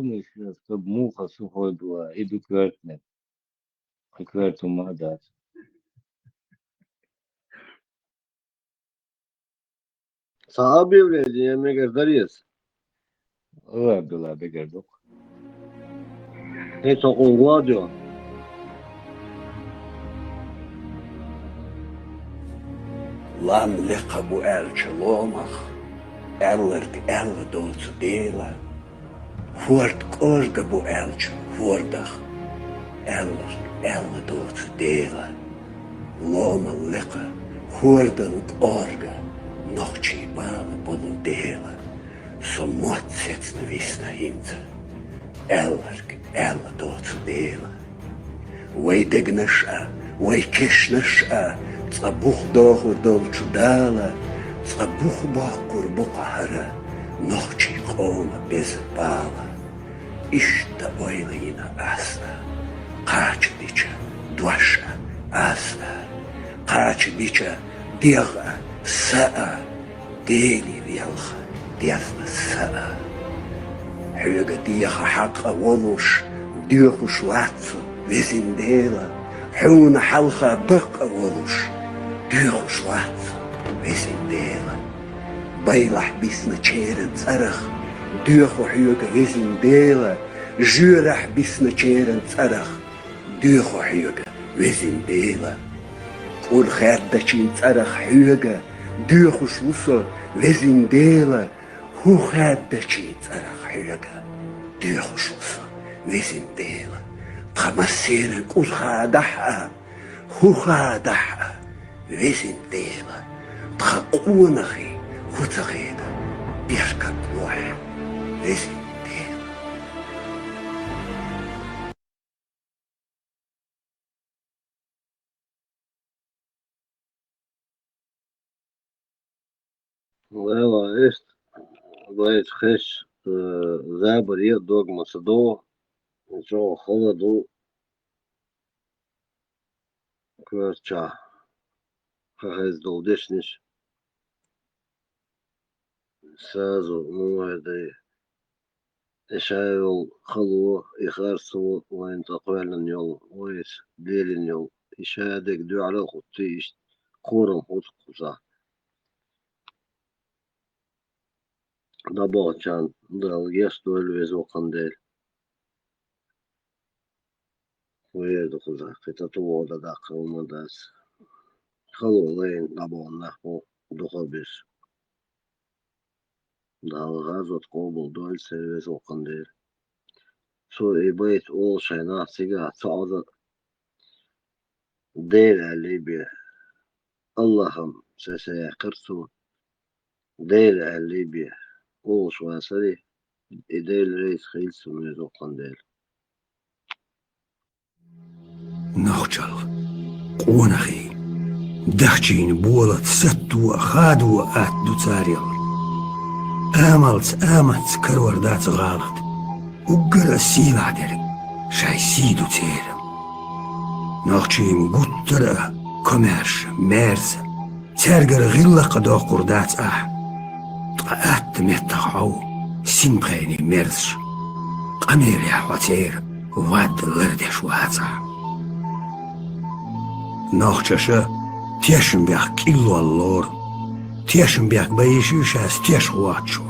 главное, чтобы муха сухой была и беквертная. Бекверту мадать. объявление, мне говорит, Labi, gadu. это он гладио. Lam liqa bu elçi lomach, ellerk elle dolce dela. Huort orga bu elçi, huordach, ellerk elle dolce dela. Loma liqa, huordank orga, nochtje bale bunu dela. Så mått sets na visna hinta, ellerk elle dolce dela. Weidegnesha, weikishnesha, تصبوخ داخل دول شدالة تصبوخ باقر بقهرة نخشي قوم بزبالة إشتا ويلينا أسنا قاچ ديچا دوشا أسنا قاچ ديچا ديغا ساء ديلي بيالخا ديالنا ساء حيوغا ديغا حقا ولوش ديغو شواتسو وزنديلا حون حلخا بقا ولوش ديغو شوات ويسين ديلا بيلح بيسنا تشيرن صرخ ديغو حيوغا ويسين ديلا جورح بيسنا تشيرن صرخ ديغو حيوغا ويسين ديلا قول خير داشين صرخ حيوغا ديغو شلوسا ويسين ديلا هو خير داشين صرخ حيوغا ديغو شلوسا ويسين ديلا خمسين قول خادحها هو خادحها ويسين ديلا تخقونخي خوتغيدا بيركت نوح ويسين ديلا Лева ist, говорит, хэш, забор е догма садо, ничего холоду, кверча, хахайз долдешниш, сразу, это إشاعل خلوة إخارسو وين تقويل نيول ويس ديل نيول إشادك دو على خطيش قورم خط قصا دابا كان دال يستو الويزو قنديل ويدو قصا قطة وودا داق ومداس خلو لين دابا نحو دخل بيس دال غازو تقوبل دول سيويزو قنديل سو إبايت أول شينا سيقا تعوض ديل اللي بيه اللهم سيقرسو ديل اللي بيه أول شوان سري ديل ريس خيلسو ميزو قنديل نخجل قونخي دخجين بولت ستو خادو أتدو تاريل آملت كرور دات غالط وقر السيلة ديرك شاي سيدو تيرم نخجين قطرة كوميرش ميرز ترقر غلة قدو قردات طقات ميتقعو سيمبغيني ميرزش قمير يا حواتير واد لردش واتع نخجشة تيشن بيخ كيلو اللور تيشن بيخ بيشي شاس تيش واتشو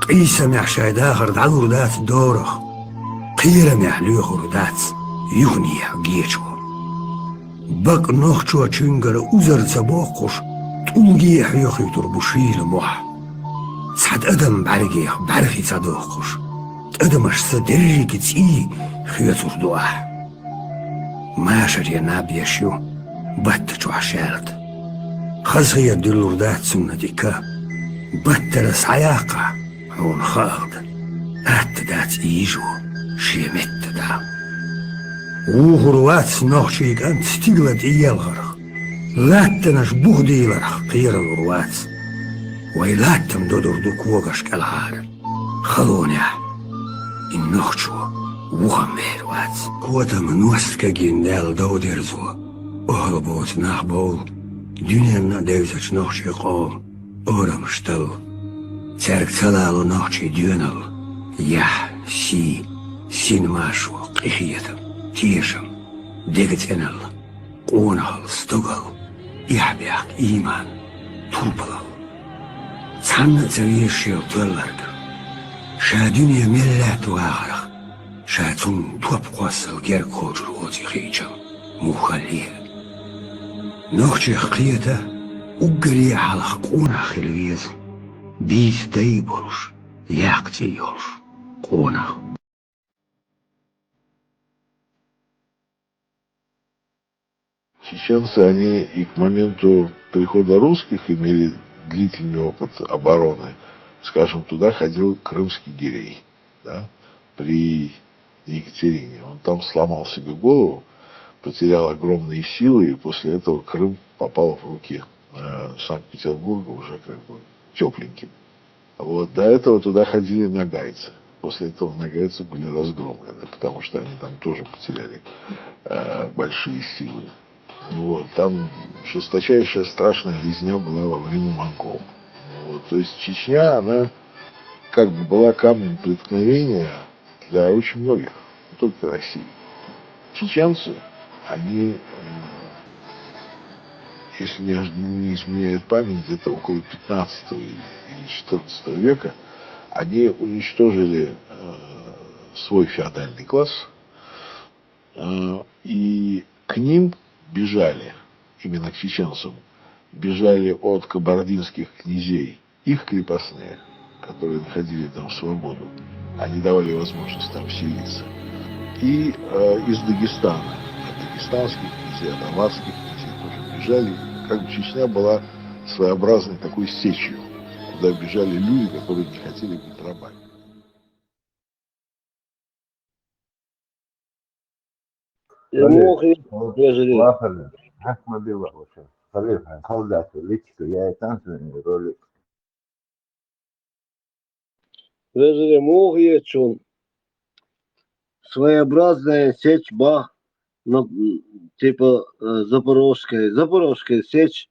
قيسة محشاي داخر دعو ردات دورخ قيرة محليوخ ردات يغني حقيتشو بق نخجو چنگر اوزر تباقش طولگي حيوخي تربوشيل موح سعد أدم برخي صدوقش أدمش صدريك تي خيطر دوح ماشر يا نابيشيو باتشو عشالت خزغي الدلور دات سنة ديكا باترس عياقة هون خالد دات إيجو شيمت دا وهروات نوخشيك أنت ستيغلت إيالغرخ لاتنش بوغدي لرخ قير الغروات ويلاتم دودر دوكوغش كالعار خلونيا النوخشو وغمير وات كوتا منوسكا جيندال دودرزو أهربوت نحبول دنيا دوزش نوخشي قوم أورم شتل ترك تلالو نوخشي ديونل يح سين ماشو قيخيتم تيشم ديقتين الله قونهل استقل يحبيق إيمان تربلل تحنى تريشي وطلرق شادوني ملات واغرق شاتون توب قوصل غير كوجر وزي خيجم مخليه نوخشي خقيته وقري على قونا خلويز بيس دايبرش ياقتي يورش قونا Чеченцы, они и к моменту прихода русских имели длительный опыт обороны. Скажем, туда ходил крымский гирей, да, при Екатерине. Он там сломал себе голову, потерял огромные силы, и после этого Крым попал в руки Санкт-Петербурга уже как бы тепленьким. Вот, до этого туда ходили нагайцы. После этого нагайцы были разгромлены, потому что они там тоже потеряли большие силы. Вот, там жесточайшая страшная резня была во время монгол. Вот, то есть Чечня, она как бы была камнем преткновения для очень многих, не только России. Чеченцы, они, если не изменяет память, где-то около 15 или 14 века, они уничтожили свой феодальный класс, и к ним бежали, именно к чеченцам, бежали от кабардинских князей, их крепостные, которые находили там свободу, они давали возможность там селиться, и из Дагестана, от дагестанских князей, от аварских князей тоже бежали, как бы Чечня была своеобразной такой сечью, куда бежали люди, которые не хотели быть рабами. Слушай, своеобразная сечь ба, типа Запорожская сечь.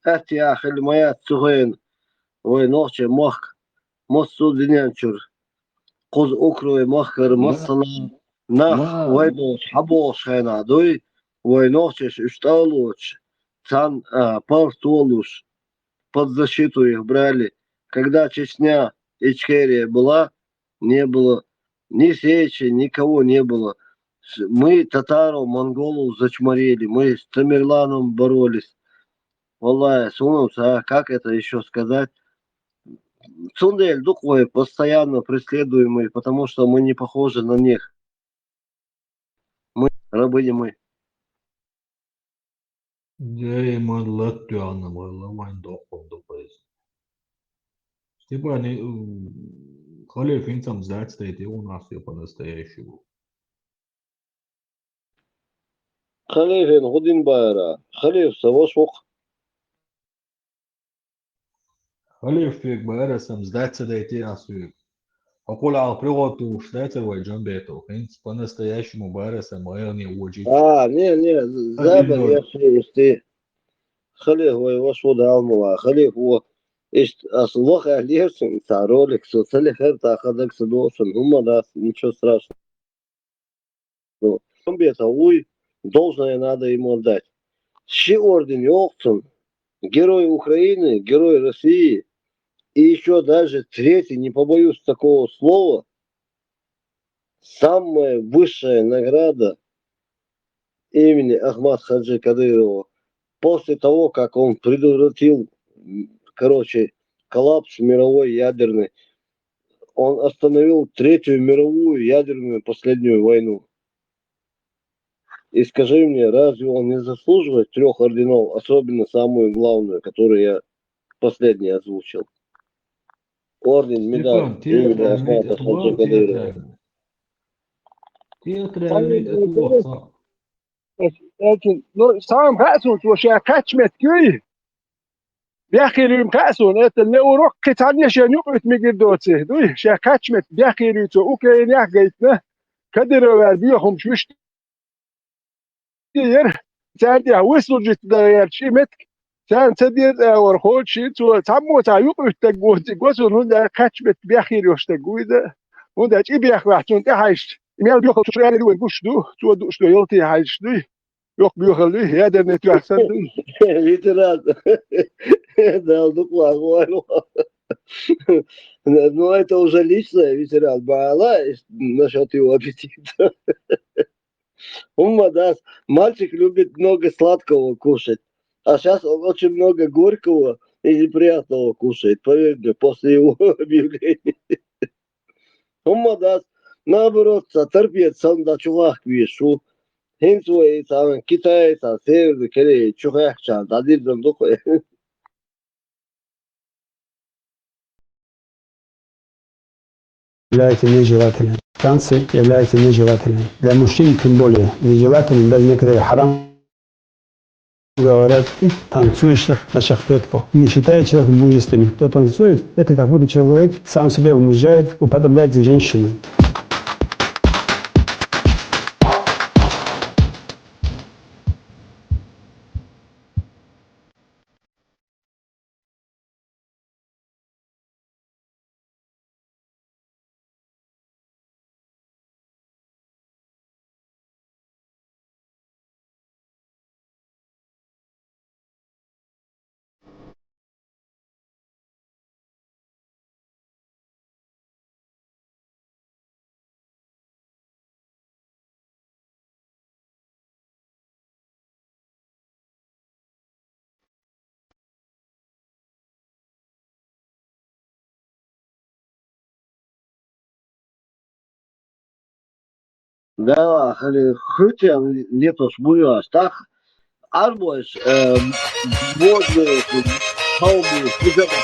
Эти ахель моя цугэн, ой ночи мах, моссу динянчур, коз укрой махкар массана, нах вайдоч, хабош хэна, дуй, ой ночи шталуч, цан партолуш, под защиту их брали. Когда Чечня, Ичкерия была, не было ни сечи, никого не было. Мы татаров, монголов зачморили, мы с Тамерланом боролись. Валлахи, сунутся, а как это еще сказать? Цундель, духовый, постоянно преследуемый, потому что мы не похожи на них. Мы рабыни мы. Дайма латтуана вала вайн доқпыз. Типа они халиф инсам зацтейте у нас я по-настоящему. Халифин Гудин Байра, халиф Савошвок. Халиф фиг байрасам зацтейте асуик. أقول على بريغوتو شتاتر وجنبيتو خنت по-настоящему байрасам майрни уджи. Не, Запад, я шею, халиф, ой, ваш вода алмала, халиф, вот. Ишт асулах алиевсин, та ролик, соцали херта, хадак садошин, да, ничего страшного. Это уй, должное надо ему отдать. Щи орден Йоксон, герой Украины, герой России, и еще даже третий, не побоюсь такого слова, самая высшая награда имени Ахмад Хаджи Кадырова. После того, как он предотвратил, коллапс мировой ядерный, он остановил Третью мировую ядерную последнюю войну. И скажи мне, разве он не заслуживает 3 орденов, особенно самую главную, которую я последний озвучил? Орден, медаль, имени Ахмада Хаджи Кадырова. لكن سام كأسون وشيا كاتشمت كوي بيخيريم كأسون اللي وروك كتانيا شان يقعد مقدوتي دوي شيا كاتشمت بيخيري تو أوكرانيا قيتنا كدروا بيهم شوش دير تاني وصل جت دير شيمت تان تدير ورخول شي تو تامو تا يقعد تقوت قوسون هون كاتشمت بيخيري وش تقوي ده Und dat ibech wacht und heist. Mir bioch zu rein du bush du, zu du sto yolti heist du. Yok bioch lu, ja der net wacht du. Ветеран. Да, ну плохой. Ну, это уже личное, ветеран. Бала насчет его аппетита. Да, мальчик любит много сладкого кушать. А сейчас он очень много горького и неприятного кушает. Поверь мне, после его объявления. Да, наоборот, терпеть сам до чувак вешу. Хинцуэй, там, Китай, там, Северный Корея, чувак, чан, один там такой. Является нежелательным. Танцы являются нежелательными. Для мужчин тем более нежелательным, даже некоторые харам говорят, танцуешь на шахтетку. Не считая человека мужественным. Кто танцует, это как будто человек сам себя унижает, уподобляется женщине. Да, хрютя летос буяс, так? Арбоис, модные, хаубы, ребята,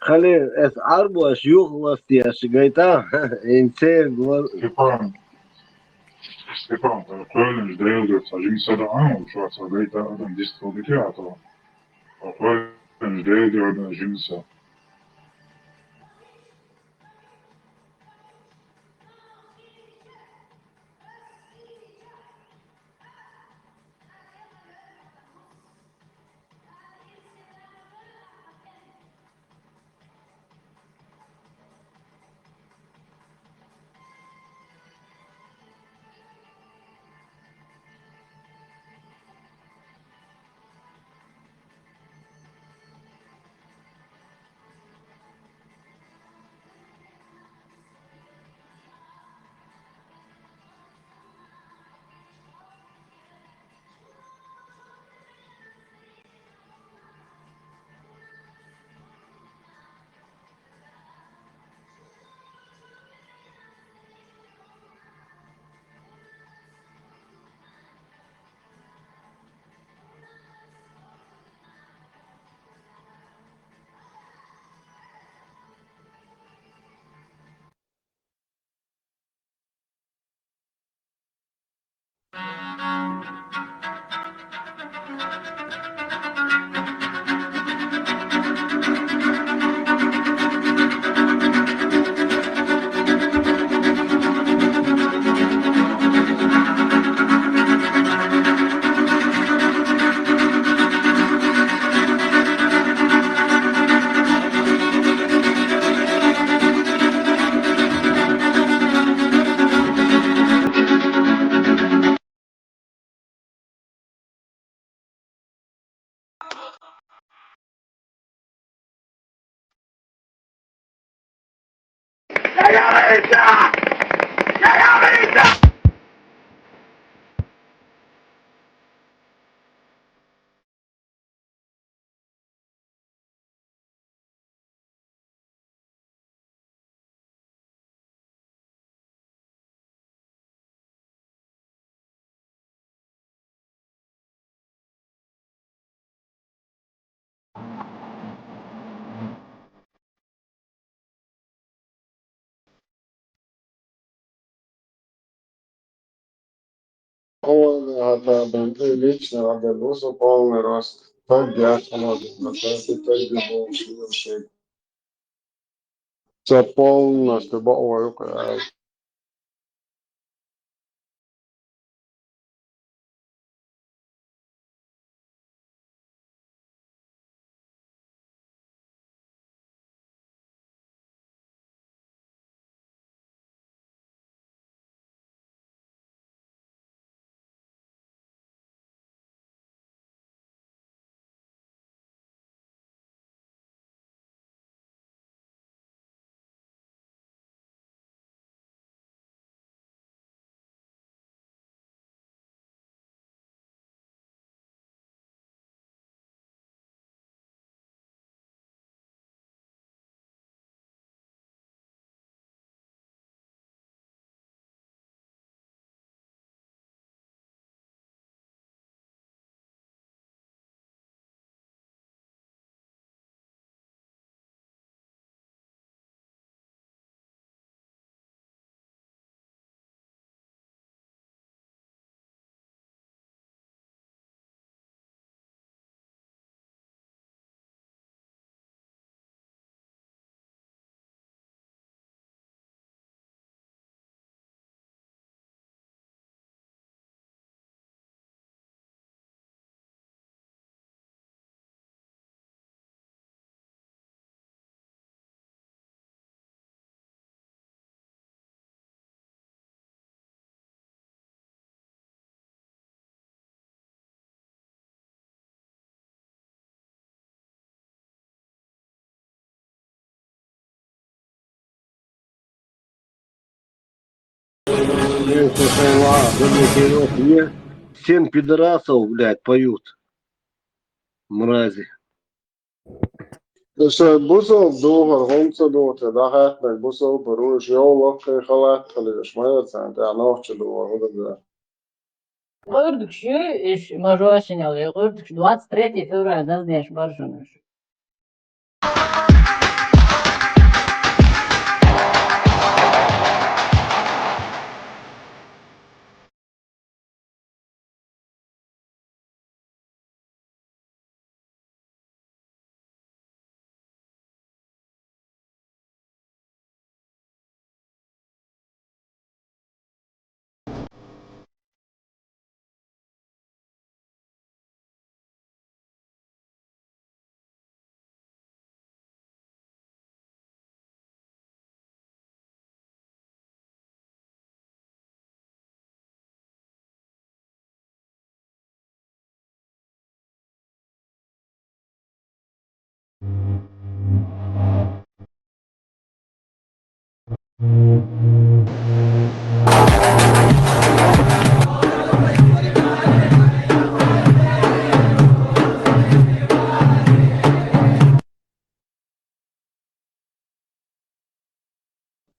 Халил, es arbos juhlasties gaitā, Степан, Степан, правильно же даёт, сажим сада, что сагайта, адам дистробити, а то, правильно же даёт, жимса. Это лично отдадутся полный рост. Так дядька может настоящий вообще. Все полностью баой. Семь пидорасов, блядь, поют. Мрази. Dus Bussel door Holmse door te dagen met Bussel beroer geolog gelet geleerd maar zijn daar nog te door de Кырдыкшы иш мажуа синял, кырдыкшы 23 февраля, знаешь, баржуныш.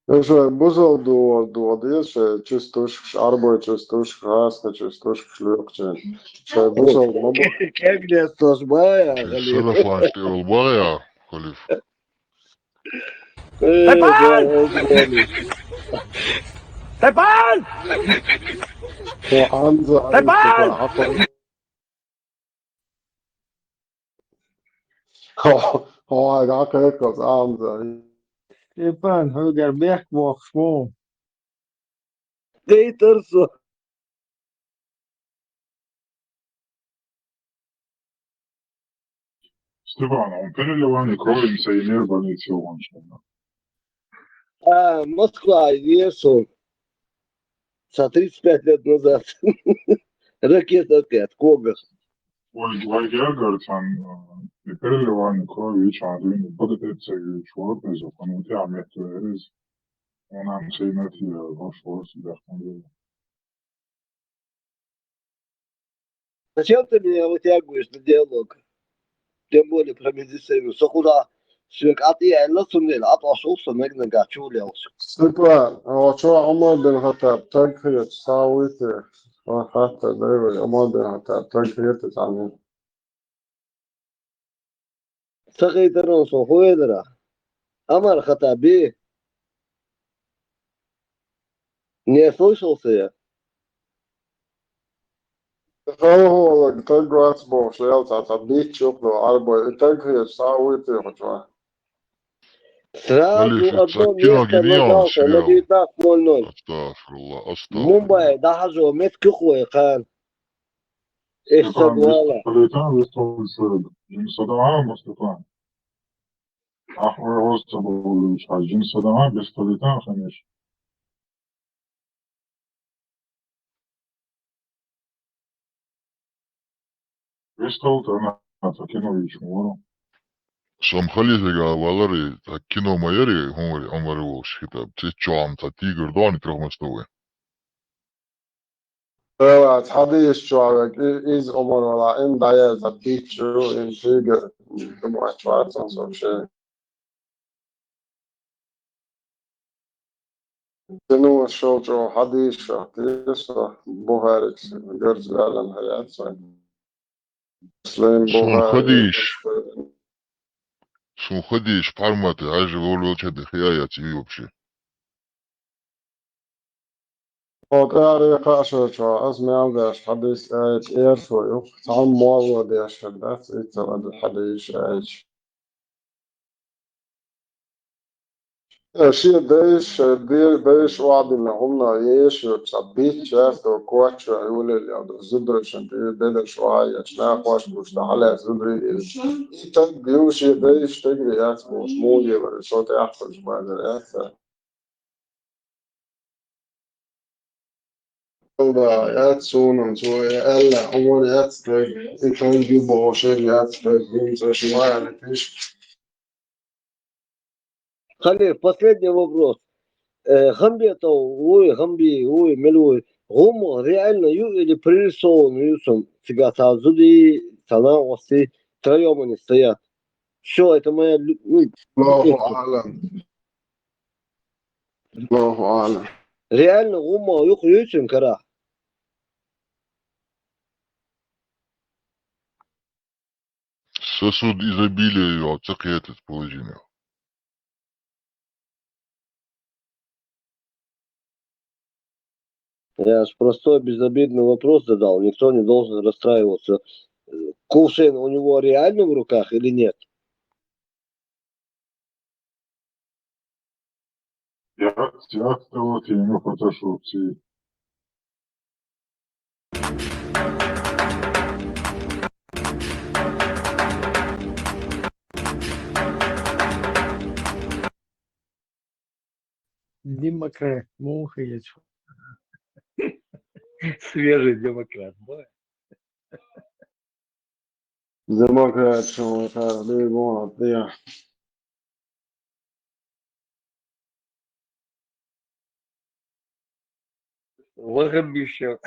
Dus Bussel door deze чувствуешь арбой, чувствуешь красно, чувствуешь шлюпче. Bussel Как для сложбая, Телефон пивбая, Халиф. Степан! jag kan inte Anza. Степан, Högerberg var svår. Дейтерсо. Степан, он переливание крови и мир больницы угончено. Москва, Весу. 35 лет назад. Ракета опять, Когах. Like Elgarten, переливание крови и чаду, не будет это чего, безопасно, у тебя метод. Ondan şey net ya. Boş boş derken. Зачем ты меня вытягиваешь на диалог? Тем более про медицину. Сокуда сök at iällä değil, at osuussa meidän kaçuuliaus. Stipra, şu Ömer bin Hattab takfiyet saviti ve hatta devri Ömer bin Hattab takfiyet tanı. Sakıytırın son huydura. Amar Hatabi ne слышался я? هو تقرأت بوش يلتا تبديت شغله عربي takfiyet saviti hocam. Сразу Халиф, это одно кино место гениальный нажался на сериал. 19:00. Астафрулlah, Мумбай, астафрулlah. Дахажо, Меткюхуэ, Хан, Stefan, Эшсадвала. Stefan, Westholzsöld. Jinsadama, Mustafa. Ahmer Hoztaboluş. Jinsadama, Bestolitan, Haneş. Westholtan, Atakinovich, Moro. Сам Халифига Валари, кино Майори, Омар Волш, это Чичуам, Тигр, Дон, Трехмостовый. Evet, hadis şu an iz Ömer ola en daya tebdit şu en figür. Bu açvarsan son şey. Tenu şu hadis şu tiyasa Buhari gözlerden hayat say. Müslim Buhari. Сун Хадиш, Парматы, Ажи Волчады, Хаяя, тебе вообще. O tarihe şu asmayan da hadis ayet erfo yok. Tam muavva diye şeddet. İttivad hadis ayet. Şey değiş vaadine humna yaşıyor. Sabit şart o koç ve yule ya da zıdrı şimdi dedi şu ayet. Ne hoş bu hala zıdrı. İten diyor şey değiş tegri yat bu muğye var. Şote yapmış bazı yat. Da yat sonun så alla om yat kan ju bo şey yat så şu yani fiş. Халиф, последний вопрос. Хамби-то, ой, Хамби, ой, Мелуй, Гумо реально ю или пририсован юсом сега тазуди, тана оси, троем они стоят. Все, это моя... Allahu alem. Allahu alem. Реально Гумо yok юсом кара. Сосуд изобилия его, цикет из положения. Я ж простой, безобидный вопрос задал. Никто не должен расстраиваться. Кувшин у него реально в руках или нет? Yat o tiyini fotoşopsi. Демократ, Мухаич. Свежий демократ, да? Demokrat şu tabi bu diye. Вахаби еще.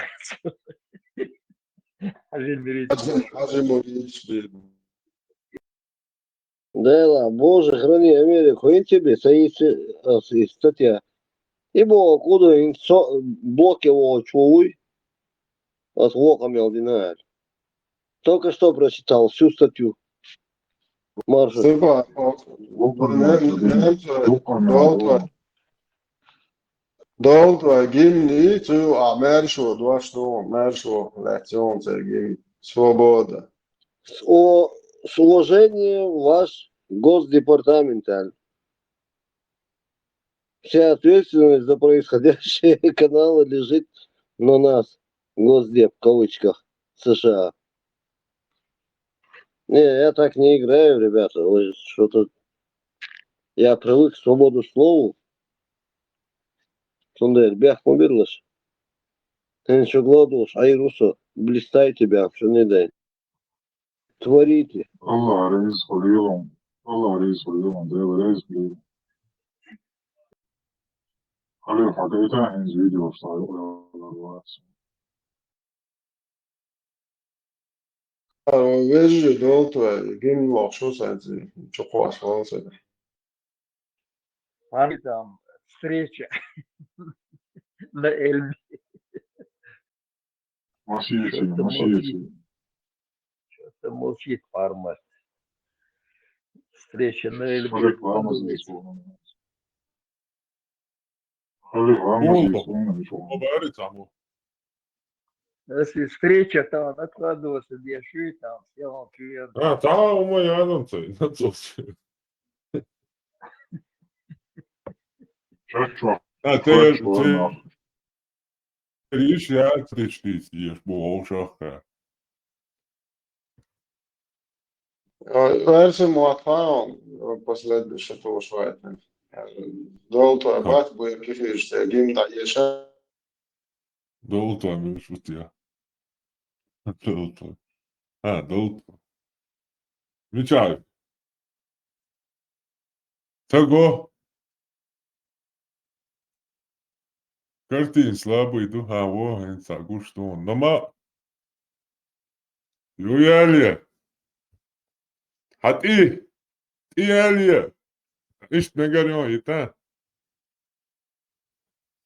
Hacı Muriç bir. Да, Боже, храни Америку. И тебе статья. И было куда блок его чулуй. От локом я ordinal. Только что прочитал всю статью. Маршал. Sıfa. Долго гимни цю амершу двашну мершу лекцион гимн свобода. С уважением ваш госдепартаменталь. Вся ответственность за происходящее канала лежит на нас, Госдеп, в кавычках, США. Не, я так не играю, ребята. Вы что-то... Я привык к свободу слова. Сонда бях мобирлаш. Ты что гладуш, айрусо, блистай тебя, что не дай. Творите. Allah reis oluyorum. Allah reis oluyorum. Deva reis oluyorum. Halil حكيتها عن فيديو صار veži dolto gimlo šusēdzi, čukos valsēdi. Там встреча на Эльбе. Масиси. Что-то молчит формат. Встреча на Эльбе. Халил говорит тому. Если встреча, то он откладывался, держи там, сел клиент. Там у меня анонсы. Річ я тричкись їж, бо ушахка. Vērsim otrā un последующее to švaitni. Dolto bat bija kifīštie gimta iešā. Долто миш у тебя. Долто. Долто. Вичай. Того. Картин слабый духа вогонь сагуштон. Дома. Юялия. Хати. Иялия. Ишт негарё ита.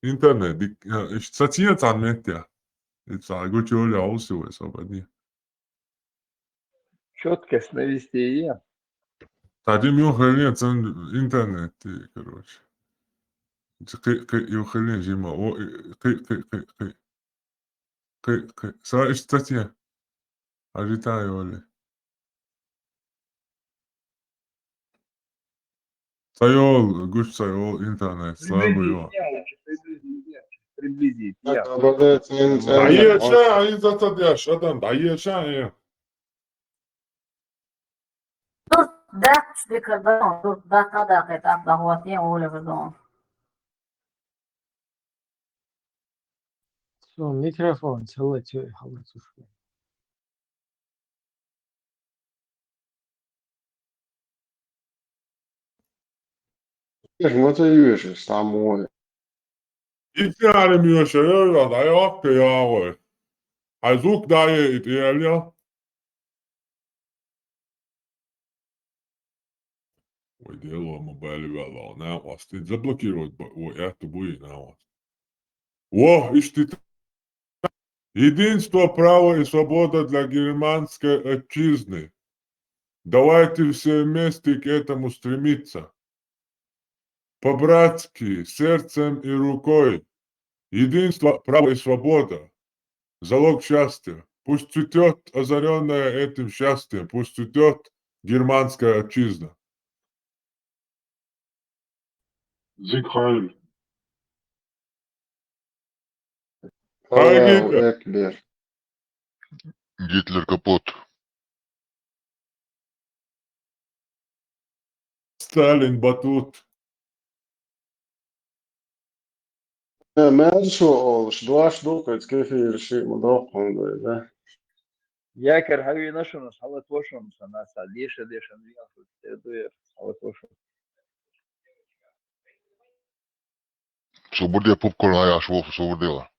Интернет. Ишт сатия цанметя. Это гучоля аусуэ собади. Четкость навести я. Тади мё хрен интернет, короче. يخليني جيما سواء اشتتيا عجيتاي ولا سيول قش سيول انترنت слабый его Приблизить. Дайеча, ай затадяш, адам, дайеча, ده سبيكر ده قدر قطع ضغوطين ولا بدون. Все, микрофон, целый халатуш. Mutta jyysys samoin. Itse myös öllä tai akkeja. Ai suk daje italiä. Ой, дело мобайль вела, на вас. Ты заблокировать, это будет на вас. О, ишь ты. Единство, право и свобода для германской отчизны. Давайте все вместе к этому стремиться. По-братски, сердцем и рукой. Единство, право и свобода. Залог счастья. Пусть цветет озаренная этим счастьем. Пусть цветет германская отчизна. Зигхайль. Гитлер капот. Сталин батут. Mēršu šdoš dukać kefir šīmu dokundu, da. Якор хави нашон халат вошон санаса леша виасу тедуер халат вошон. Свободия попкорн аяш вов свободила.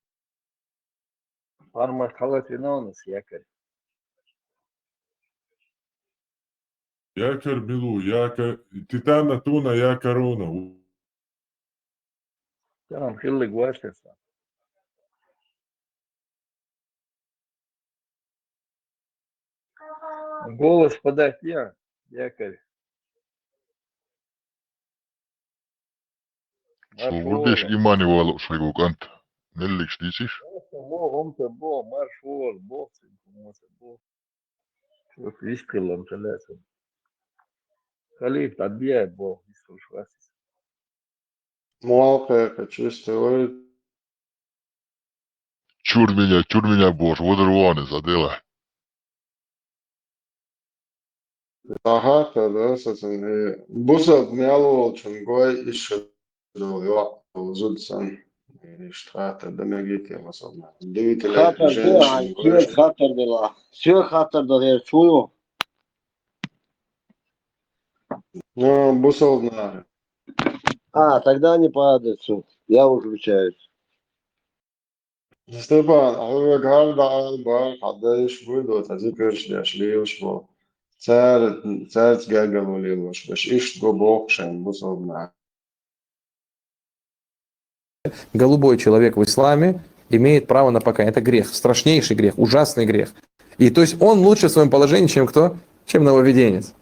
Парма халат винаунас якор. Якор милу, якор титана туна якоруна. Там хиллы гвастеса. Голос подать я, якорь. Свободиш Иманивал своего канта. Нелликс дисиш. Богом-то бог, маршвор, бог, бог. Вот вистрелом целяется. Халиф отбияет бог, вистрел. Малка, чистый. Чур меня, боже, водорваны задела. Aha, da sacın. Busat melo için goy iş yok. Uzun iştrate demek ki mesela. Хатар да, свет хатар дела. Все хатар да я чую. Ну, бусал на. Тогда не по адресу. Я выключаюсь. Степан, هو قال بقى بقى حداش بودو تذكرش ليش بو царь гагал лилош, баш ишт го бокшен бусовна. Голубой человек в исламе имеет право на покаяние. Это грех, страшнейший грех, ужасный грех. И то есть он лучше в своем положении, чем кто? Чем нововведенец.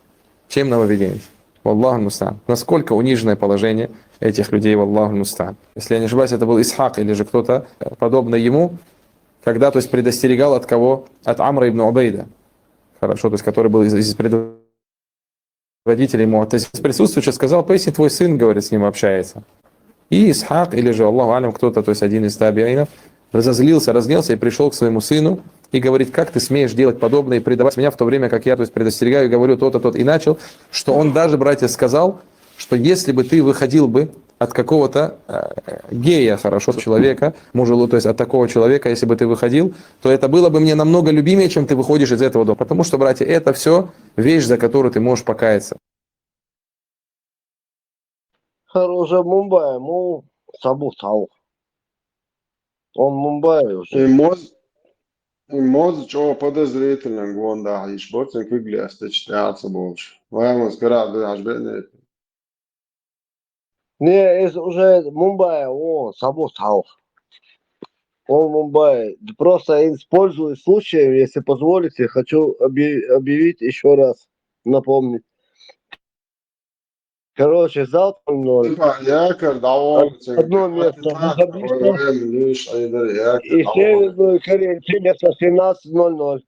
Чем нововведенец. Валлаху муста'ан. Насколько униженное положение этих людей, валлаху муста'ан. Если я не ошибаюсь, это был Исхак или же кто-то подобный ему, когда, то есть, предостерегал от кого? От Амра ибн Убейда. Хорошо, то есть, который был из предводителей Му'тазилы. Присутствующий сказал: поясни, твой сын, говорит, с ним общается. И Исхак, или же, Аллаху алям, кто-то, то есть один из табиинов, разозлился, разгневался и пришел к своему сыну и говорит: как ты смеешь делать подобное и предавать меня в то время, как я, то есть, предостерегаю и говорю то-то, то-то. И начал, что он даже, братья, сказал, что если бы ты выходил бы от какого-то гея, хорошо, человека, мужа, то есть от такого человека, если бы ты выходил, то это было бы мне намного любимее, чем ты выходишь из этого дома. Потому что, братья, это все вещь, за которую ты можешь покаяться. Хорошая Мумбай, ему сабутал. Он Мумбай уже. И моз чего подозрительно гонда иш боцен кигли остечняться больше. Ваему скарады аж бедный. Не, это уже Мумбай, он сабутал. Он Мумбай. Просто использую случай, если позволите, хочу объявить еще раз, напомнить. Короче, завтра 0. Одно место Мухабиста и Северную Корею место 17:00.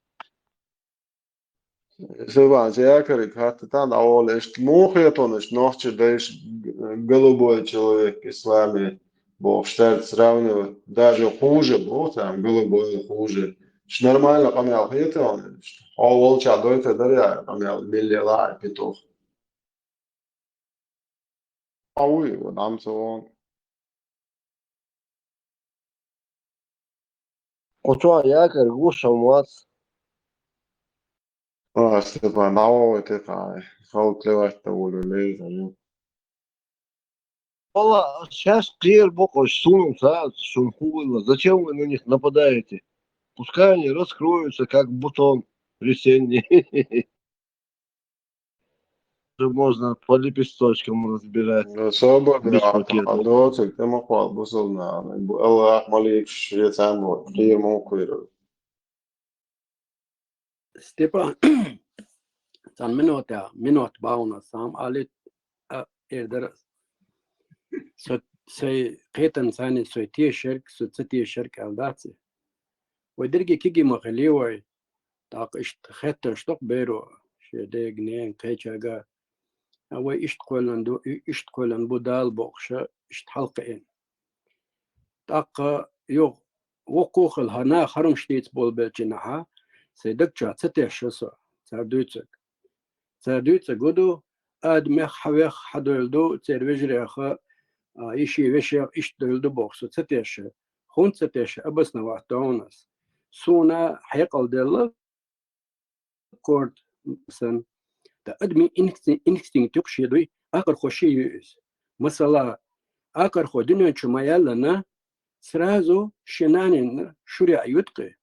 Севан, якорь, как там давал, что мухает он, что ночью даешь голубой человек в исламе, Бог считает сравнивать, даже хуже, Бог там голубой хуже. Что нормально помял, это он, а волча до этого даря, помял, миллиард петух. Ауи, вот нам он. Куча якорь, гуша, мац. Степан, давай ты кай, халклевать того леза. Сейчас клиер бокош сунутся, шумхуйло. Зачем вы на них нападаете? Пускай они раскроются, как бутон весенний. Можно по лепесточкам разбирать. Свободно, Без пакета. а доцик, ты махал, бусовна. Аллах малик, швецан, вот, клиер мокрый. Степан, sen minut bauna sam alit erder så qetan sani so tie shirk so tie shirk aldatsi wadirgi kigi makhliwa taq isht khatta shtoq bero shede gnen qechaga awa isht qolan budal boqsha isht halqin taq yo وقوق الهنا خرم شتيت بول بلجنها سيدكشا تتشسو سردوتس غدو ادمخ حوخ حدولدو تروجريخ ايشي وشيخ اشتولدو بوكسو تتش خون تتش ابسنا واتونس سونا حيقل دل كورد مثلا ادمي انكستين تقشيدوي اخر خوشي يوز مثلا اخر خودنا چمايلنا سرازو شنانين شوري يتقي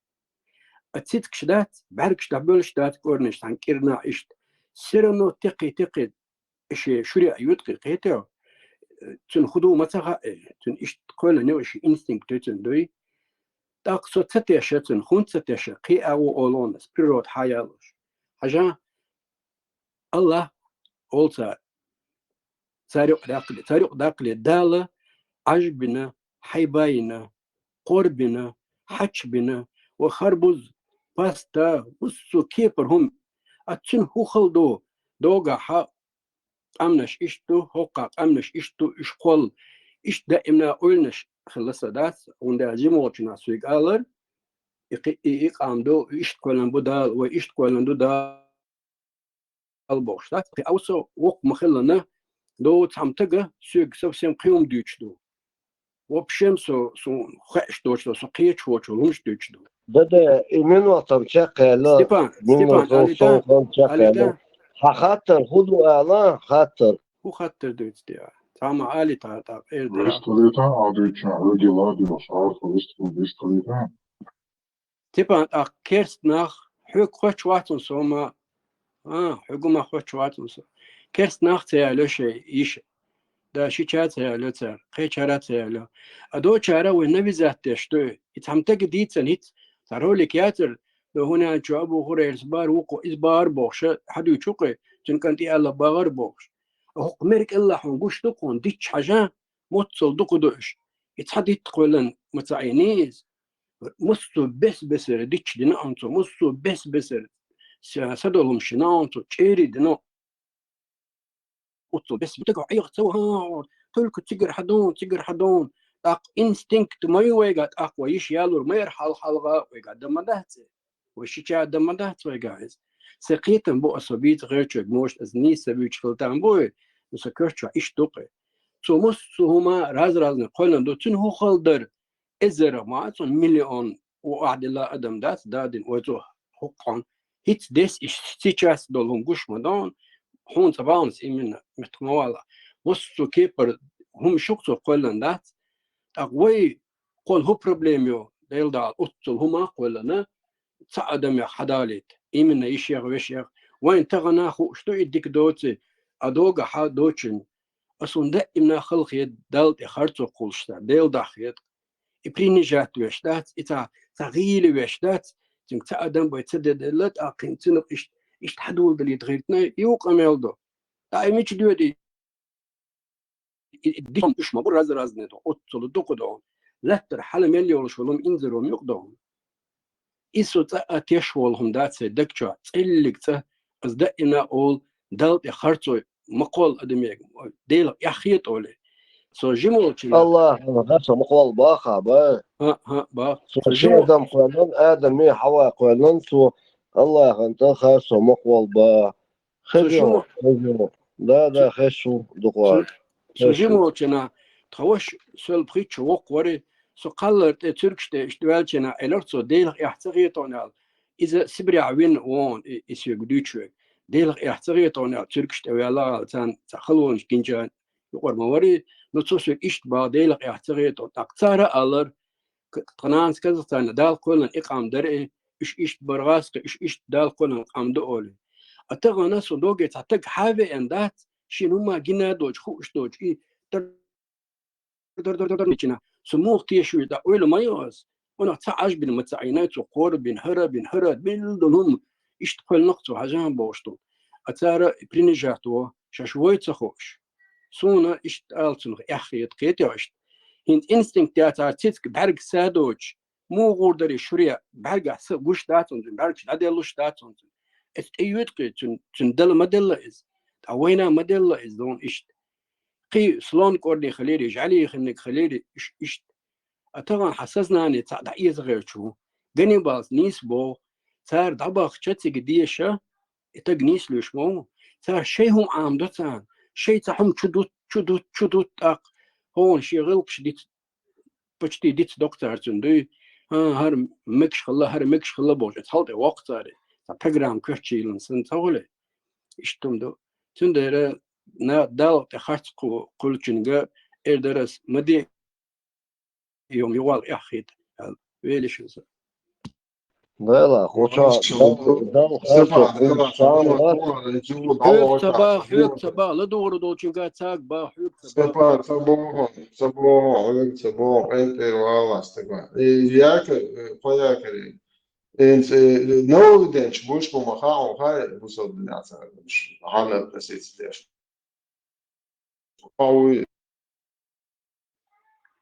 اتسيتك شدات بعرك شتابل شدات كورنش عن كيرنا اشت سيرنو تقي اشي شوري يتقي قيتو تن خدو متاها تن اشت قول نوش انستينكت تن دوي تاقصو تتيش تن خون تتيش قي او اولون سبيروت حيالوش حاجه الله اولتا تاريخ داقلي داله عجبنا حيباينا قربنا حجبنا وخربز باستا وسو كيبرهم اتشن هو خلدو دوغا حق امنش اشتو حقق امنش اشتو اشقل اش دائما قلنش خلص داس وندا جيموچنا سويغالر اقامدو اشت كولن بدال واشت كولن دو البوشتا اوسو وق مخلنا دو تامتغا سوغ سوسم قيوم ديچدو وبشم سو خش دوچدو سو قيچ وچو لونش دوچدو ده именно там чакала. Степан, خاطر خذوا اعلان خاطر هو خاطر دوت ديا فما آلي تا إيردرا Вистолита, адича, региладио, саарфа, вистолита. تبان كيرست ناخ حق خوش واتن سوما حقوما خوش واتن سو كيرست ناخ تيالو شيء يش دا شي چات تيالو تر قي چارات تيالو ادو چارا والنبي ذات تشتو يتحمتك ديتن هيت ترولك ياتر لو هنا جواب وغير إصبار وقو إصبار بوش حدو يشوقي تنكنتي الله باغر بوش حق ميرك الله حنقوش تقون ديتش حاجة موتصل دقو دوش يتحدي تقولن متعينيز مستو بس ديتش دينا أنتو مستو بس سدولهم شنانتو تشيري دينا أنتو بس بتقع عيق توها تلك تجر حدون أق إنستينكت ما يوجد أقوى يش يالور ما يرحل حلقة ويقعد دمدهته وشيء دمدهت ويقعد سقيتم بو أصبيت غير شو موش أزني سبيش فلتان بوي مسكرت إيش دقة سومستو هما راز نقولن دو تنهو خالدر إزرا ما أصلا مليون وعد الله أدم دادين وزوه حقا هيت ديس إيش تيجاس دولهم قش مدان هون تبانس إمنا متموالا مستو كيبر هم شقتو قولن دات أقوي قول هو بروبليميو ديل دال أطل هما قولنا تعدم يا حدالت إمنا يشيغ ويشيغ وين تغنا خو شتو يديك دوتي أدوغا حا دوتشن أصلا دائما خلق دالت خرطو قولشتا ديل داخيت إبريني جات ويشتات إتا تغييل ويشتات تنك تعدم بيتسدد اللت أقين تنق إشت حدول دلي تغيرتنا يوق أميلدو دائميش ديودي ديهم إش مبور راز ندو أطلو دوكو دون لتر حال مليون شولهم إنزروم يقدون إسو تشولهم دات سيدكشا تسلك تا أز دائما أول دالت خرطو مقول أدميك ديل يحيط أولي سو جمول الله غسو مقوال باخا با با سو شي آدم قوانون آدمي حوا قوانون سو الله أنت خاصو مقوال با خجو لا خشو دقوار سو جمول چنا تخوش سول بريتش وقوري سو قلرت تركشته اشتوالچنا الرتو ديل يحتغيطونال إذا سبري عوين وون إسيو قدوشوك ديل يحتغيطونال تركشته ويالا تان تخلون كنجان يقور موري نتصوصك إشت با ديل يحتغيطون تقتار ألر قنانس كذتان دال قولن إقام درئي إشت برغاسك إشت دال قولن إقام دولي أتغى ناسو دوغي تعتق حاوي أندات شنو ما جنا دوج خوش دوج إيه در نيجنا سموه تيشوي دا أول ما يوز ونا تعاش بين متعينات وقور بين هرد بيلدهم يشتقل نقطة عجان بوشتو أتارا برينجاتو ششوي تخوش سونا اشتقالتن أخي تقيتي عشت هند إنستينكت تاتا تيتك بحرق سادوج مو غوردري شريا بحرق وش داتون بحرق شدادلوش داتون أيوتقي تندل مدلة إز أوينا مدلة إز دون إشت قي سلون كوردي خليري جعلي خنك خليري إشت أتغن حسسنا أني تعدعية غير شو جني باز نيس بو صار دباخ شتى قديشة إتجنيس ليش مو صار شيء هم عامدتان شيء تهم شدوت أق هون شيء غلب شديد بشتي ديت دكتور تندي هر مكش خلا بوجه تحلت وقت هذا تبرنامج كرتشيلن سنتولي إشتم دو تندرة نا دال تخرج قلتشنجا إردرس مدي يوم يوال أخيد ويلش لا خوشا دال حيوك تبا لا دور دوتشنجا تاج با حيوك تبا سبو أنت والله استقبل ياك قياك إنت نو دنش بوش بمخاو هاي بوصل بالناس مش على بسيط ليش قوي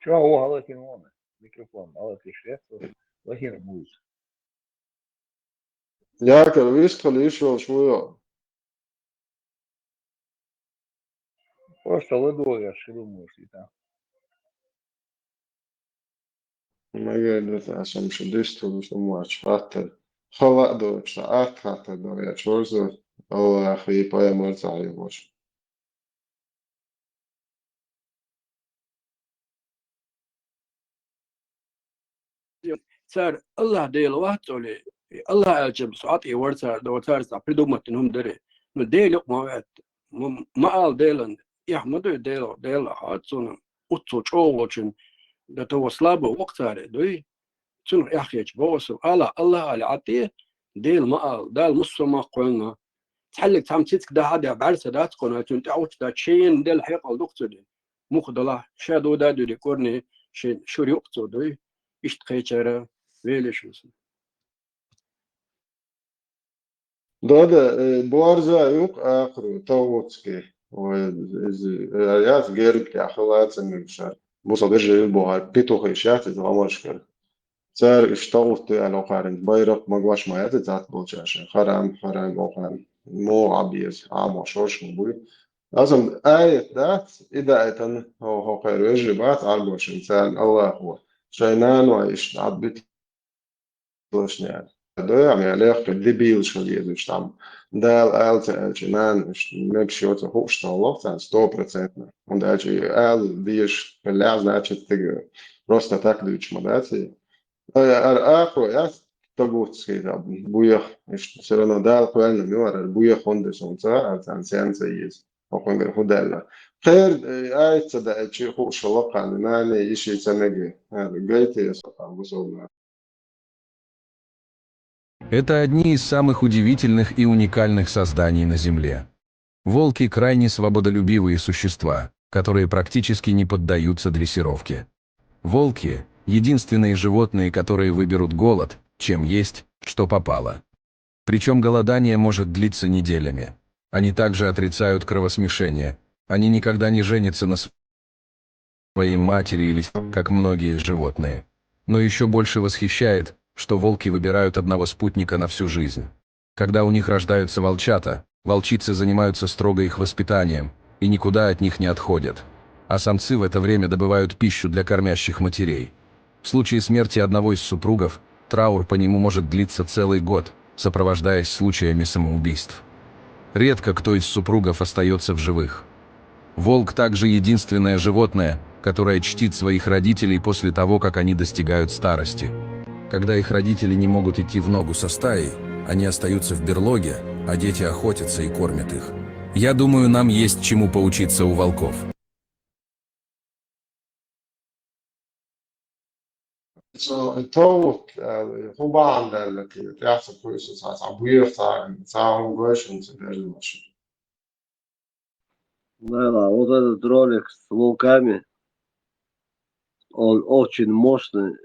شو هو هذا كمان ميكروفون هذا في شيء وهي موز ياك ويشتغل يشوف شوية просто выдвоя شنو موسي ده ما قالت عشان مش ديستو مش مواش حتى خلاص دو ساعات حتى دو يا شورزو أو أخي باي مرتاح يبوش صار الله ديل وقت ولا الله أجب ساعات يورث دوتار صار بدو ما تنهم دري من ديل ما وقت ما قال ديلن يحمدوا ديلا هاتسون وتشوچوچن ده تو سلابه وقتاره دوي تشن يحكيش بوس الله على عطيه ديل ما دال مص ما قلنا تحلك تام تيتك ده هذا بعرسه ده تكون انت اوت ده شين ديل حقل دكتور مخدلا شادو ده دي كورني شو يقصد دوي اشتقيتره ويلش Doda borza yok akru tavutski. Yaz gerb ya xalatsen müşer. Bu sadece bu har pito xişat ez amaşkar. Zer iştavut yani oqarın bayrak magvaş mayat zat bolçaş. Haram oqan. Mo abiz amaşoş bu. Lazım ayet dat idaetan ho xayr vejibat arboş insan Allah huwa. Şeynan ve iş abit yani. Da يعني ليق دبيل شو اللي يشتم ده الألت الجنان نمشي وتر هوش طلاب تان 100% und al ديش بالله значит تيجي просто так ديش مداتي أخو يا تقول كده بويا все равно ده قلنا ميور بويا خندش ونصا تان سينسيز أخوان غير هدالا خير أي تصدق شيء هوش الله قال ما يشي تنجي هذا جايتي يسقط وصلنا. Это одни из самых удивительных и уникальных созданий на Земле. Волки крайне свободолюбивые существа, которые практически не поддаются дрессировке. Волки – единственные животные, которые выберут голод, чем есть, что попало. Причем голодание может длиться неделями. Они также отрицают кровосмешение. Они никогда не женятся на своей матери или как многие животные. Но еще больше восхищает, что волки выбирают одного спутника на всю жизнь. Когда у них рождаются волчата, волчицы занимаются строго их воспитанием и никуда от них не отходят. А самцы в это время добывают пищу для кормящих матерей. В случае смерти одного из супругов, траур по нему может длиться целый год, сопровождаясь случаями самоубийств. Редко кто из супругов остается в живых. Волк также единственное животное, которое чтит своих родителей после того, как они достигают старости. Когда их родители не могут идти в ногу со стаей, они остаются в берлоге, а дети охотятся и кормят их. Я думаю, нам есть чему поучиться у волков. Så tog hobarn eller til derfor pøse sig abuir ta version til det лучше. Да, вот этот ролик с волками, он очень мощный.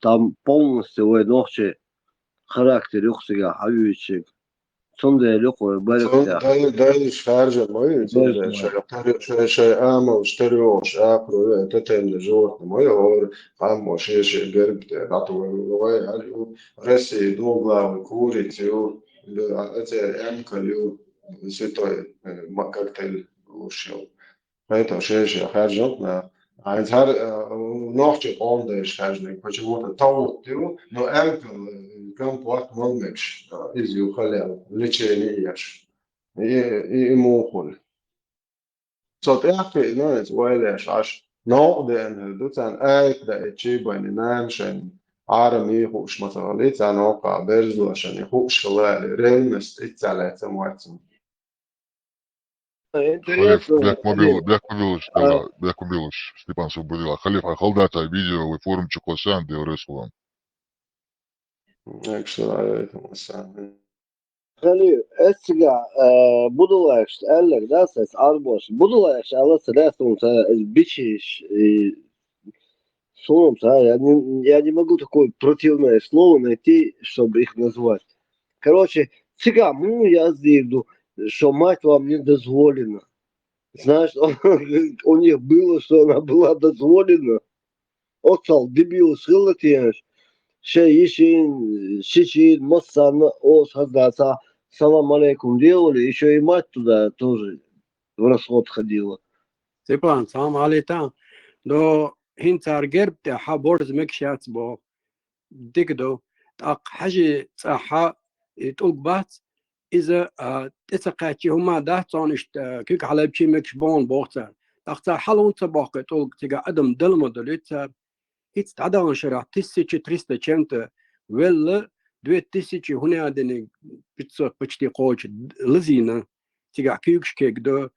Там полностью в ночи характер юхсига хавючик. Сонде лёкой барекся. Да шаржа мой, шей амал штерёш, апро тетен животное мой, ор амо шеше герб ратовой алю реси двуглавый курицу, эти эмкалю святой коктейль лушил. Поэтому шеше харжа на Hij had nog een ander schrijven, wat je moet touwen doen, no enkel kan plat monmix is je gelel, lichenias, je mogol. Zo het echt no het wel is als nou de doet aan uit de je bij de mensen arme hoes maar het aan ook berzos en hoes gelel renest het zal het moeten. Интересно. Бляк Мобилович, Степан Свободила. Халиф Халдата видео в форум Чукосан, де Оресулан. Халиф, eskiga budulaş eller da ses arboş. Budulaş alası resum бичиш словом, я не могу такое противное слово найти, чтобы их назвать. Короче, цыган, я зайду. Что мать вам не дозволена. Знаешь, у них было, что она была дозволена. Отцал, дебил, схилатиеш. Шичин, Моссана, Хаздаца, салам алейкум делали. Еще и мать туда тоже в расход ходила. Степан, салам алейкум. До хинтар гербте хаборз мекшац бо. Дикдо, так хажи цаха итулбат. إذا تسقط هما ده تانشت كيك على بشي مكشبون بوقتها تختار حلون تباقي تقول تيجا أدم دلما دليتا هيت تعدان شرع 1300 ولا 2000 هنا دني بتصير بتشتي قوش لزينة تيجا كيكش كيك دو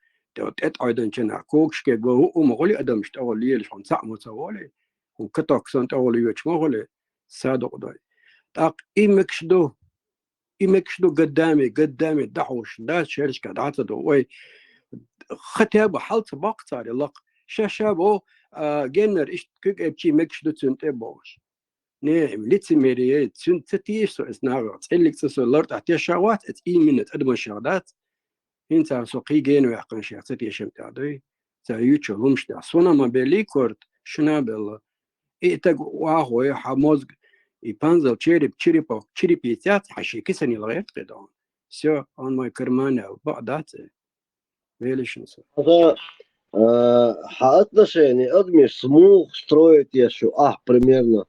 أيضا كنا كوكش كجو ومغلي أدم اشتغل ليش عن ساعة متسوالي وكتاك سنت أول يوش مغلي صادق ضاي تاق إمكشدو قدامي دحوش دا شرش كدعته دو وي ختاب حالت باقتاري لق شاشابو جنر إيش كيك أبشي مكشدو تنتبوش نعم لتمرية تنتيش إسناغ تحلك تسولرت أحتي شغوات أتي منت أدم شغلات انت سوقي جينو يحقن شيء تتيشم تعدي تايوتشو لومش دا سونا ما بيلي كورت شنا بل إيتاق واهو يحموز يبانزل تشيري تات حشي كسني الغير قدام سو on my كرمانة وبعدات بيليش نسو هذا حقتنا يعني أدمي смог строить еще примерно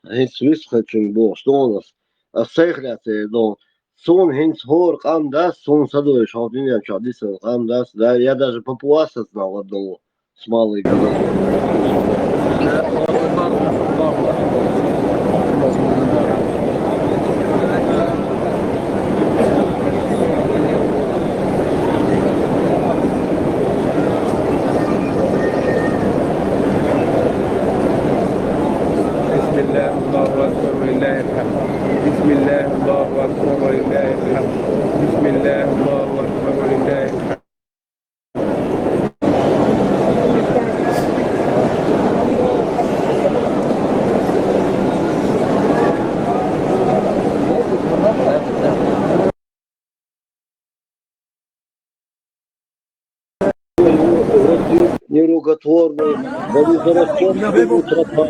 هينس ويسخن بو что у нас السيخلاتي دون сон هينس هور قام داس сон садовый шалдин я чадиса قام داس да я даже папуаса знал одного с малой головой. بسم الله الله أكبر ولله الحمد. بسم الله الله أكبر ولله الحمد. بسم الله الله أكبر ولله الحمد. Нерукотворный, водозарастенный тропа.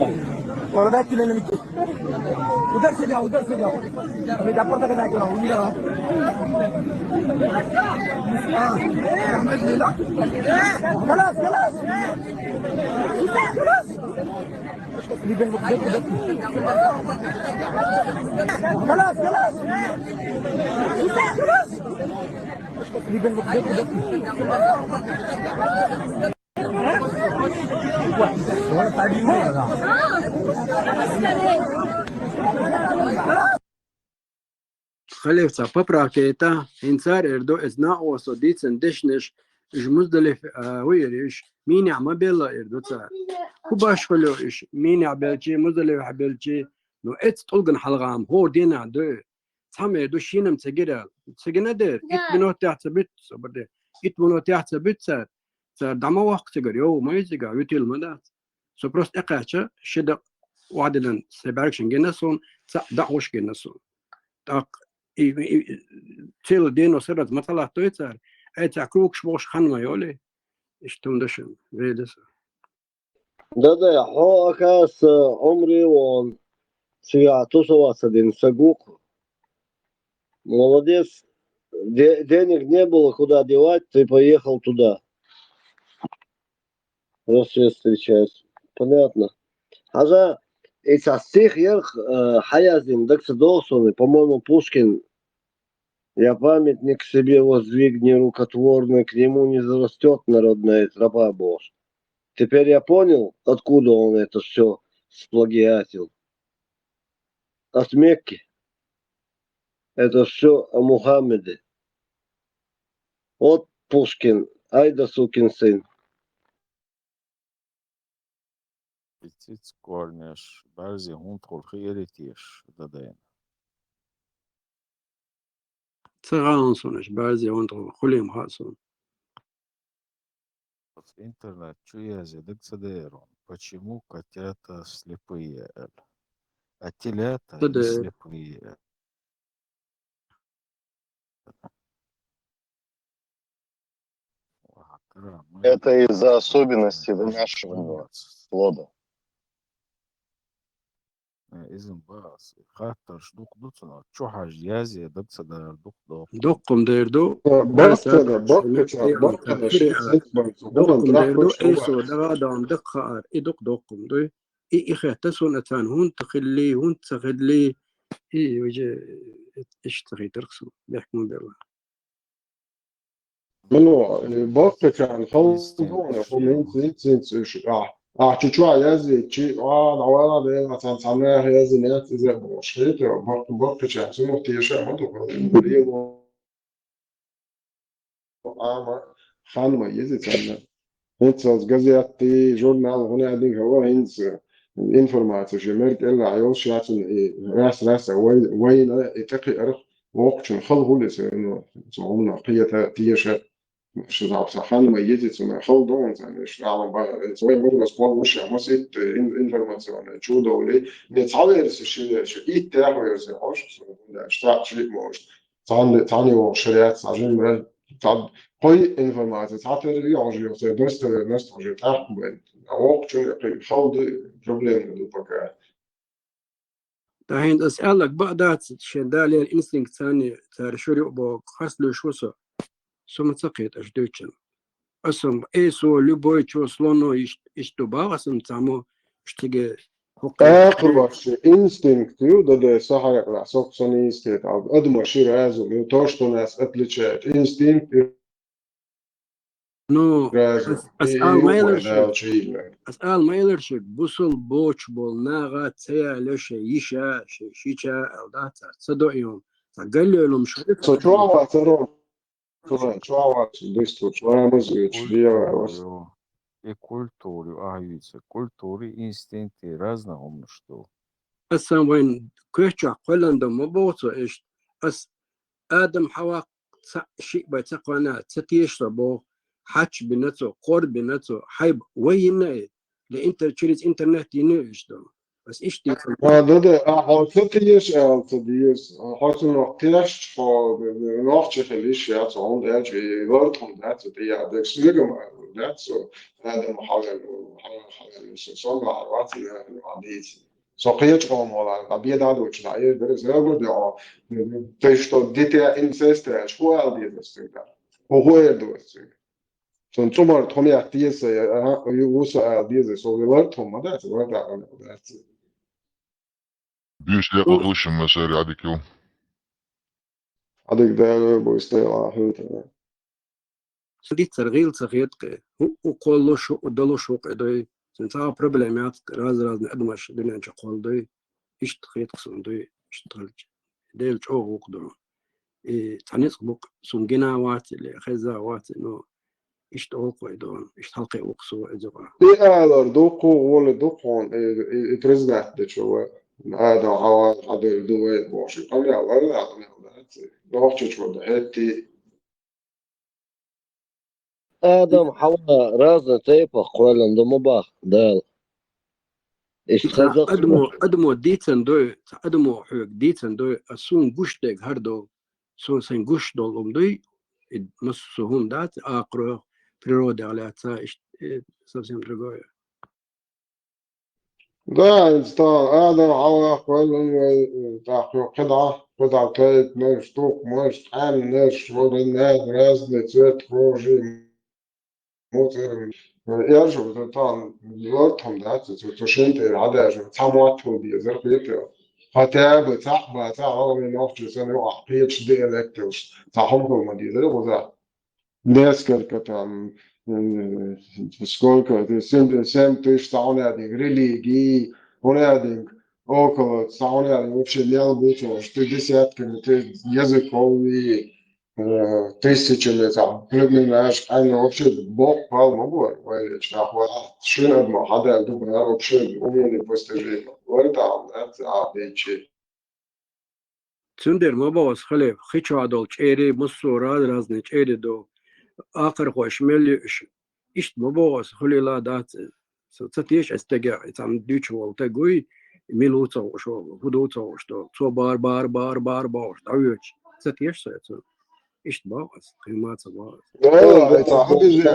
उधर से जाओ अभी डपर तक जाके रहो خليفة بابراكيتا إنسار إردو إزنا وصديت دشنش جمزدلف ويريش مين يعمل بيلا إردو تا كوباش خلو إيش مين يعبلشي مزدلف حبلشي نو إتس تلقن حلقام هو دينا دو تحمل إردو شينم تجيرال تجينا دير إت بنو تحت بيت صبر إت بنو تحت بيت صار دعما وقت تجر يو ما يزجع يتيل مدات سبروست إقاعة شدق وعدنا سباركشن جنسون دعوش جنسون تاق تيل دينو سرت مثلا تويتر اتعكوك شبوش خان ما يولي اشتم دشن فيدس Да, хо акас عمري вон свято один сагук. Молодец. Денег не было, куда девать, ты поехал туда. Рассвет встречается. Понятно. А за из всех ерх Хаязин, Даксадолсон, по-моему, Пушкин. Я памятник себе воздвигни рукотворный, к нему не зарастет народная тропа Божья. Теперь я понял, откуда он это все сплагиатил. От Мекки. Это все о Мухаммеде. Вот Пушкин, ай да сукин сын. Птиц корнеш, барзи гунд холхи эритиш, даден. царансонеш бази онтро хулим хасун. Интернет, чуязи, дексадерон. Почему котята слепые? А телята не слепые. Это из-за особенностей вынашивания плода. إذن بس خاطر شدوق دوتنا شو حاج يازي دكسة دار دوق دقم ديردو بقى دقم ديردو ايسو دغادان دقار دقم دو اي خاتسون اتان هون تخلي هون تخلي اي وجه اشتغي ترخصو بيحكمون بالله منو بقى كان خلص هم تشوع يازي تشي العوالة دي مثلا تعملها يازي ناس إذا مش هيك بقى كان سمو تيشا مدو خان ما يزيد سنة هنتس газеты журнал هنا دين هو هنتس الانفورماتيو جمرك إلا عيوش شاتن راس وين اتقي أرخ وقت خل هو لسه صعوبنا قية تيشة مش ضعف سخان ما يجي ما خل دون يعني مش عم بقى سوي مرة سبوع مش مسيت انفورماتيو شو دولي نتعلم الشيء شو إيه ويرزي عش اشتاق شيء موش تاني وشريات عجين مرة تعد قوي انفورماتيو تعطي رياضي وصير درست عجين تحكم وقت شو يقي خل بروبلم دو بقى دحين أسألك بعدات شدالي الإنستينكت ثاني تارشوري أبو خاصلو شوسو سوما تسقيت أشدوشن أسم إيسو لبوي شو سلونو يشتبا أسم تعمو اشتغي أقربش إنستينكتيو ده صحيح لا سوكسوني إنستيت أو أدم شير أزو يوتوشتو ناس أتلتشات إنستينكت نو رازو أسأل مايلرشيب شيء أسأل مايلرشيب بوصل بوش بول ناغا تسيا لوشا يشا شيشا أو داتا صدو يوم فقال لهم شو شو عواترون شو عواتر دستو شو عمزيتش ليا بس культуру, видите, культуры, инстинкты разные, что. أسا وين كوشا قلن دم مبوطو إيش أس آدم حواق شيء بيتقوانا تتيش ربو حاج بنتو قور بنتو حيب وين لإنت تشريت إنترنت ينوش دو بس إيش دي ده حاطتيش تديس حاطط نقطيش نقطة خليش يا تعون ده جي ورطهم ده تدي ده سلقم ده سو هذا محاول صنع عروات العديد سقيت قوم ولا أبيض هذا وش نعيه درس ده برضه تشتو ديتا إنسست شو هذا ده وهو يدرس 전 좀을 통해 뒤에서 요소 뒤에서 소리를 통마 ده ده بيش ليقو غوش المساري عادك يوم هذيك ده بوستي راحت دي ترغيل تغيط وقول شو ودلو شو قدوي سنتا بروبليمات راز نقدمش دنيا نقول دوي إيش تخيط قصون دوي إيش تخلج ديل شو وقدرو تعنيس بوك سنجنا وات اللي خزا وات إنه إيش توقع دون إيش تلقي وقصو إجوا هذا دوقو ولا دوقون بريزنت ده شو هذا هذا دوي واش قال يا ولا ده شو ده هتي آدم حوا رازنا تيبا قولا دو مباخ دال استخزق أدمو ديتن دوي أدمو حق ديتن دوي أسون قش ديك هردو سون سين قش دول دوي مسهم دات آقرو природа على تا совсем другое. ده إنسان آدم حوا قولا تحقيق قطعة كيت نش توق مش حال نش ولا ناد رازنا تيت روجي موتر يرجو تان لورتهم ده تشنت العداج تامواتو دي زرقيته حتى بتاع من نفس سنة وعقيتش ديالكتوس تاهم ما دي زرقوا ناس كتام سكولكا سم تشتاونا دي ريليجي هنا دي около сауна вообще не было, что десятками языковые тысячами там племенаш, они вообще бог пал могу говорить, шина хада дубра вообще умели постижимо. Вот там это вещи. تندر ما باز خلف خيشو عدل چيري مصورات رازني چيري دو آخر خوش ملي إيش ما باز خلي لا دات ستيش استجع تعم ديش والتا قوي ميلو شو هدو شو تو بار تعويش ستيش سيتو إيش باز قيمات باز لا تعبي زي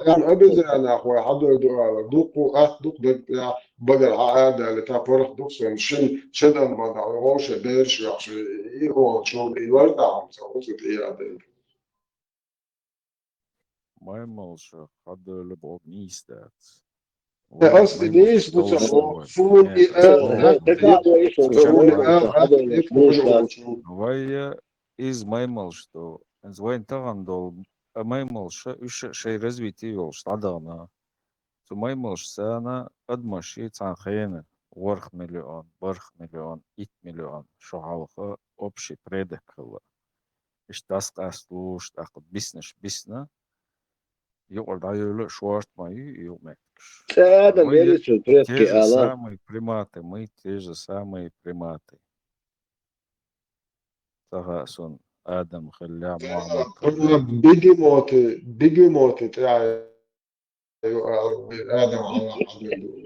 يعني أبز أنا أخوي حضر دوقو دوق ده بدل عادة اللي تعرف دوق شدن ما دعوش بيرش عشان يروح شو يورد عم سويت إيه هذا Maymals hadden jullie ook niet staat. قصدي ليش بتصحوا فون Wij is maymals что звайн тагандол maymals شيء развитие вел штадана. تو maymals سنة قد ماشي تانخينا ورخ مليون 1 مليون شو حالخه общий предок das قاسلوش تاخد بسنا يقعد عيله шварт мои и умеешь. Адам Мы верит, предки те же Аллах. самые приматы, мы те же самые приматы. Сагасон Адам خلاه معمر бегемоты تعال آدم على حضرته.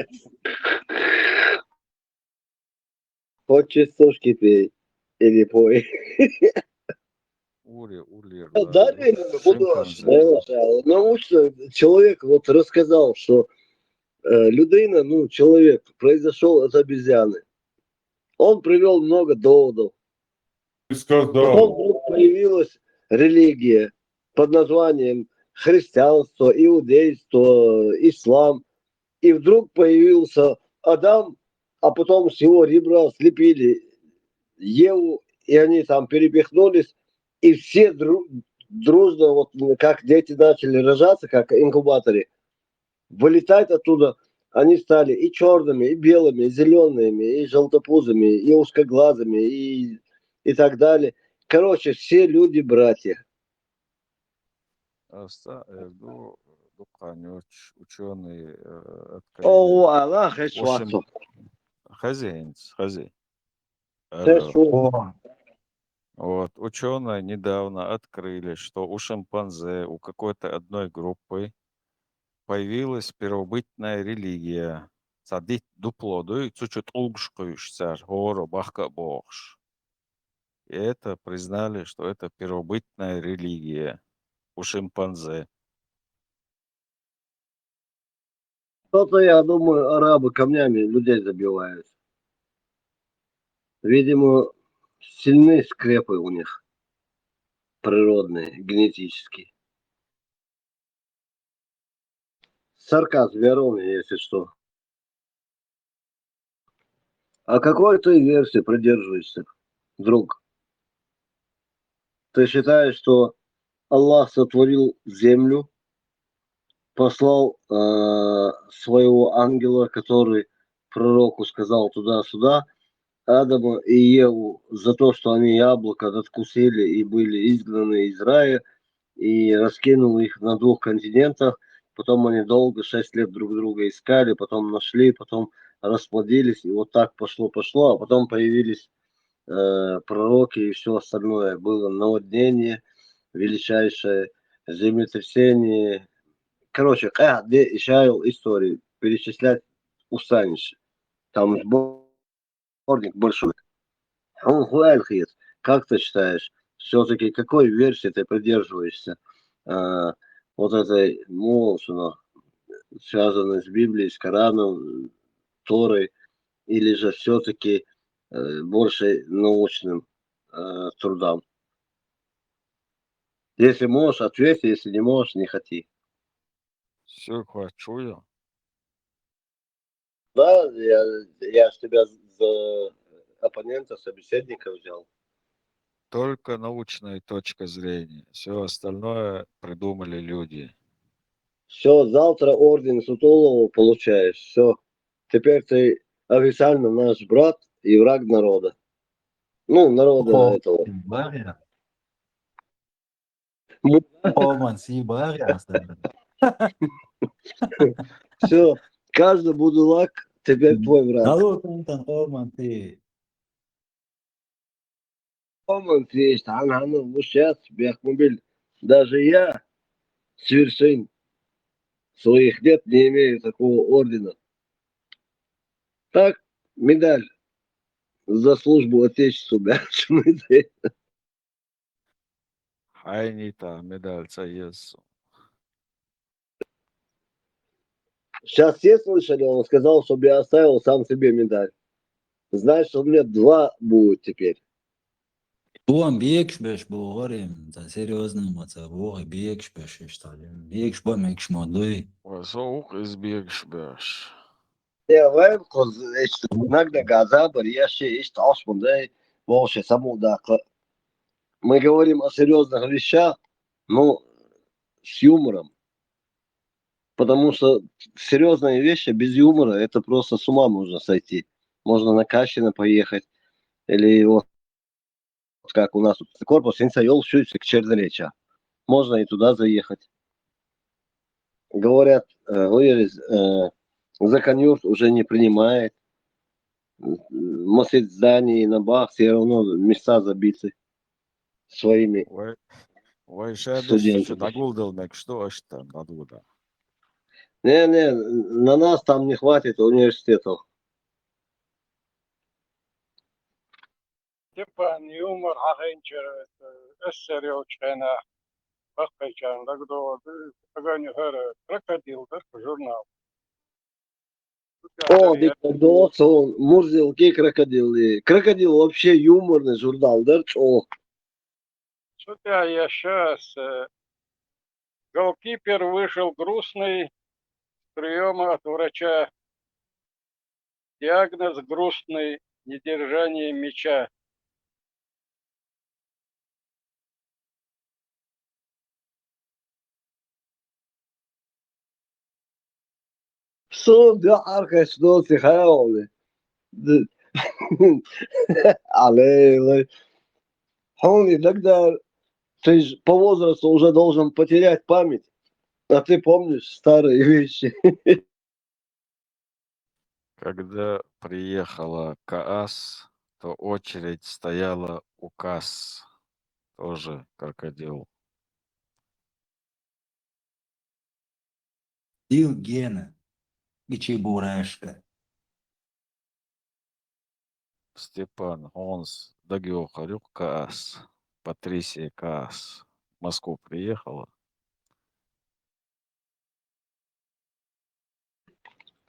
Хочешь сушки пей или пой. Да, буду научно человек вот рассказал, что людина, ну, человек произошел от обезьяны. Он привел много доводов. Потом вдруг появилась религия под названием христианство, иудейство, ислам. И вдруг появился Адам, а потом с его ребра слепили Еву, и они там перепихнулись, и все дружно, вот как дети начали рожаться, как инкубаторы, вылетать оттуда, они стали и черными, и белыми, и зелеными, и желтопузыми, и узкоглазыми, и так далее. Короче, все люди братья. Ученые О, Аллах, хозяин. Вот, ученые недавно открыли, что у шимпанзе, у какой-то одной группы появилась первобытная религия. Садит дуплоду, чуть-чуть улгшкуешься, гору, бахка богш. И это признали, что это первобытная религия у шимпанзе. Кто-то, я думаю, арабы камнями людей забивают. Видимо, сильные скрепы у них. Природные, генетические. Сарказм веровный, если что. А какой ты версии придерживаешься, друг? Ты считаешь, что Аллах сотворил землю, послал своего ангела, который пророку сказал туда-сюда, Адама и Еву за то, что они яблоко откусили и были изгнаны из рая, и раскинул их на 2 континентах. Потом они долго, 6 лет друг друга искали, потом нашли, потом расплодились, и вот так пошло, а потом появились пророки и все остальное. Было наводнение, величайшее землетрясение. Короче, где ищаю истории, перечислять устанешь. Там сборник большой. Как ты считаешь, все-таки какой версии ты придерживаешься? Вот этой, связанной с Библией, с Кораном, Торой, или же все-таки больше научным трудам? Если можешь, ответь, если не можешь, не хоти. Все хочу я. Да, я с тебя за оппонента, собеседника взял. Только научная точка зрения. Все остальное придумали люди. Все, завтра орден Сутулова получаешь. Все. Теперь ты официально наш брат и враг народа. Ну, народа этого. Все. Каждый будулак теперь твой враг. Есть, сейчас, Бехмубиль. Даже я с вершин своих лет не имею такого ордена. Так, медаль за службу Отечеству, да? Хайнита, медаль Цаесу. Сейчас все слышали, он сказал, чтобы я оставил сам себе медаль. Значит, у меня 2 будет теперь. Biegš borim, za серьезным, это бог biegš что ли? Biegš помекш модой. Соук избегшбеш. Я вайм коз иногда газабр, я есть осмундай, больше самуда. Мы говорим о серьезных вещах, но с юмором. Потому что серьезные вещи без юмора, это просто с ума можно сойти. Можно на Кащина поехать, или вот как у нас корпус, инсайол шуйцик Чернореча. Можно и туда заехать. Говорят, Законюрт уже не принимает. Может, здание на бах все равно места забиты своими Vai šeit студентами. Нагулдалмек, что аж там надуда. Не, на нас там не хватит университетов. Степан юмор хагенчер эссерёчена бахпечан дагдо агани хара крокодил да журнал. О, дикадос, он мурзилки крокодилы. Крокодил вообще юморный журнал, да? О, Судя я сейчас голкипер вышел грустный с приема от врача. Диагноз грустный, недержание мяча. что да арка что ты хаоли. Але, он иногда ты ж по возрасту уже должен потерять память, а ты помнишь старые вещи. Когда приехала КААС, то очередь стояла у касс. Тоже крокодил. Дил Гена. И Чебурашка. Степан, Гонс, Дагиохарюк, КААС. Патрисия КААС. В Москву приехала.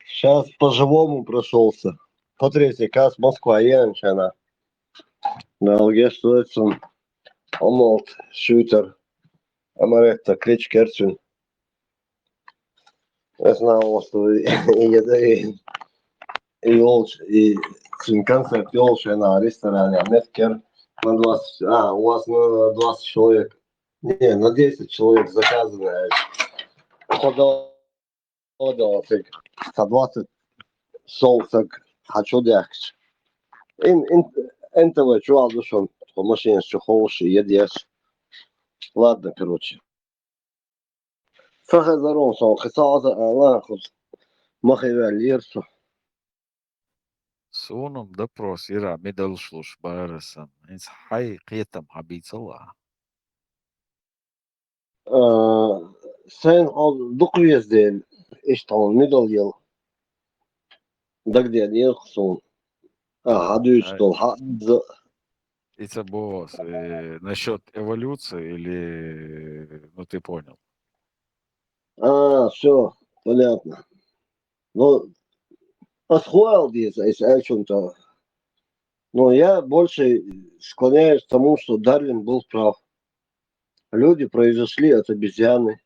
Сейчас по-живому прошелся. По третий кас Москва, Янчана. На алге стоится омолт, шутер, амаретта, клич керчун. Я знал, что и Олч, и концерт Олча на ресторане, Меткер на 20, у вас на 20 человек, не, на 10 человек заказано. Ходил, за 20 соусок, хочу дякать. Энтова чувал душом, по машине с хороший, едешь. Ладно, короче. فخذرون صون خصاصة ألاخذ مخيباليرسو. Sunum dapros ir midalšluš bērasam. Viņš hai qietam habīts Allah. Sen al دقيز ديل إيش طول ميدل يل دق ديل يخصون هادوش طول حد. Это босс. Насчет эволюции или... Ну, ты понял. Все, понятно. Ну, осхуал здесь, о чем-то. Но я больше склоняюсь к тому, что Дарвин был прав. Люди произошли от обезьяны.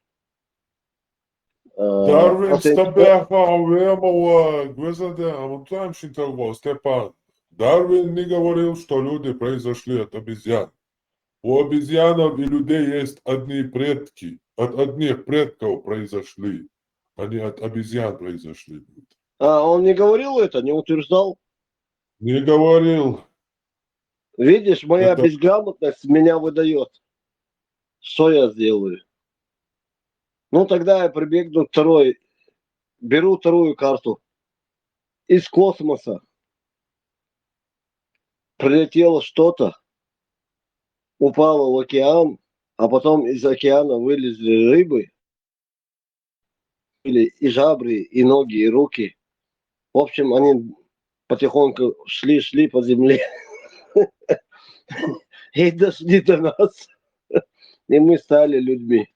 Darwin stabea uvemala, глаза, а вот там что-то Степан. Дарвин не говорил, что люди произошли от обезьян. У обезьянов и людей есть одни предки. От одних предков произошли. Они от обезьян произошли. Он не говорил это, не утверждал? Не говорил. Видишь, моя безграмотность меня выдает. Что я сделаю? Ну, тогда я прибегну к второй. Беру вторую карту. Из космоса прилетело что-то, упало в океан, а потом из океана вылезли рыбы, и жабры, и ноги, и руки. В общем, они потихоньку шли по земле и дошли до нас. И мы стали людьми.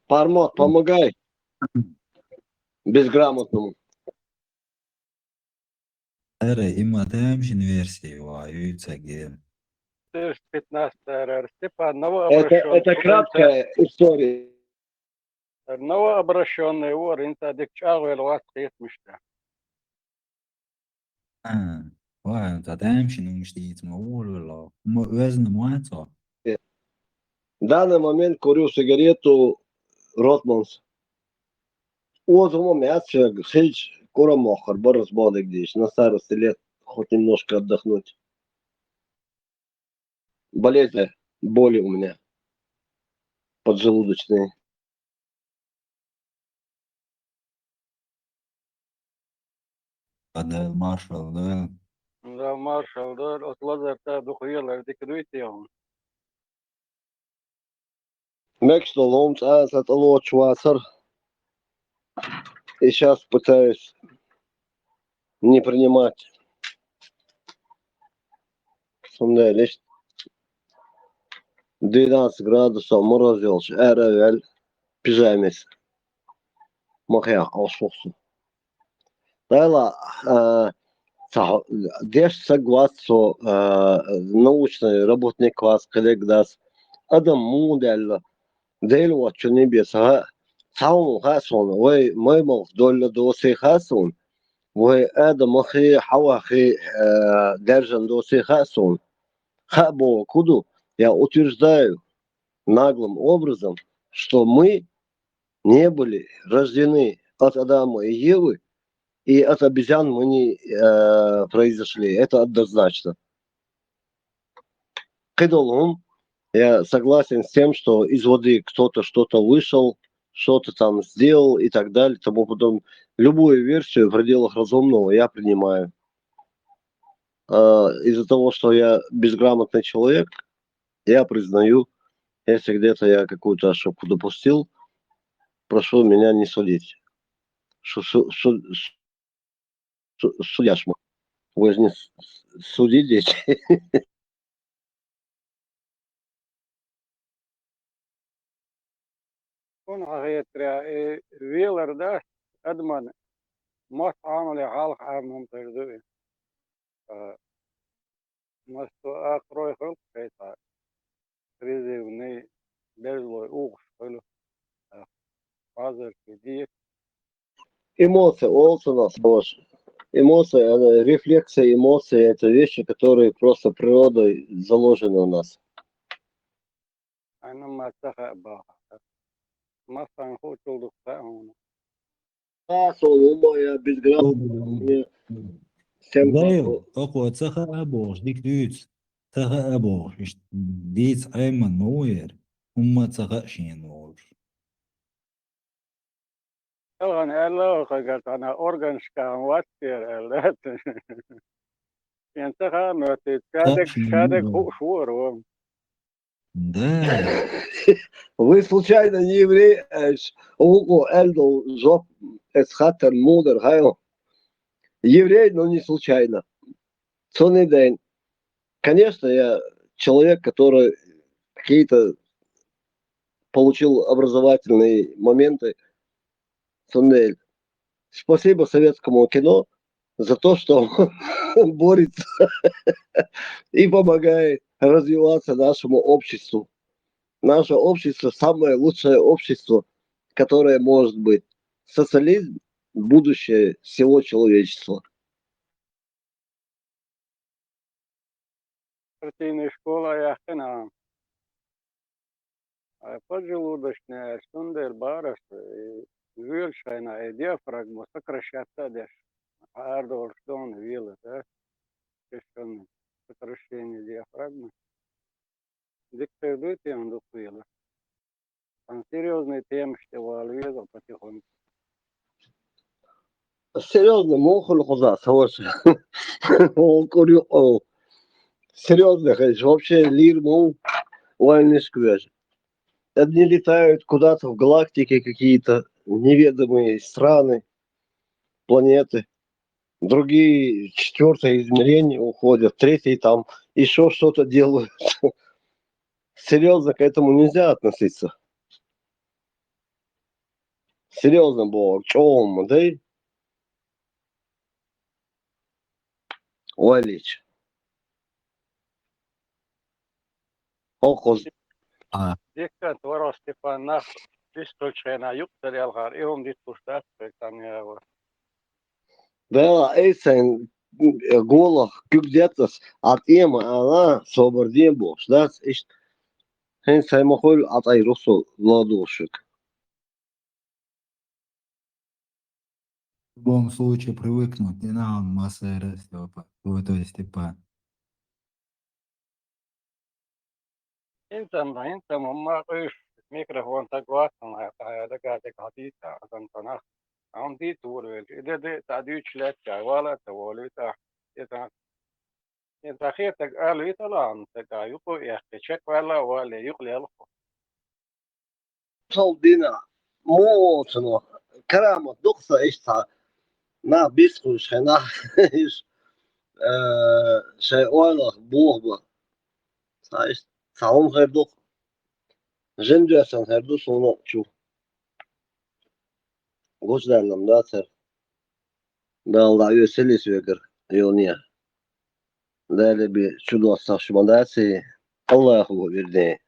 Пармот, помогай безграмотному. Эра, има таймшин версии, ваюются ген. 15 Степан, Это краткая история. Новообращенный вор, инта дикчавел вас мечта. Ваюются таймшин умштиц, маулула, везна муэцо. В данный момент курю сигарету Ротманс. Вот мяч, хич, коромохор, борос бодик здесь, на старости лет, хоть немножко отдохнуть. Болезни, боли у меня поджелудочные. هذا المارشال ده لا مارشال ده أطلع بتاع بخيل هذيك دويتيهم Мекс ломц, это лоч васер. И сейчас пытаюсь не принимать. Лишь 12 градусов морозилось, эревель, пижамес. Махя, алшохсу. Тайла, деш согласо, научный работник класс, коллег Адам модель, дейло, что не беса, саун хасон, вы мой доль досы хасон, вы Адам ахи, хавахи, держан досы хасон. Хабо куду, я утверждаю наглым образом, что мы не были рождены от Адама и Евы, и от обезьян мы не произошли. Это однозначно. Кидолом, я согласен с тем, что из воды кто-то что-то вышел, что-то там сделал и так далее. Тому потом любую версию в пределах разумного я принимаю. Из-за того, что я безграмотный человек, я признаю, если где-то я какую-то ошибку допустил, прошу меня не судить. Судяшма. Вы же не судите. كون هي ترى ويلر ده أدمن ما تعامل حالك عامهم تردوي مستو آخر خلق كيتا تريزي وني بلو أوغ حلو فازر كديك Эмоции, эмоции, рефлексия эмоций, это вещи, которые просто природой заложены у нас. أنا ما تخا باها ما فانخو تلدق تاهونا Я безграмотный. ضايق أقوى تسخى أبوش ديك دوت تسخى أبوش ديت أيمن نوير هم تسخى نور أنا ألا قلت أنا أورجان شكان واتير ألا ينتخى نوتي كادك هو شور Да, Вы случайно не еврей? Луко Эльдл Жоп Эсхатер Мудер Хайо. Еврей, но не случайно. Цонный день. Конечно, я человек, который какие-то получил образовательные моменты. Цоннель. Спасибо советскому кино за то, что борется и помогает развиваться нашему обществу. Наше общество самое лучшее общество, которое может быть. Социализм – будущее всего человечества. партийная школа яхтена поджелудочная штундер бараш вильшайна и диафрагма сокращаться деш ардорштон вилы да сокращение диафрагмы диктует им духвилы там серьезные темы что алвезал потихоньку Серьезно, мохоль хоза, серьезно, конечно, вообще лир мол, войны сквяжи. Одни летают куда-то в галактике какие-то неведомые страны, планеты. Другие четвертое измерение уходят, третий там еще что-то делают. Серьезно к этому нельзя относиться. Серьезно было. Чем, да? Валич. Окоз. Дикка творос типа нах дисточена юктер ялгар и он дистушдат там я Да, эйсен голах күгдетас от ема ана соборден бош. Да, иш хен саймахол от айросо ладошек. В любом случае привыкнуть, не надо масса растёпа. То есть, типа, انت ما انت ما قيش ميكروفون تقوات ما هذا قاعد حديث عشان تناخ عم دي تقول اذا دي تعديش لك ولا تقولي تا انت خيرتك قالوا يطلع انت يقول يا اخي شك ولا يقلي الخو صوبنا موتنا كرامة دقصة إيش تا ما بيسخوش خنا إيش شيء ولا بوه إيش تعوم غير دق جنجة سن غير دو سونو شو قوش دارلم داتر دالدا يوسلي سويقر يونيا دالي بي شو دو استخشما داتي الله يخبو بيردين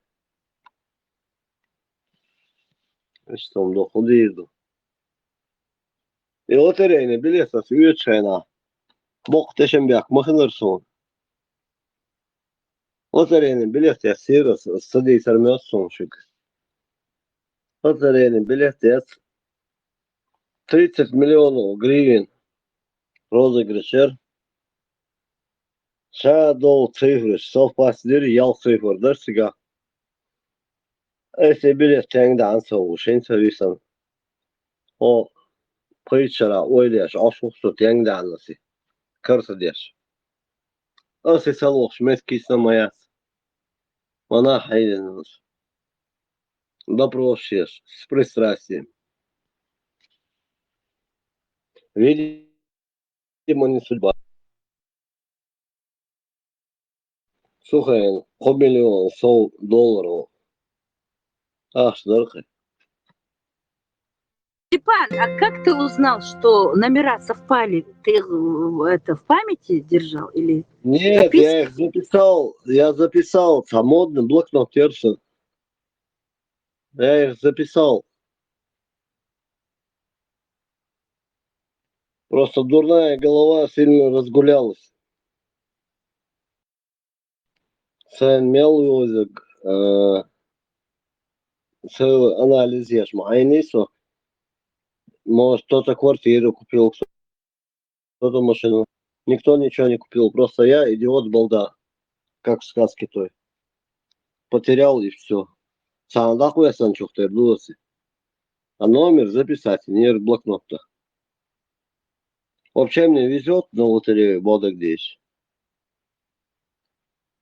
إيش توم دو خديردو يوتريني بليسا سويت شينا بوق تشمبيك مخنرسون وتريني بليسا سيرس الصدي سرميوسون شك وتريني بليسا 30 مليون гривен розыгрышер шадол цифры совпастыр ял цифрдар сига эсе билет теңдан соғушен сөйсен о пыйчара ойлаш ашуқсу теңданлысы кырсы деш эсе салош меткисна маяс мана хайденус допросишь с пристрастием видимо не судьба слухай $100 миллионов ах дорогой Степан, а как ты узнал, что номера совпали? Ты это в памяти держал или нет я их записал там модный блокнот терся я их записал просто дурная голова сильно разгулялась sen melozig целый анализ ешь майнисо может кто-то квартиру купил кто-то машину никто ничего не купил просто я идиот балда как в сказке той потерял и все санда куясан чухтер дуласы а номер записать не в блокнотта вообще мне везет на лотерею бодок здесь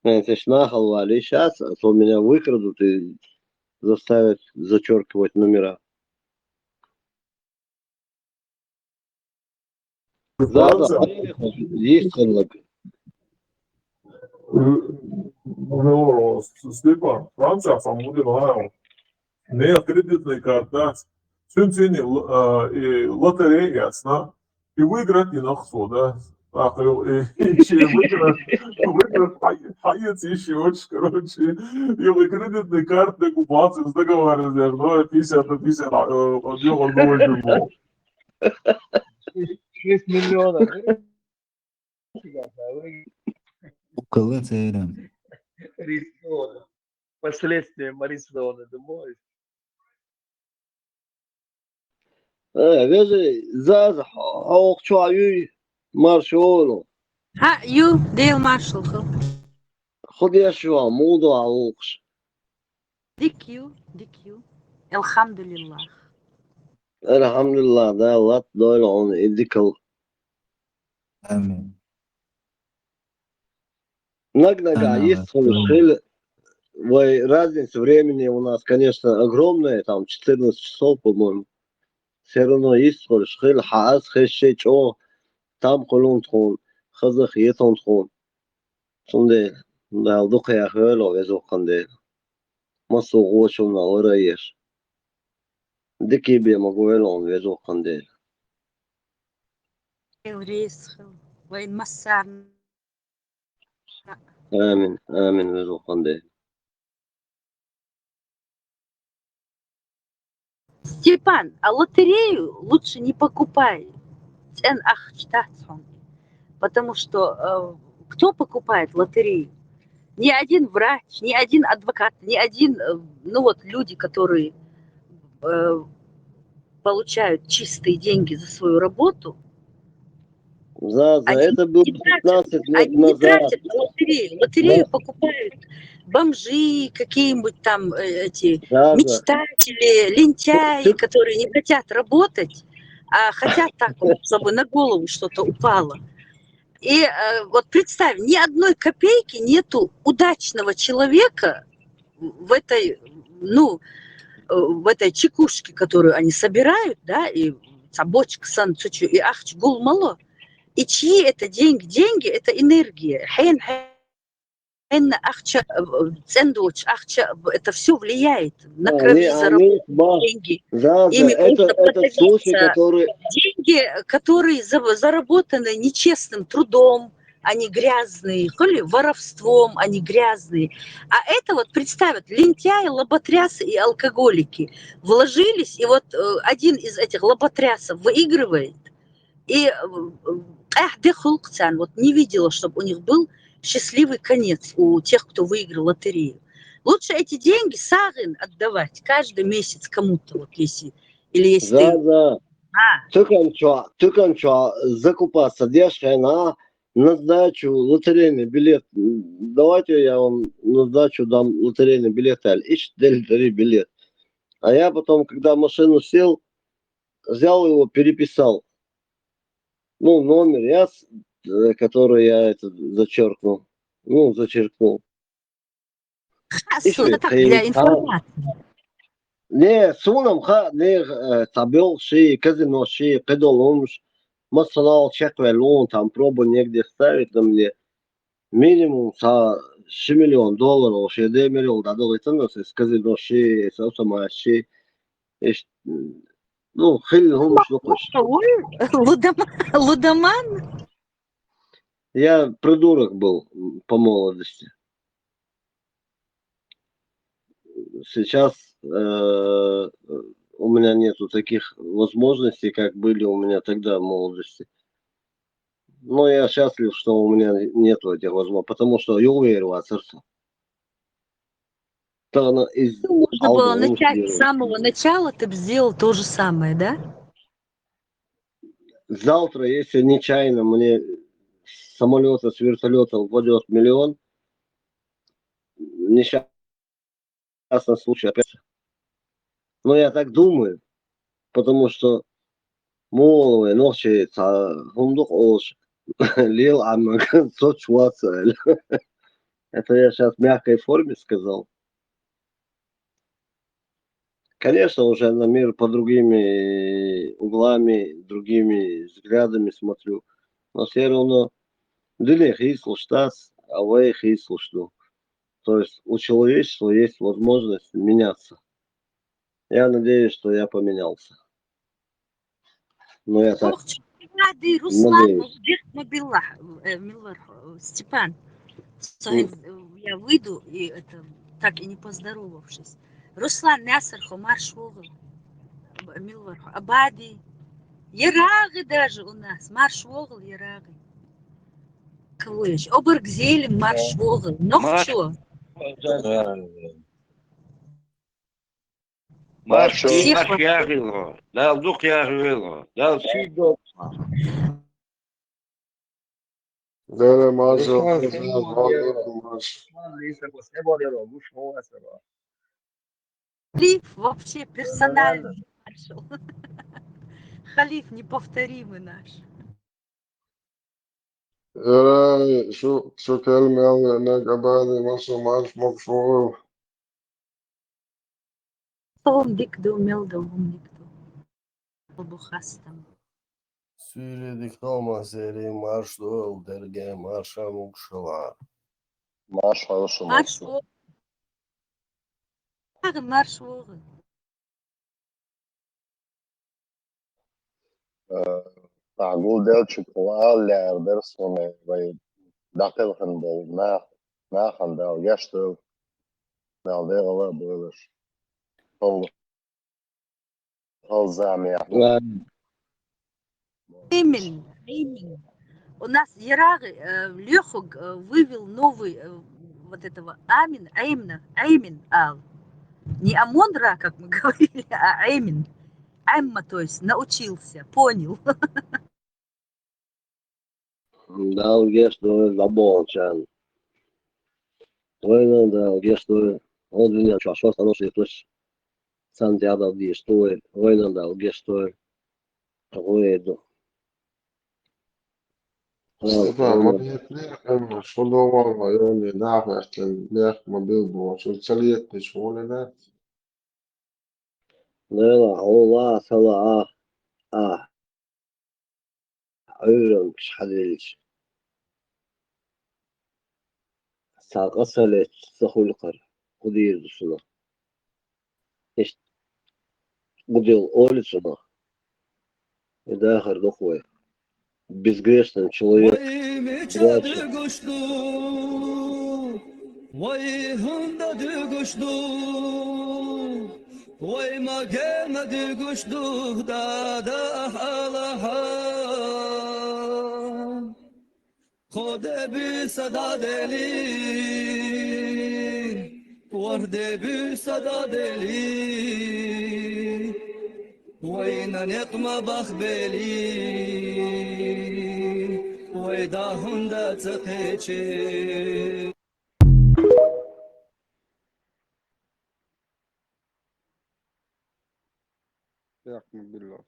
это ж нахал вали сейчас а то меня выкрадут и заставят зачеркивать номера да есть харлак Степан, Франция, по-моему, не кредитный картац. Сюнцини лотерея ясна. И выиграть не нахсу, да? Ах, еще выиграть хаец еще очень, короче. Или кредитный карт на купацию договаривались, но 50 на 50 отдела новый был. 6 миллионов. около цера. Арестовано. Последствием арестованы, думаешь? вези заз حقوقچوی маршалу ها يو ديل مارشال خديشوا موضوع حقوقش ديكيو الحمد لله الحمد لله да лат дойлон идикал Амин. нага есть совершили разница времени у нас конечно огромная там 14 часов по-моему все равно есть совершили хаас хэшечо там колон тхон хазах етон тхон сонде да духая хөло везоканде масугошуна ораеш дикибе могуэлон везоканде الريس وين مسار амин везоканде Степан, а лотерею лучше не покупай. Потому что кто покупает лотерею? Ни один врач, ни один адвокат, ни один, ну вот люди, которые получают чистые деньги за свою работу, За они это было не 15 тратят, лет они не назад. тратят на лотерею. Лотерею покупают бомжи, какие-нибудь там эти Да. мечтатели, лентяи, которые не хотят работать, а хотят так вот, чтобы на голову что-то упало. И вот представь, ни одной копейки нету удачного человека в этой, ну, в этой чекушке, которую они собирают, да, и бочка сан чучу, и ахч гул мало. И чьи это деньги? Деньги – это энергия. Это все влияет на крови заработанные деньги. Ими можно это случай, подавиться. который... Деньги, которые заработаны нечестным трудом, они грязные, или воровством, они грязные. А это вот представят, лентяи, лоботрясы и алкоголики вложились, и вот один из этих лоботрясов выигрывает, и вот не видела, чтобы у них был счастливый конец у тех, кто выиграл лотерею. Лучше эти деньги сагын отдавать каждый месяц кому-то, вот если, или если Да. Тыканча закупаться дешево на сдачу лотерейный билет. Давайте я вам на сдачу дам лотерейный билет. Билет. А я потом, когда в машину сел, взял его, переписал. Ну, номер, который я зачеркнул. Зачеркнул. Так, для информации. Не, сунам табел казино педаломш, массанал чеквелон, там пробу негде ставить на мне. Минимум $6 миллион, $6 миллион, да, из казино автомаши. Ну, хиль что Лудоман? Я придурок был по молодости. Сейчас у меня нету таких возможностей, как были у меня тогда в молодости. Но я счастлив, что у меня нету этих возможностей, потому что я уверен в сердце. Можно было начать с самого начала, ты бы сделал то же самое, да? Завтра, если нечаянно мне с самолета, с вертолета упадет $1 миллион, несчастный случай опять. Но я так думаю, потому что молодые ночи, лил, это я сейчас в мягкой форме сказал. Конечно, уже на мир по другими углами, другими взглядами смотрю. Но все равно дылих и слуштас, а вы их и слушну. То есть у человечества есть возможность меняться. Я надеюсь, что я поменялся. Но я так надеюсь. Степан, я выйду, и это так и не поздоровавшись. Руслан Мясархо, маршвогл, Милвархо, Абади, Ярагы даже у нас, маршвогл, Ярагы. Кого еще? Обергзелем, маршвогл, Нохчо. Марш ягыло, дал дух ягыло, дал сидо. Да, маршал. Халиф вообще персональный маршал. Халиф неповторимый наш. شو كلمة هناك أبادي مصر ماش مقصور. Он дикду, мелдом, дикду. Обухастам. Söyledik ama seri marş doğal derge marşa mukşala. Marş хороший марш. Марш вогы. معقول دلتشك وقال درسهم دقل خندل ما خندل يشتغل نالدي غلا بولش هل زعمي Именно. У нас Ярагы Лехуг вывел новый вот этого Амин Ал. Не Амон-Ра, как мы говорили, а Амин. Амма, то есть научился, понял. Dal gesto da bonchan. Bueno, dal gesto odvinja čašva stanoši tuš Santiago di stoje. Bueno, dal gesto ruedo. Hyvä, mä en sulla olla jo niin nähvästen lehmä bilboa. Sulla se lietti sulle näet. Nella hola sala عيرنكش حديش ساقسلت سخولقر قدير دسنا إيش قدير أولسنا داخل دخوة безгрешный человек плачет. وای مگه مدی گوش دو دادا حالها خود بی صدا دلی ورده بی صدا دلی وای ننقم بخبلی وای دا هنده تقیچه يحكم بالله.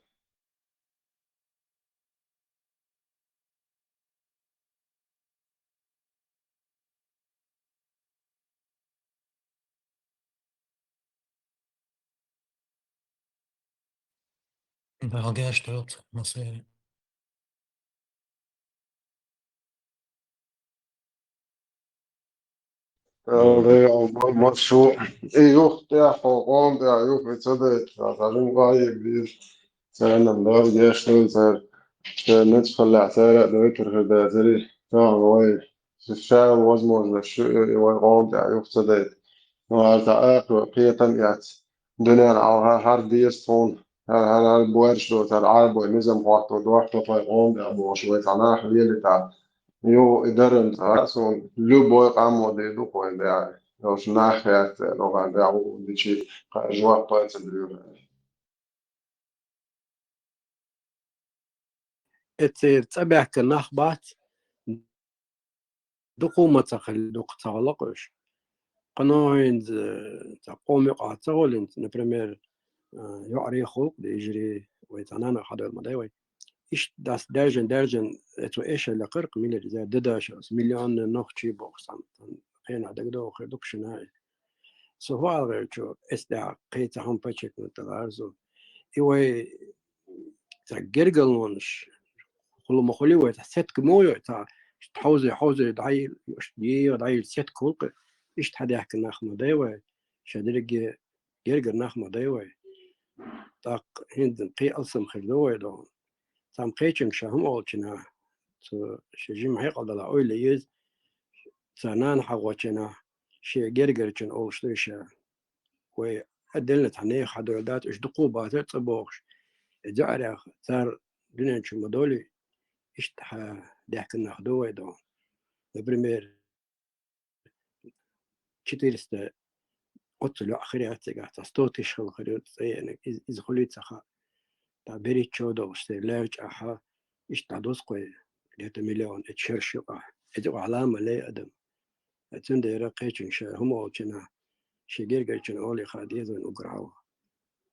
Dalga stört, Marcel. משהו, איוך תיאחו, רום תיאוך וצודק, ואחרים غايب بيش سألنا مدار جيش نوزر نتخل العتارة دويتر خداتري فاهم واي الشام وزموز للشيء وغام تياخ صدق وعتاق وقية يات دنيا العوها هار ديستون هار بوارش دو تار عرب ونزم وقتو دوحتو فايقوم بأبو شويت عناح ليلي تاع يو إدارن رأسون لو بوي قامو دي دو قوي دي لوش ناحيات لغان دي عو دي شي جوا قويت الدريو تتبع كناخبات دقومة تخل دوق تغلقش قناعين تقوم يقاطعون نبرمير يعري خلق يجري ويتعنانا حدا المداوي إيش داس درجن تو إيش اللي قرق ميلر زي دداش مليون نوخشي بوكسان هنا دقدو خدوك شناي سوال شو استع قيت هم بتشك نتغارزو إيوه تجرجلونش كل ما خلي وتحسيت كموي تا حوزي دعيل دعيل سيت كولق إيش تحد يحكي ناخ مداوي شادرج جرجر ناخ مداوي تاق هند قي ألسم خلوي دون تام قيتشن شهم أولشنا شجيم محيق على أول يز سنان حقوتشنا شيء جرجرشن أولشتيشا وأدلنا تحني حدودات إيش دقوبات تصبوخش جعل صار دنيا شو مدولي إيش ضحك ناخدوه دون البريمير كتيرست قتلو آخريات جات استوتش خل خريط يعني إذا خليت سخا تعبيري شودو استلاج أحا إيش تعدوس قوي لهذا مليون اتشرشوا إذا علامة لي أدم أتندى رقيتشن شا هم أولشنا شجير جالشن أولي خاديزن وقرعوا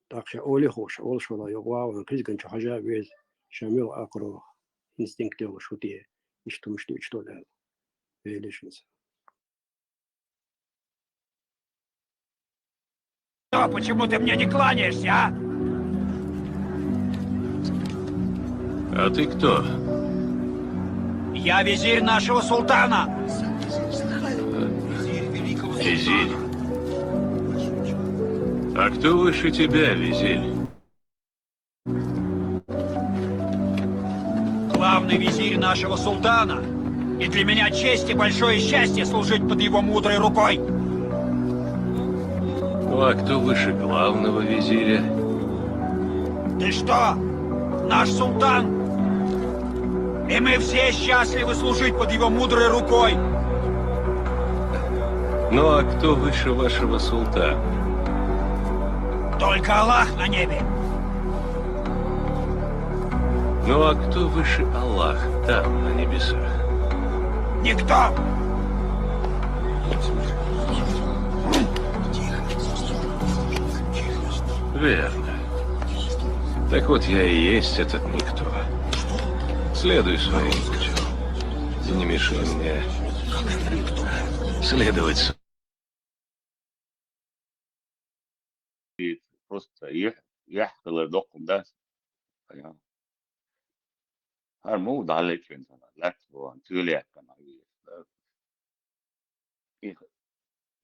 تاقش أولي خوش أول شو لا يقوى ونقيس كنش حاجة بيز شامل أقرأ инстинктивно шутие и что да величница. Почему ты мне не кланяешься, а? А ты кто? Я визирь нашего султана. Визирь? А кто выше тебя, визирь? Главный визирь нашего султана. И для меня честь и большое счастье служить под его мудрой рукой. Ну а кто выше главного визиря? Ты что? Наш султан. И мы все счастливы служить под его мудрой рукой. Ну а кто выше вашего султана? Только Аллах на небе. Ну а кто выше Аллах там, на небесах? Никто! Верно. Так вот я и есть этот никто. Следуй своим путем. И не мешай мне следовать. просто يحصل الرقم ده يعني المفروض عليك انت لا تبغى تقولي كان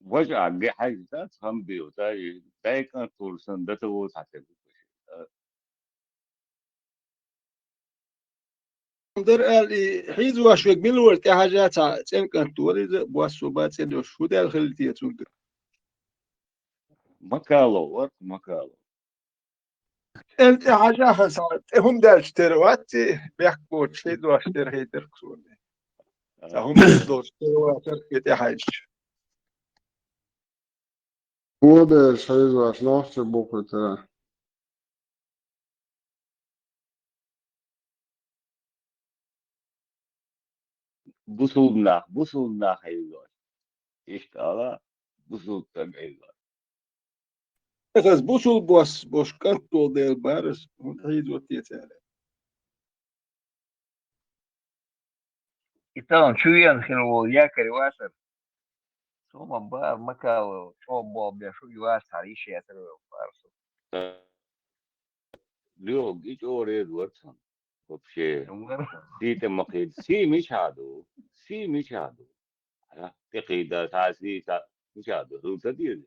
وجع دي حاجة تفهم بيه ده كان تورسن ده تو تحسب در ال حيز واشوك من الورد حاجات تم كان تولي بواسوبات سيدو شو ده الخلتيه تونك مكالو ورك مكالو انت حاجه خسارت هم ده اشتروات بيحكوا شيء دو اشتر هيدر كسوني هم دو اشتروات كده حاجه هو ده الشيء واش نحكي بكرة بوصلنا حيوان اشتغل بوصلتك حيوان بس بوصل بوش كان تو ده البارس حيز وتيتاله Então, chuyan khilo yakari wasar. Soma ba makao chobo bia shu yuasa ishi ataro parso. اليوم جيت اوريد واتسون وبشي سيت مقيد سي مش هادو سي مش هادو تقيدة تاسي مش هادو هو تدير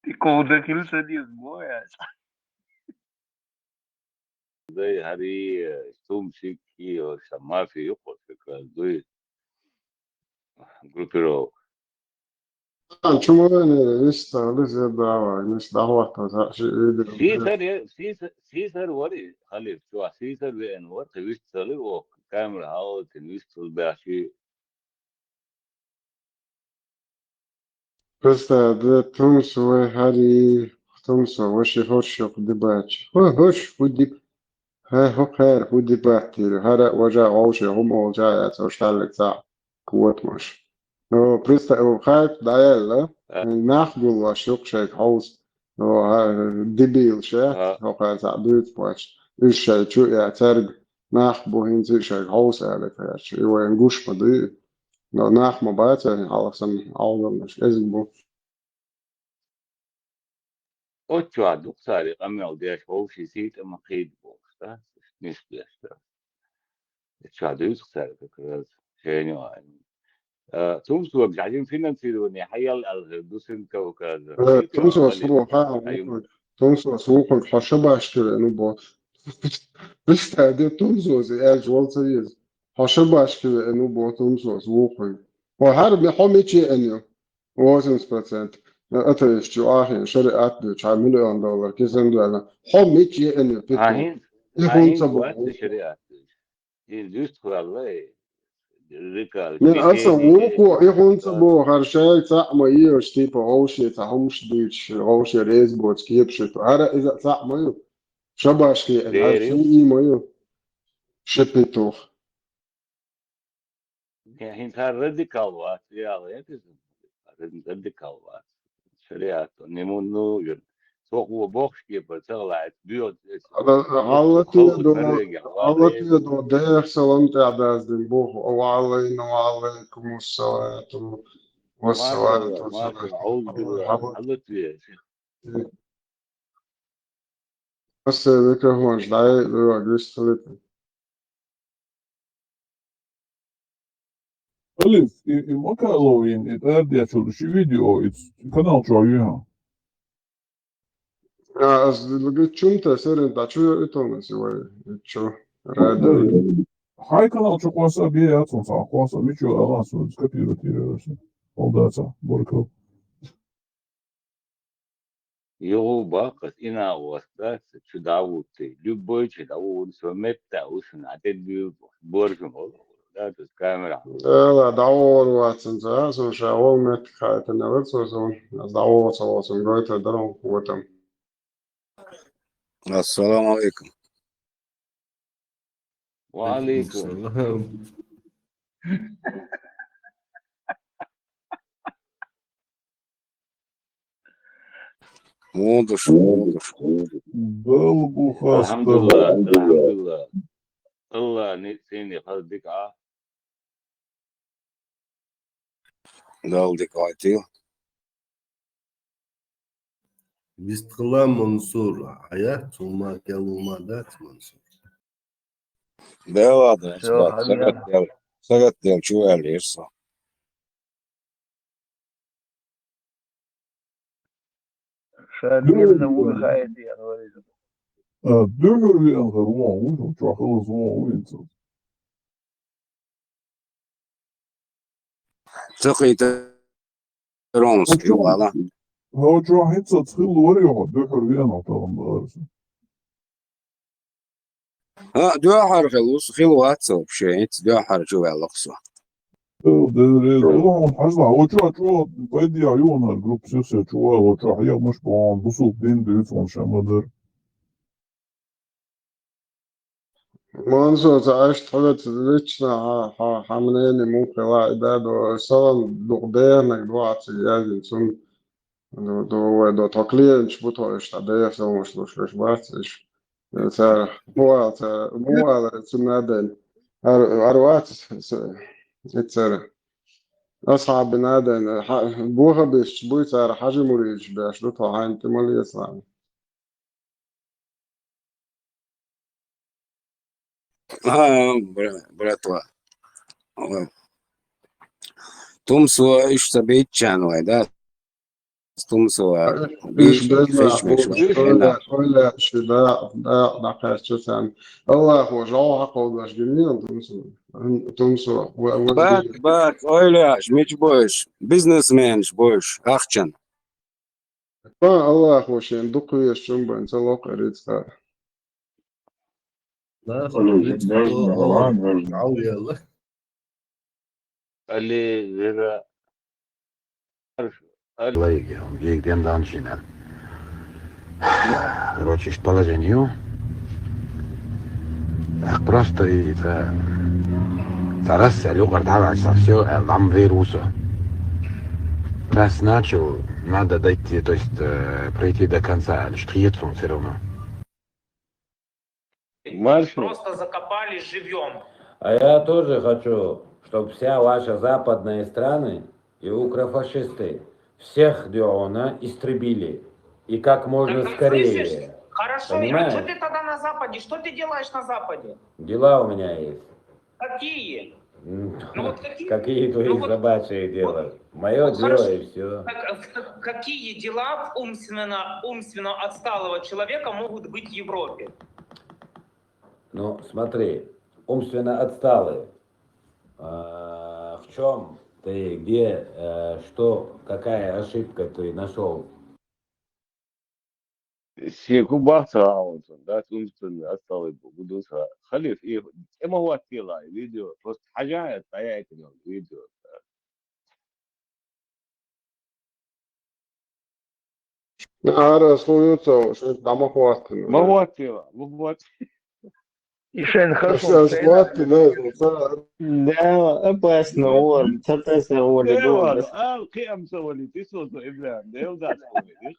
Tikoda kilo sa dios boya. زي هذه ثوم سيكي وسما في يقول فكرة زي جروبيرو شو ما يشتغل زي الدعوة مش دعوة سيسر وري خليف شو سيسر بين ورق يشتغل وكاميرا هاو تنشتغل باشي بس ده تمسو هاري تمسو وش هوش دباتش هوش ودي ها هو خير ودي باتي هذا وجا عوشي هم وجا يتوشالك ساعة قوة مش هو بريستا هو خايف دايلا ناخدو الله شوك شيك حوز هو دبيل شات هو خايف تعبيت باش إيش شيء شو يعترق ناخبو هنزي شيك حوز عليك يا شيء وينقوش مضي لو ناخ مبات يعني على سن عوض مش إزبو ocho aduk sari kami audiash hoshi sit maqid box ta nisbiyash ta tshadus sari فكرة شيني تمسوا قاعدين فينا نسيروني حيال الدوسن كوكاز تمسو سوق تمسو سوق حشبة أشتري نبات بس تعدي تمسو زي إيش والسيز حشبة أشتري نبات تمسو سوق وهرب حميتشي أنيو وزن سبرسنت أتريش جو آخر شركات بيش $1,000,000 كيسن دولا حميتشي أنيو بيتو هاهين يكون جوات سبب شريعة يجوز الله ريكال من أصلا كيكي وقوع يكون سبب هرشاي تعمى يوش تيبا غوشي تعمش ديش غوشي ريز بوت كيبشتو هذا إذا تعمى يو شباشكي العرفي ديريو إيما يو شبيتو يعني صار راديكال وات يا غير راديكال وات شريعة نمو سوق وبوخش كيف تغلع بيوت على خلق تيدو فريق على واقعي تيدو دير سلامت عداز دين بوخ وعلينا وعليكم السلام والصلاة ما شاء الله أعوذ بالله والسلام حلت يا شيخ بس ذكر هو جدعي بيواجهش ثلاثة Alif, i Makarlovin ett ärdiga video i kanal çoğuyor. أصل لقيت شو أنت سر أنت شو إتونا سوي شو رادو Hay kanal çok varsa bir yere atın falan. Varsa bir çoğu alan sonra skapirati. Oldaca, borko. يغو باقس إنا وستاس شو داوتي لبوي شو داوت سمت تاوس نعتد بيو بورشم ده كاميرا لا دعوة واتسن سو شاول مت خايت نوتسو سو دعوة سو سو جويت درون وتم السلام عليكم. وعليكم السلام. Мудыш. Долгу الحمد لله الحمد لله الله نسيني قصدك Далдик айтил. باستقلام منصور حياة وما كانوا ما دات منصور. Да ладно, Все, спать. Хабиб. Сагат дел чего лишься. شادير نقول خايتي يا وليد. الدهر ينهرون وينتو خلصوا وينتو تقيت رونس يوالا. هو جو حتى تخيل وريهم الدهر ينهرون بارس ها دوحر خلوص خلو هاتسو بشيت دوحر جو لقصة. طبعا حزنا هو جو بدي عيونها الجروب سياسي جو هي مش بعض بصوت دين ديتون شمدر منصور تعيش حلت ليتشنا حمليني ممكن واحد دو صار دغدير دلوقتي يعني سن دو تقليل شبطه اشتبيه سو مش باتش هو مو سنادين أروات اتسرع أصعب بنادين بوها بيش بوي سار حاجة مريج بيش لطو عين تمالي يسرع ها براتوا. تمسو ايش تبيت كان ويدا. تمسو إيش بيش بيزرع فيش مش بوش هنا. ولا شداء دقيق شسان الله هو جوها قوضاش جميل تمسو باك اويلاش مش بوش بزنس مانش بوش اخشن. الله هو شين دقي الشنبا انت الله قريت سار لا خليت عاوي الله. اللي غير Gdje dančina. Короче, положению. Просто и зараз люгар давается все, вам вируса. Раз начал, надо дойти, то есть пройти до конца, штрицом все равно. Просто закопали живьем. А я тоже хочу, чтобы вся ваша западные страны и укрофашисты всех Диона истребили. И как можно Так, скорее. слышишь? Хорошо, Понимаешь? а что ты тогда на Западе? Что ты делаешь на Западе? Дела у меня есть. Какие? Ну вот какие? Какие твои Ну вот- собачьи дела? Мое вот дело хорошо. и все. Какие дела умственно отсталого человека могут быть в Европе? Ну, смотри, умственно отсталые. В чем ты, где, что, какая ошибка ты нашел? سيكو باختا عاونتون ده تمثل أصلا بدوسها خلي في إما هو تيلا فيديو بس حاجة طيعت الفيديو عارف سويته شو دعمك وقت ما هو تيلا ما هو يشين بس خصم أصوات لازم صار لا أبغى نور تلتس هو اللي دول بس القيم سوالي تسوس إبراهيم ده يوضع سوالي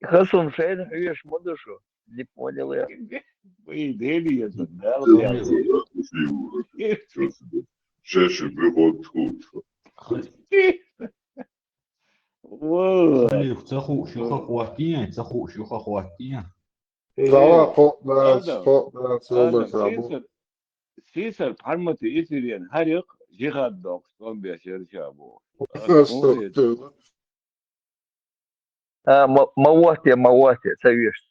خصم شين حيش مدشو دي понял я. ويديني يا صدق Чаще приход тут. خليك تخو شو خواتين تخو شو خواتين. لا فوق ده سوبر سابو سيسر حرمة إيثيريان هرق جيغاد دوكس كون بيشير شابو مواتي سويش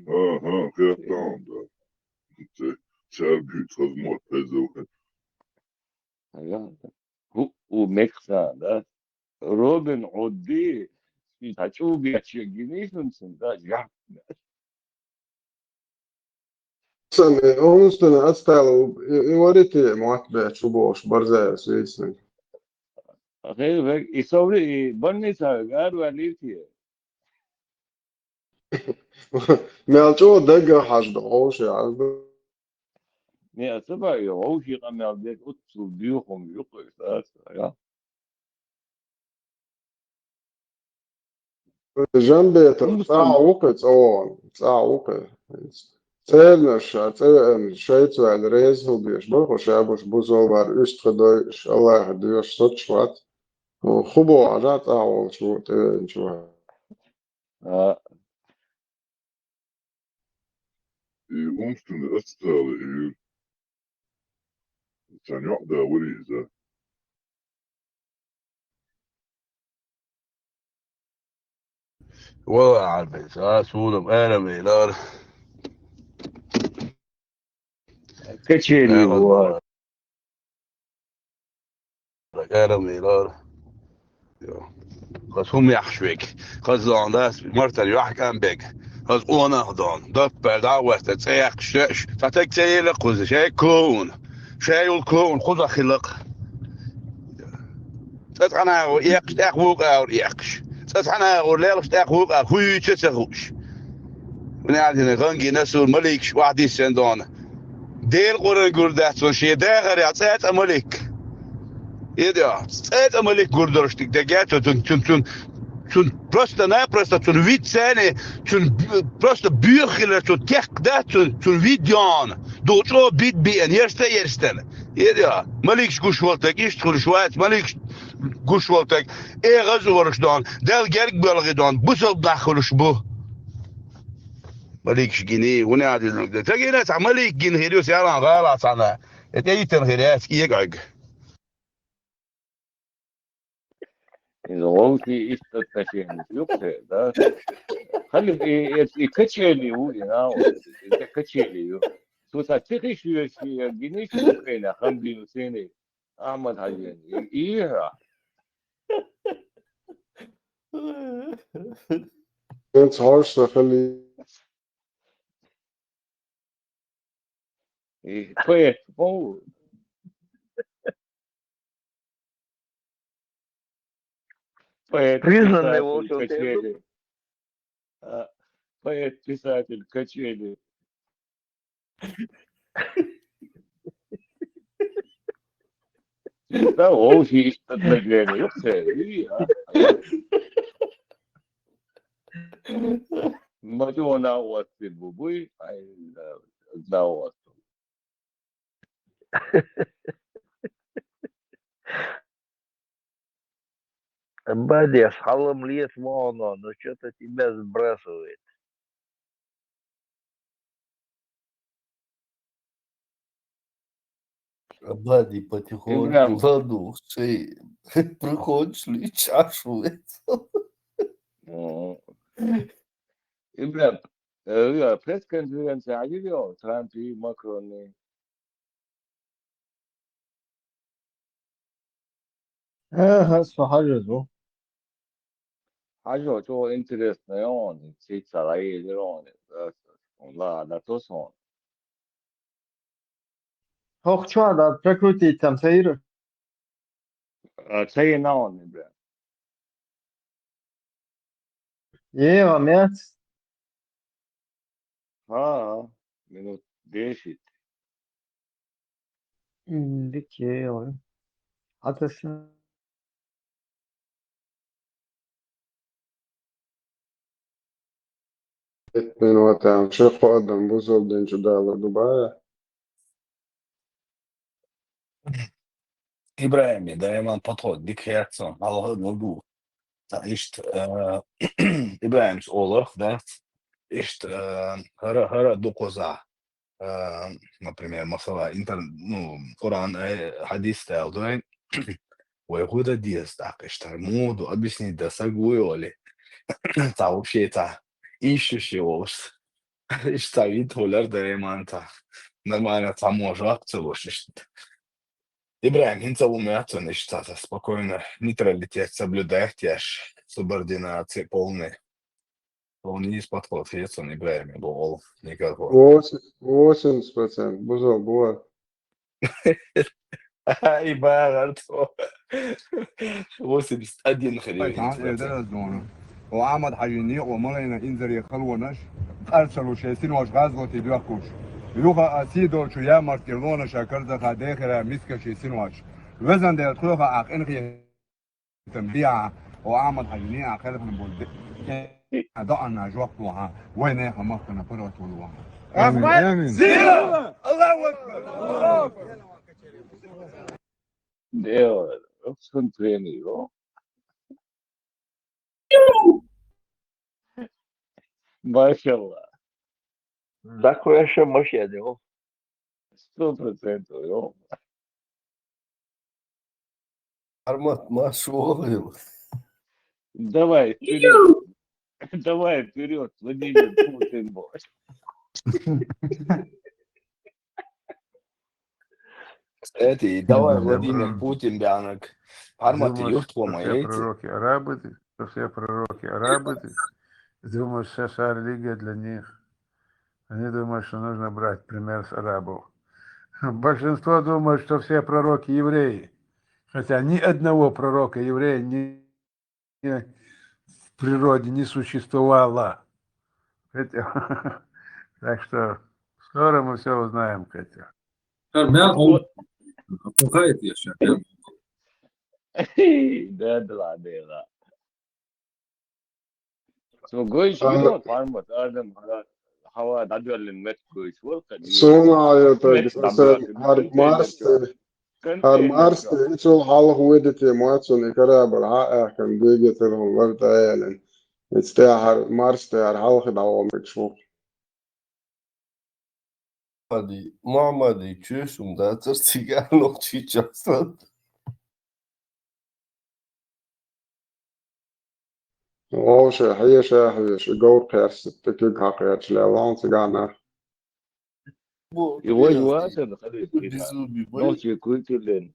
Ага, я там, да. Чабют возможно, пойду. ومكسا ده روبن عودي في تشوبي اتشجنيشن سندا جاب Onustan atstēlu, ioriti muatbēt šubošu barzējas vīsni. غير يسوي بني ساوي قالوا عليه Melčo dega hažda oši, azda. ني أتبع يعوشي قام يعبدك أتصل بيوخم يقف يا Žanbieta cāuqits, cāuqits. Cēlneša, šeit vēl reizhildieši, bohoši jābuši buzolvar üstradojši, Allah dioši sočvat. Hubo ažāt āolč būt eviņš vai. Umstunde atstēli كان يقضى وليزة والله عارف سولم انا ميلار كتشيلي هو انا ميلار خاص هم يحشوك خاص لانداس مرتن يحكم بك خاص انا هدان دبر دعوت تسيق شش فتك سيل قوز شيء كون شيء الكون خذ خلق تتعنا يقش تاخوق او يقش تتعنا وليلش تاخوق او هو تسخوش ونعدين غنجي نسول ملك واحد يسندون دير قرن قردات وشي داغر يعطيت ملك يدا цет ملك قردرشتك دقات تون просто تون вид цены تون просто бюхелер تون تقدات تون видиان دوچو بيت بين يرستن يدا ملك قشولتك يشتغل شويه ملك قشولتك ايه غزورشدان دل گرگ بلغدان بوسل داخلش بو ملك جنيه ونادي نقدر تجينا ملك جنيه هيروس يلا غلط انا اتيتن هيرات يقعد إذا ووشي إستطاعين يقصد ده خلي يكتشلي هو يكتشلي سوسا تخيش يشي جنيش ممكن خمدي وسيني أحمد حجين إيه Viens horsta خلي كويس فو Признанный волшебник. Писатель качели. Да, волши истодлагали. Мадона у бубы, а на вас. Бадя, с халом лес моно, но что-то тебя сбрасывает. Бади потихоньку задохший. Приходишь ли чашу إبراهيم пресс-конференция عجيبة ترامب ماكرون هسه حجزوا حاجة جو انترست نيون تيت سراي ليرون والله لا توصل هوخ شو هذا تركوتي تمسير تسي نون إبراهيم ايه مات minut 10 ديكي حتى minūtēm šehodam buzoldiņš dēla Dubājā. إبراهيم دائما بطل ديك هيرتسون على هذا الموضوع إيشت إبراهيم سؤالك ده إيشت هرا دوكوزا например مثلا ну Коран حديث تاعو ويهودا ديس так إيشت موضوع объяснить да сагуёли та вообще та ищущий волос إيشت видолар دائما та нормально та можак целошишь Ибраим, инцелумятон, и штата спокойно, нейтралитет соблюдать, аж субординации полной. Полный подход, Ельцин и Брайми был никакой. 80%. Бузол, бывает. И Барарто. 81 خلينا. وعمد حيني ومالنا إنزري خلونش أرسلوا شيسين غزوة بيحكوش يلوخا أسيدو شويا ماركيرلونا شاكرزا خادخرا ميسكا شيسين واش وزن دي تخلوخا أخ إنخي تنبيع وعمد حيني أخلف نبولد ضعنا جوقتوها وين خمخنا فرات والوها آمين زيرو الله أكبر Deo, son trenigo. Mashallah. Dakle, jeszcze masz jedno. 100%, jo. Армат, машвоил. Давай, вперед. Давай, вперед, Владимир Путин, боже. Эти, давай, Владимир Путин, Бянок. Арматы, юртку мои. Все пророки арабы. Думаю, США религия для них. Они думают, что нужно брать пример с арабов. Большинство думают, что все пророки евреи. Хотя ни одного пророка еврея в природе не существовало. Так что скоро мы все узнаем, Катя. ده العديلة سو قويش يوت عرمت آدم حواد عدو اللي مت قويش والقديم سونا يا تجسد هر مارس إيشو حاله ودتي ماتشون إكراب العائق كان بيجي تلهم ورد عيالن يستاهر مارس تيار حاله دعوة مكشوف Muhammadi çöşüm da tırtıgan okçuyacaksın. وش هي شاهيش جور قياس تكيك حقيقة لعوان سجانا يواجه واسد خليك نوشي كويتلين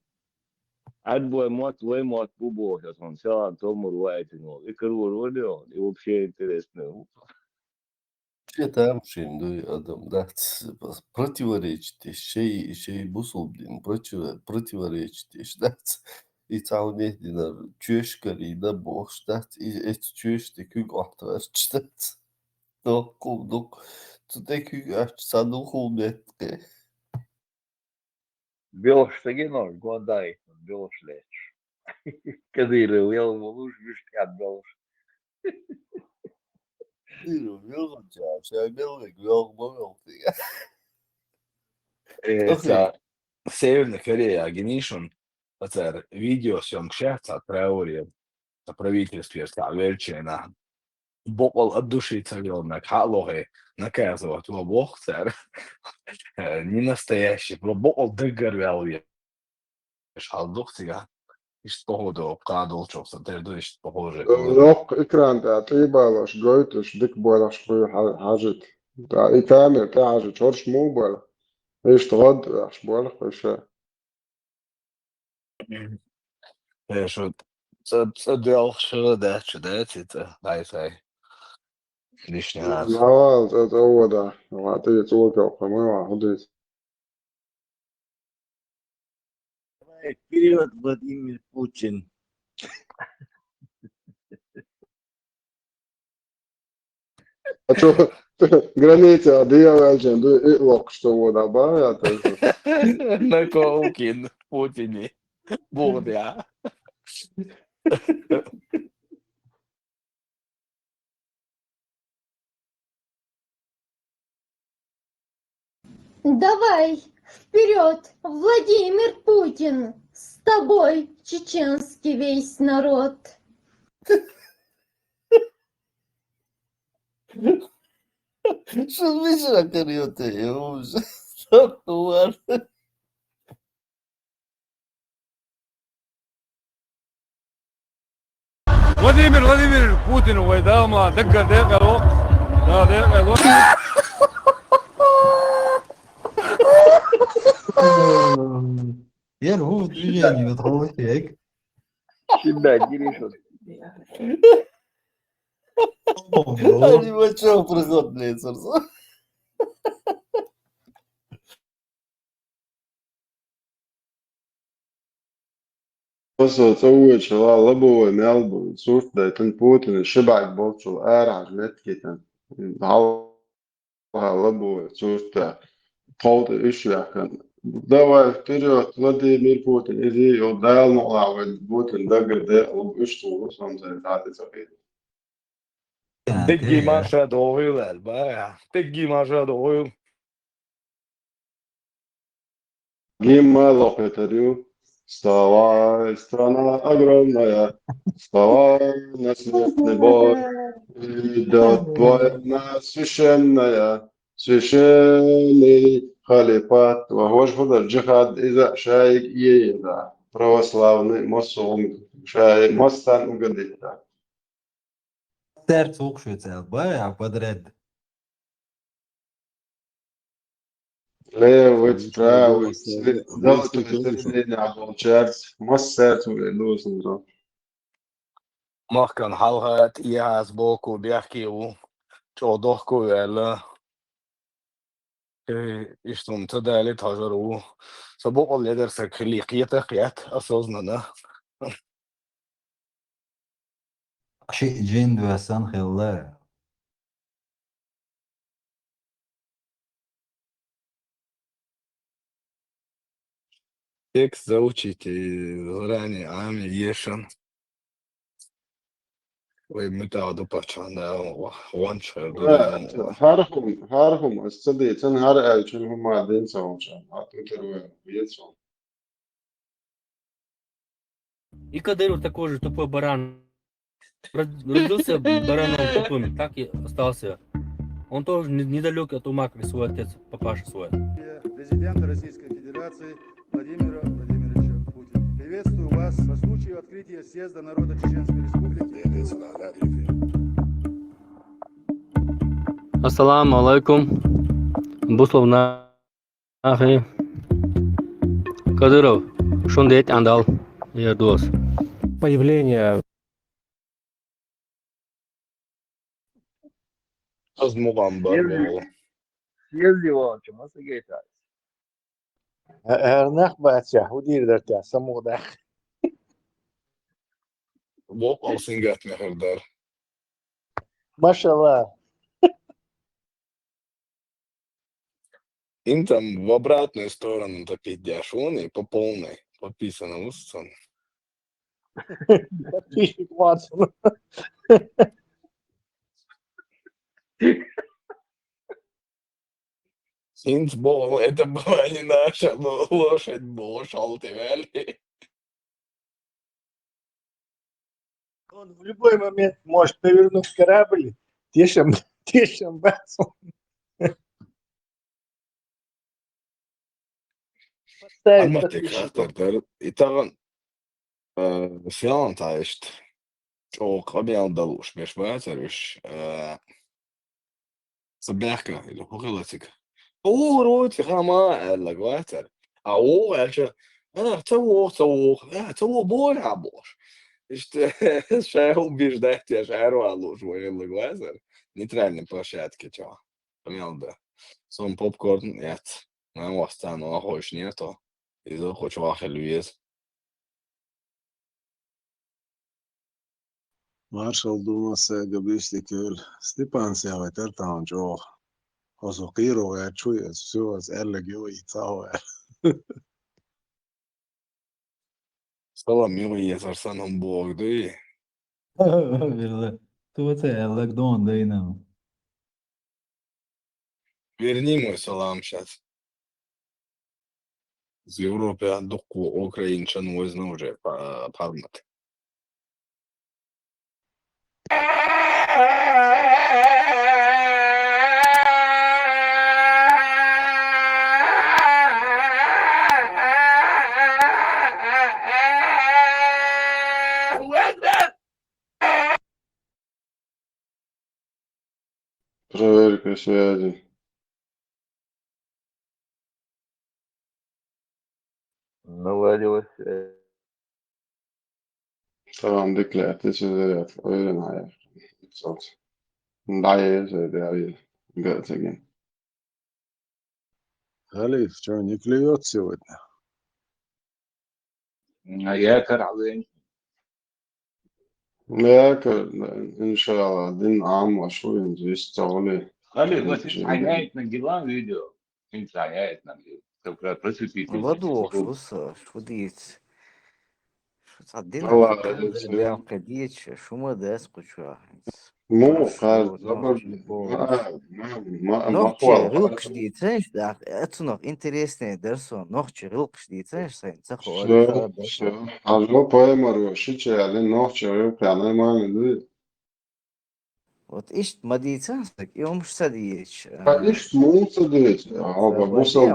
عدبو موت ويموت بوبو عشان ساعة تومر وايتنو يكرور وليون يوبشي انترسنو Там şimdi adam da противоречит бусулдин противоречит да и цау не динар чешкари да бош да и эт чеште күг ахтарчтат док тудек ач саду хулбетке Белштагинор, Гондай, Белшлеч. Кадыры, я луж бишкат Белш. Северная Корея, Генишин, это видео съемка отправили на правительстве Верчина. Бокол от души царевна, халохи, наказывать его бог царь. Не настоящий, про бокол дыгорвел я. Шалдухтига. Из погоду обкладывал, что ты похоже. لوق إكران دا طيبالش جويتش ديك بولاش بي حاجت دا إكامل تا حاجت شورش مو بولا إيش تغد أش بولا خشة Что делал, что да, это, дай, лишний раз. نوال ده هو ده وعطيه توقع وقمي وحديث Вперед, Владимир Путин. شوف جرانيتي عادية والجن دو إقلق شتو ده بقى يا تلفون Наколкин, Путине, Бурдя. Давай, вперед, Владимир Путин! С тобой чеченский весь народ. Что мешать ты? Что ты? Владимир Путин ويداوم دقة الوقت دقة الوقت يا هو движение ما تخوفش هيك Всегда, Гиришин. Небольшой приход, блядь, Сурсо. بص سوي شغال لبو ميلبو صوت ده تنبوتن شبعك بوتشل أرعج متكتن عوها لبو صوت قوت إشياء كان دوا ترى لدي مير بوتن إذي يودال نقع بوتن دقر ده لب إشتو رسم زي تعدي سبيل Teggi marcha d'oil, Elba. Teggi marcha d'oil. Гим малох это вставай, страна огромная, вставай на смертный бой. Идет война священная, священный халифат. Вагош худar джихад إذا شايك يدا православный мосом شايك мостан угодит. Terts ukšuits Elba, подряд. Левый, правый, золотой середине, а получается мост лузно. Mahkan halhat iás bókú biachkiú, csó dohkú el, istum tadali tajarú. Så bókol ledersek liqietek ját, aszoznana. شيء جند وسان خلا. Тек заучите заранее ами ешан. Ой, мытаду пачанда, ванча, дурину. هارهم استدي تن هار أيشون هم دين سوونشان أتوتروا بيتسون. И Кадыров такой же тупой баран. Родился бараном тупым, так и остался. Он тоже недалек от ума, как свой отец, папаша свой. Президента Российской Федерации Владимира Владимировича Путина. Приветствую вас по случаю открытия съезда народа Чеченской Республики. Ассаламу алейкум. Бусловна ахи. Кадыров, шундет андал, ердос. Появление Az mugambar bol. Съезди волчу, масагейта. Ernach bátyja, hogy érdekelt szamódák. Bok alszingat meherdar. Mashallah. Им там в обратную сторону-то пиздяшь, он и по полной, подписано Устсон. Подписчик Ватсон. Синцбол, это была не наша лошадь, шел ты, вали. Он в любой момент может повернуть корабль, тешим Ватсон. Ammatik háttértől. Itt fjellantáist csak abján dalús, és báterős szabjáka, или хохилацик. Ó, róti, háma, elleg báter. Ó, else, цаво, борhábos. És se bízs dehties árválós vagy elleg báter. Nitrájni pasját csak. Amjelda. Szóval popcorn, ját. Nem aztán a hojsnyírta. إذا خوش واحد لويز Marshall Dumas gabistikel Stepans ja vai tertaan jo. Oso kiro ja chui suos ellegio I tau. Salam joi yazarsan on boğdu. Öyle. Tuğte elleg don deyinam. Верни мой салам сейчас. З Європи духу українчан возьме вже пармат. Проверка связи. Наладилась. Tamam, dikkat et. Öyle hayır. دعية دعية قلت again. خليف شون يكليوت سويتنا يا كرعين لكن إن شاء الله دين عام وشوي نجي يستغلي خلي بس انت عينيتنا جيبان فيديو انت عينيتنا تبقى ريسيبي الوضوح شو ديت شو تصدقنا والله في بيان قديت شو ما داسق شو مو باش قال لو زبر نوخ بوس ما نوخ قوى غلقش ديتنش دا اتنوخ انتريستين درسون نوخ غلقش ديتنش سين تخو اولي شو خراب شو درسون حاجة بايمر وشيء يعني نوع شو يعني ما ندري وات ايش ما ديتنسك يوم مش سديش إيش مو صدق هذا فبديع بوصل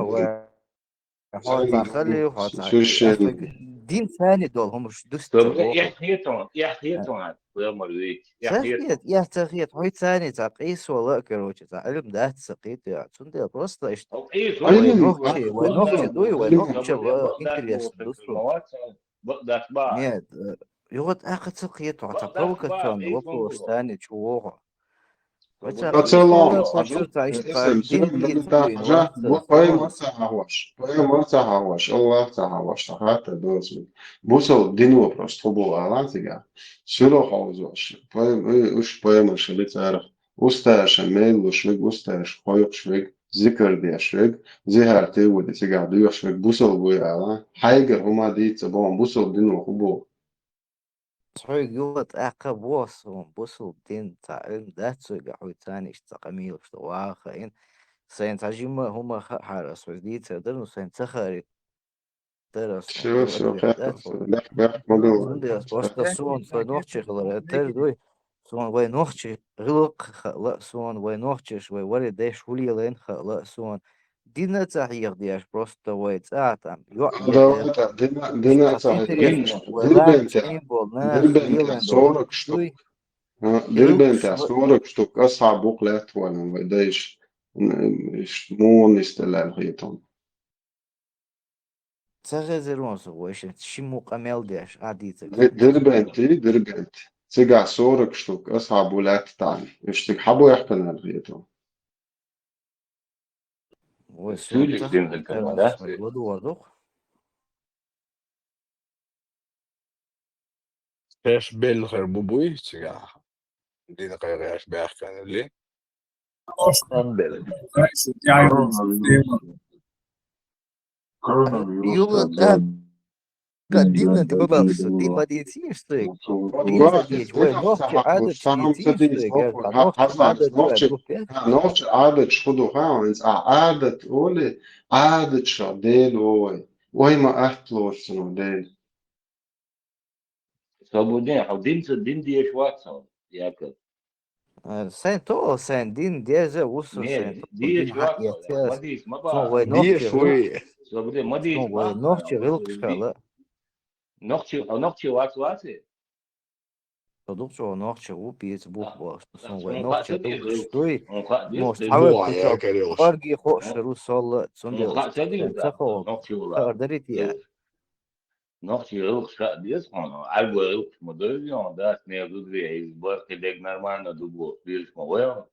وحاطة خلي وحاطة شو الشيء دين ثاني دول هم مش دوست طب بوقو يا خيطون يا مريك يا سخيت خيطون يا تخيت هوي ثاني تقيس ولا كروش تعلم ده تسقيت يا تندي بروست ايش ايش علم وين نوخشي دوي وين نوخشي انتريست دوسو بقدر بعد نيد يغد اخد سقيت وعطا بقدر بعد بروكتون ايش وبروست منقول ثاني تشووها وتقيس ولا أتسلم بروشرت عيش اسم دين سؤال دي بنتا توين جات واسا باي ما سون تعهوش باي ما تعهوش الله تعهوش تحت دوس بوسو دينو بروست هو علانتيجا شلو حوزوش باي وش باي ما شلي تعرف وستاش ميل وشويك وستاش خويق شويك ذكر دي شويك زهرتي ودي تيجا ديو شويك بوسو بوي علان حاجر هما دي تبون بوسو دينو هو صحيح يغد اقا بوسو بوسو دين تعلم ده تسوي حوي ثاني اشتقميل اشتواخين سين تاجيما هما حارس ودي تقدر سين تخاري درس شو دو شو ادوية خير دات لا مدو Zunde просто сон vai nohčeš ter son vai nohči rilq la son vai nohčeš vai vari deš ulielen la son dina tahir diaš просто vai tsatam jo yeder دينا tat صحيح interesne vai دربنت lanč aimbol nas دربنت lielen do صورك dui شتوك rilq دربنت صورك شتوك أصعب بوقلات ولا ما بديش مو نستلال غيتهم tsagezerons voish shimu qamel diaš aditek دربنت تقع صورك شتوك أصعب بوقلات تاني اشتك حبو يحكنا غيتهم vai son سولك tah دين vai ذكر teras vai مدرسة godu waduk ايش بالخير بوبوي تيجا دينا قيغي ايش بيخ كان اللي أنبل yugad قدينا دي ببخس دي ما ديتيشتك دين سديج وين نوخش عادة فهم تديس ديتيشتك قال نوخش حصل عادة دو نوتش ادوك نوتش عادة شخدو هاونز عادة أولي عادة شاديل وي ما أحتلوش سنو ديل صابونين أو دين دي إيش واتسون ياكل سين تو سين دين ديزا وصل سين نيل تو دي دين إيش حق واتسون ما يتياس ديش ما سون بقى وين دي نوخش غلق شوي صابونين ما ديش سون وين ما نوخش أنا غلق بقول دي شغلة نقطي واتسي صدوق شو نوخش غو بيت بوخ باش سون وين ونقاط نوخش دي غلق غير شتوي ونقاط دي موش غير حاول بوع كنت يا كريوش بارجي خوش رو صول سون ونقاط دي سين غير تخو نقطي ولا خبردريت يا نقطي غير شاء دي اسمه عالبو غير مدرجون ده اسمه غير هيز بارك ديك نرمان دوبو بيرش مويا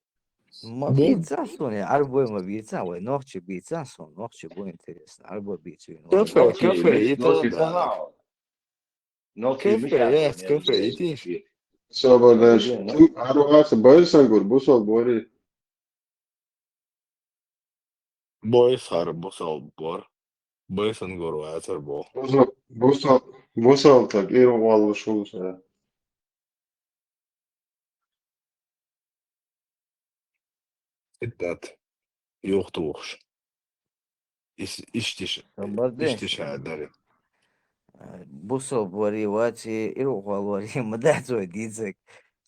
ما بيتزا سون عارف وين ما بيتزا وين نوخش بيتزا سون نوخش بو انتريس عارف بيتزا وين كفى نوخش نقطي كفى مش نقطي يتودعك تمام نقطي مش كفى عارفه ياس نيرو كفى ده يتيش صابرش صابونين تم أروح بويسنجور بوصل بوري بويس هرب بوصل بور بويس نقول واتر بو بوصل تغيير والله شو سا ستات يوختوخش اشتش خبردينش هادري بصوا بوريواتي إلو والوري مدحتو ديزك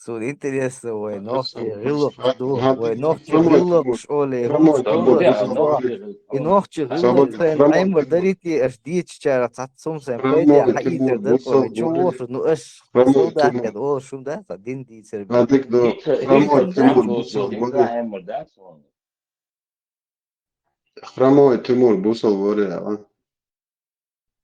سو الانتريس وينوختي غلق دو وينوختي غلق شولي هوت شولة صابونين شوا نقطي إنوختي غلق نقطي سين عيمر دريتي أشديت شارع تاتسوم سين بيدي حقيقة دركو ويتشوو شو نقش سو ده كده أو شو ده تدين دي سربي هذيك دو دين هيك سندات تمر بوصل هيك بوري عامر داتسون تمر بوصل بوري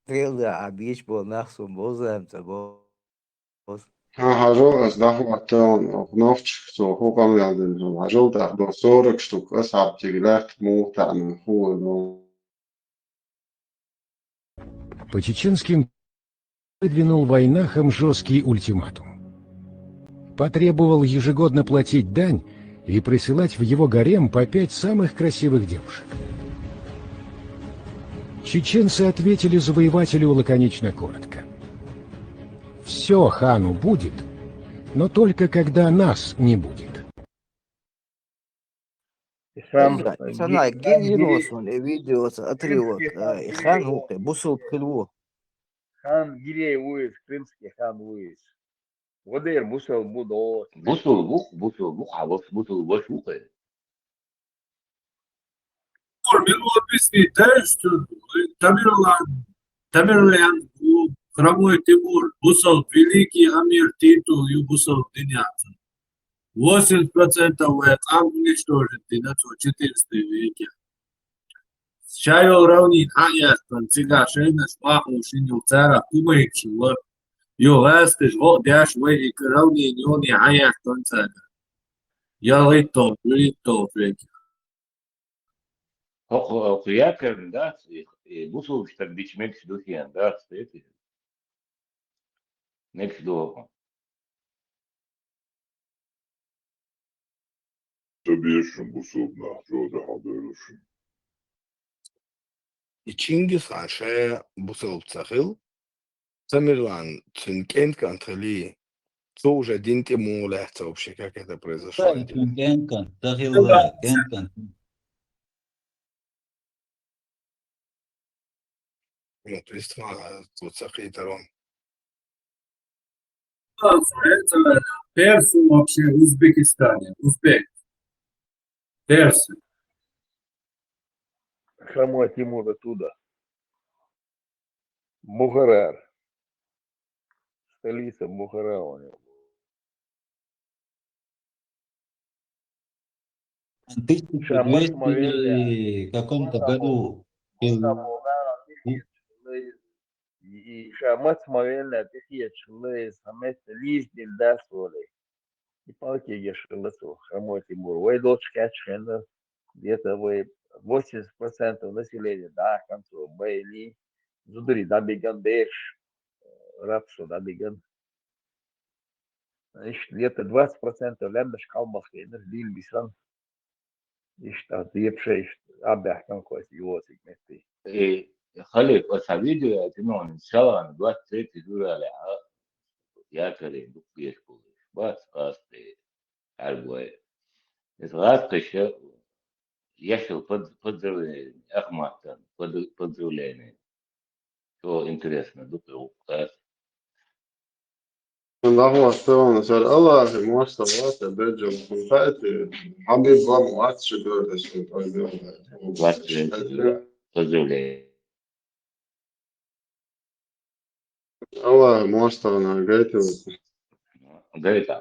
تريل ده عبيش بو نخسو بوزا امتا بوز هاجول أصدقائي نوفتش سو هو قام يعدل هاجول تاخدو صورك شتوك أصعب تجلات مو تعني هو По чеченским выдвинул войнахам жесткий ультиматум. Потребовал ежегодно платить дань и присылать в его гарем по 5 самых красивых девушек. Чеченцы ответили завоевателю лаконично коротко. Все хану будет, но только когда нас не будет. سنة جينيروسون فيديوس أتريوت خان هوقي بوصل بخلوه خان جيري ويس كريمسكي خان ويس ودير بوصل بودو بوصل بوق عبص بوصل بشوقه Тамерлан, хромой Тимур, Бусов, великий Амир Титул и Бусов Диняцин. 80% ВЭКАМ уничтожен в 14 веке. Чайол равнин Аястан, Цига Шейнас, Маху, Шинил Цара, Кумайкшила. Югастыш, Дяш, Вейк, равнин, Йони Аястан Цара. Я литов веке. قياكر ده بوصل اشتبيش ميكس دوسيان ده ستيتي ميكس دو Tabii بوصلنا جودة حضيرشن. Чингис Анше Бусов Цахил, Тамерлан Цинкент Кантали, то уже один Тимур лехца вообще, как это произошло. Ну, то есть, тут Цахитарон. Персы вообще в Узбекистане, узбек. Персы. Хромой Тимур оттуда. Бухарар. Столица Бухара у него. В 1200 каком-то году и Шамат Смовельна Тихия Чулы, Самет Лиз Дильда Соли. И палки Ешиласу, Хромой Тимур. Вы дочка Чхена, где-то вы 80% населения, да, к концу, Байли, Зудри, да, беган Беш, Рапсу, да, беган. Значит, где-то 20% лямдаш калмахи, наш дил бисан. Ишта, дипшейш, абях конкурс, его сегменты. خلي بس فيديو يا جماعة إن شاء الله أنا دلوقتي تريد تقول على يا كريم بقيش بس قصدي عربوي إتغاث يشل فضل أخماتن فضل لين شو إنترسنا دكتور قاس الله أستوى نسأل الله مواصلات بيجو فاتي حبيب الله معاتش دور اسمه فضل لين الله مواصلة قايته قايته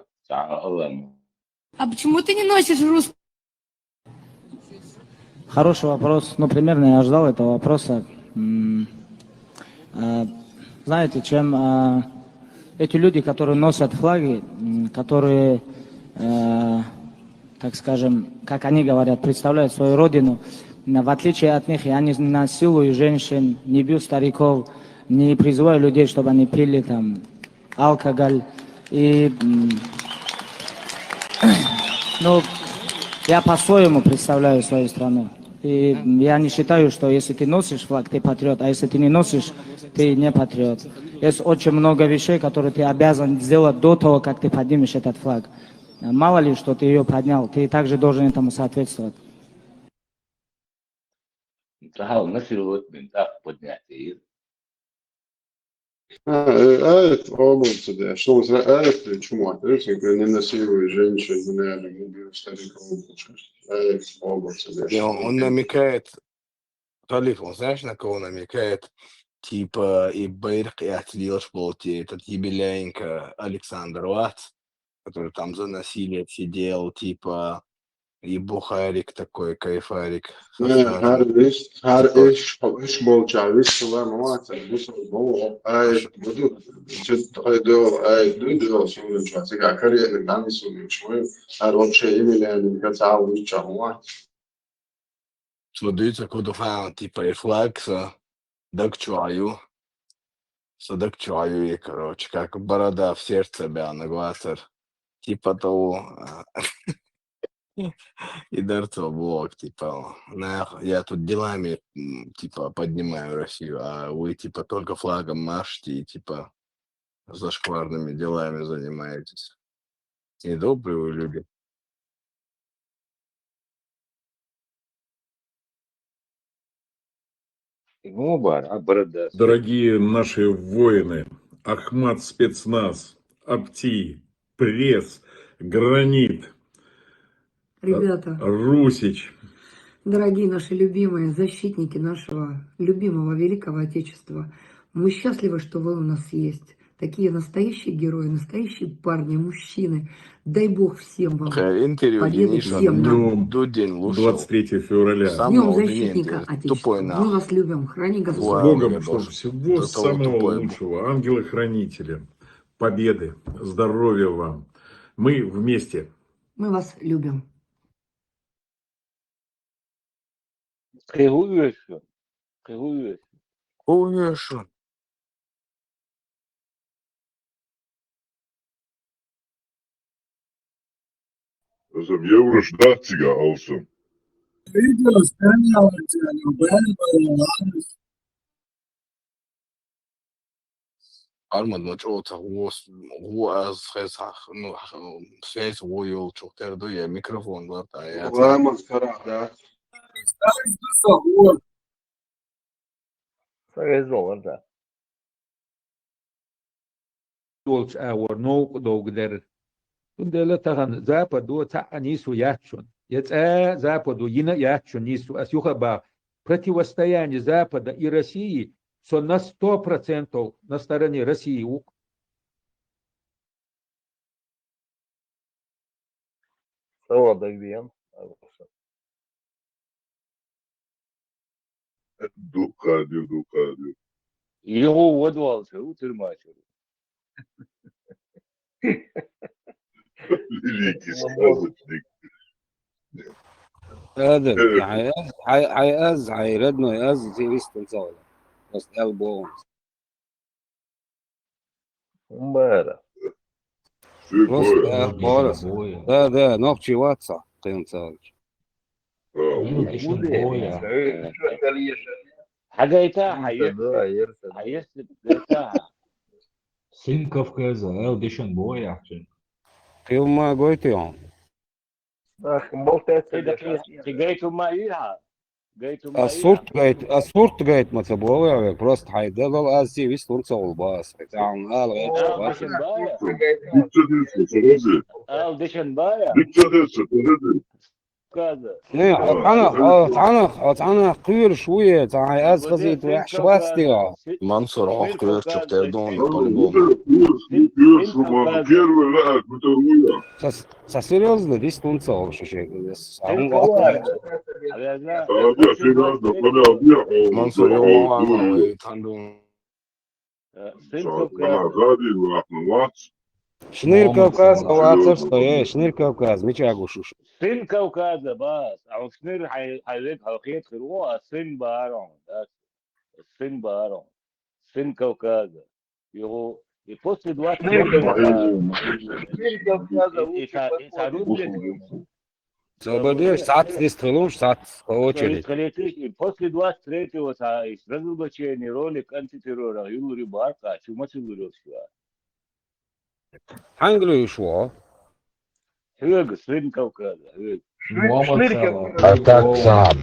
الله. А почему ты не носишь русский? Хороший вопрос. Ну, примерно я ждал этого вопроса. Знаете, чем эти люди, которые носят флаги, которые, так скажем, как они говорят, представляют свою родину, в отличие от них, я не насилую женщин, не бью стариков, не призываю людей, чтобы они пили там алкоголь. И, ну, я по-своему представляю свою страну. И я не считаю, что если ты носишь флаг, ты патриот, а если ты не носишь, ты не патриот. Есть очень много вещей, которые ты обязан сделать до того, как ты поднимешь этот флаг. Мало ли, что ты ее поднял, ты также должен этому соответствовать. Аят область, да, что за аят, чему отрывается, не насилует женщин, не убил стариков, аят область, да. Он намекает, Халиф, он знаешь, на кого намекает? Типа, и Байрк и Атлилаш Полти, этот юбилейника Александр Вац, который там за насилие сидел, типа, И бухарик такой, кайфарик. إيش بولشا إيش والله ما واصل إيش هو أي بدو جد هيدو أي دو شو شو سيجا كاري اللي نامي سوي شوي هذا شيء يميل يعني كتاع ويش هو Смотрите, куда фан, типа, рефлекса, дак чую. Садак чую, и, короче, как борода в сердце бяна, глазер. Типа того. И дарцо блок, типа, я тут делами, типа, поднимаю Россию, а вы, типа, только флагом машете и, типа, зашкварными делами занимаетесь. Недобрые вы люди. Дорогие наши воины, Ахмат спецназ, Апти, Пресс, Гранит, Ребята, Русич. дорогие наши любимые защитники нашего любимого великого Отечества, мы счастливы, что вы у нас есть. Такие настоящие герои, настоящие парни, мужчины. Дай Бог всем вам Интервью победы, всем нам. Днем 23 февраля. С Днем защитника Отечества. Мы вас любим. Храни С Господь. Богом, чтобы всего самого лучшего. Ангелы-хранители. Победы, здоровья вам. Мы вместе. Мы вас любим. Конечно. Özüm Yevroş'da olsun. Videos kanalına beğenmeyi Armand, ну что-то ну, связь увел, что-то я микрофон глотаю. والله مسخرة ده Срезал, да. Dolç awar no dogder. Undela tagan zapadu ta nisu yachun. Западу yine yachun nisu asyuha ba противостояние Запада и России на 100% на стороне России. Савадагвен. Дукадю. Его водвался, утырмачил. Великий сказочник. هذا هيأز هيردنا يأز في استنزال بس ألبوم Умбара. بس بورس ده نقطي واتسا قيمتال حاجة حيسلب بتاعها Сын Кавказа, Элдишан Боя. Ты ما قلت يوم جايته ما إيها الصورت جايت ما تبغى بروست حيدا ضل أزي ويستون صول باس بتاعهم ديشن بايا أنا قير شوية تاع أز خزيت ويحش واستيا منصور عقير شفتي دون طلبون серьезно, здесь тунцал шишек. منصور يوم تندون شنير كوكاز او عطر شنير كوكاز مش عقوشوش سن كوكازا بس او شنير حيزيد حلقيت خروه السن بارون سن كوكازا يهو после 20 Сободешь, сад здесь стрелом, сад по очереди. После 23-го разоблачения ролик антитеррора Юрий Барка, чума целурился. Англию шло. Hög, сын Кавказа. Так сам.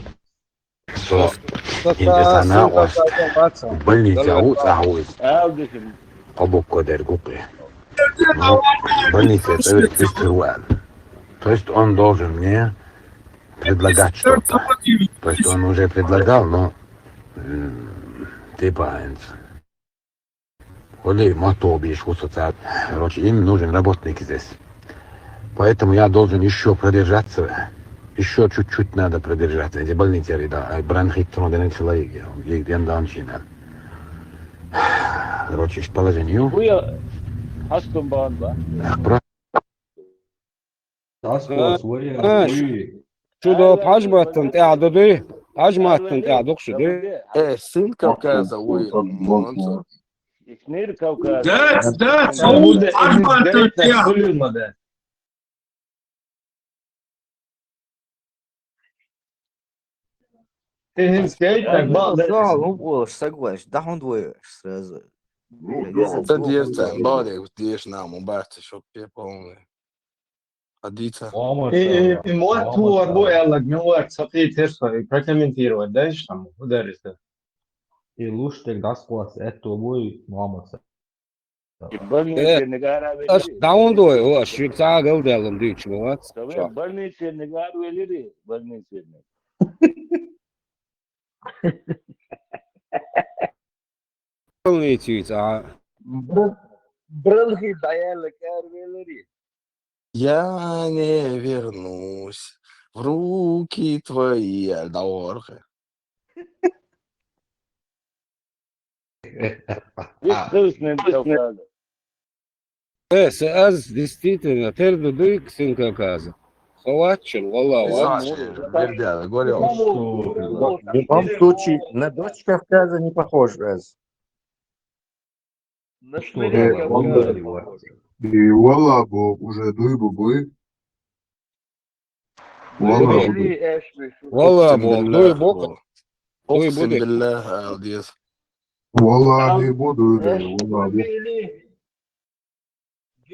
Интересно, в больнице ауз. Обуко дергупы. В больнице это фестиваль. То есть он должен мне предлагать что-то. То есть он уже предлагал, но типа Оли мотобиш, короче, им нужен работник здесь. Поэтому я должен еще продержаться Еще чуть-чуть надо продержаться. Эти больницы, да, бронхит трудный человек, ей дендончина. Короче, по положению. Хуя hastım bağın var. شو بحجمة قاعدة دي حجمة قاعدة شو сын Кавказа, ой, Мансур. İknir Kavkaz. ده أنا صوت بودة حجمة إن جريتنا تنتيا كل المدى. إن جريتنا بعض Ну, согласен, да он двоешь сразу. Tad iestājām baudīgu tieši nav un bērts šo piepilnu. Adīca. المواد هو ربوع الله جنوات سطحي ترسل بركمنتيرو ده إيش تمو ودارس ده. Iluște daspoas etului mamă. Больницы негара أش велири. داون دوي هو شو بتاع قلد يلا مديك شو Tabii больницы negar veliri. Больницы. Полнейте а Бронхи даяла кар велири. Я не вернусь в руки твои, Альдаорха. Бескрысный Кавказ. أز действительно терду дык сын Кавказа. Хватчен, والله Вердяла, говорил. В любом случае, на дочь Кавказа не похож раз. На шмеля Кавказа. И والله أبو уже дуй бубы. والله أبو والله أبو دوي بوك دوي أقسم بودك بالله ألديز. والله буду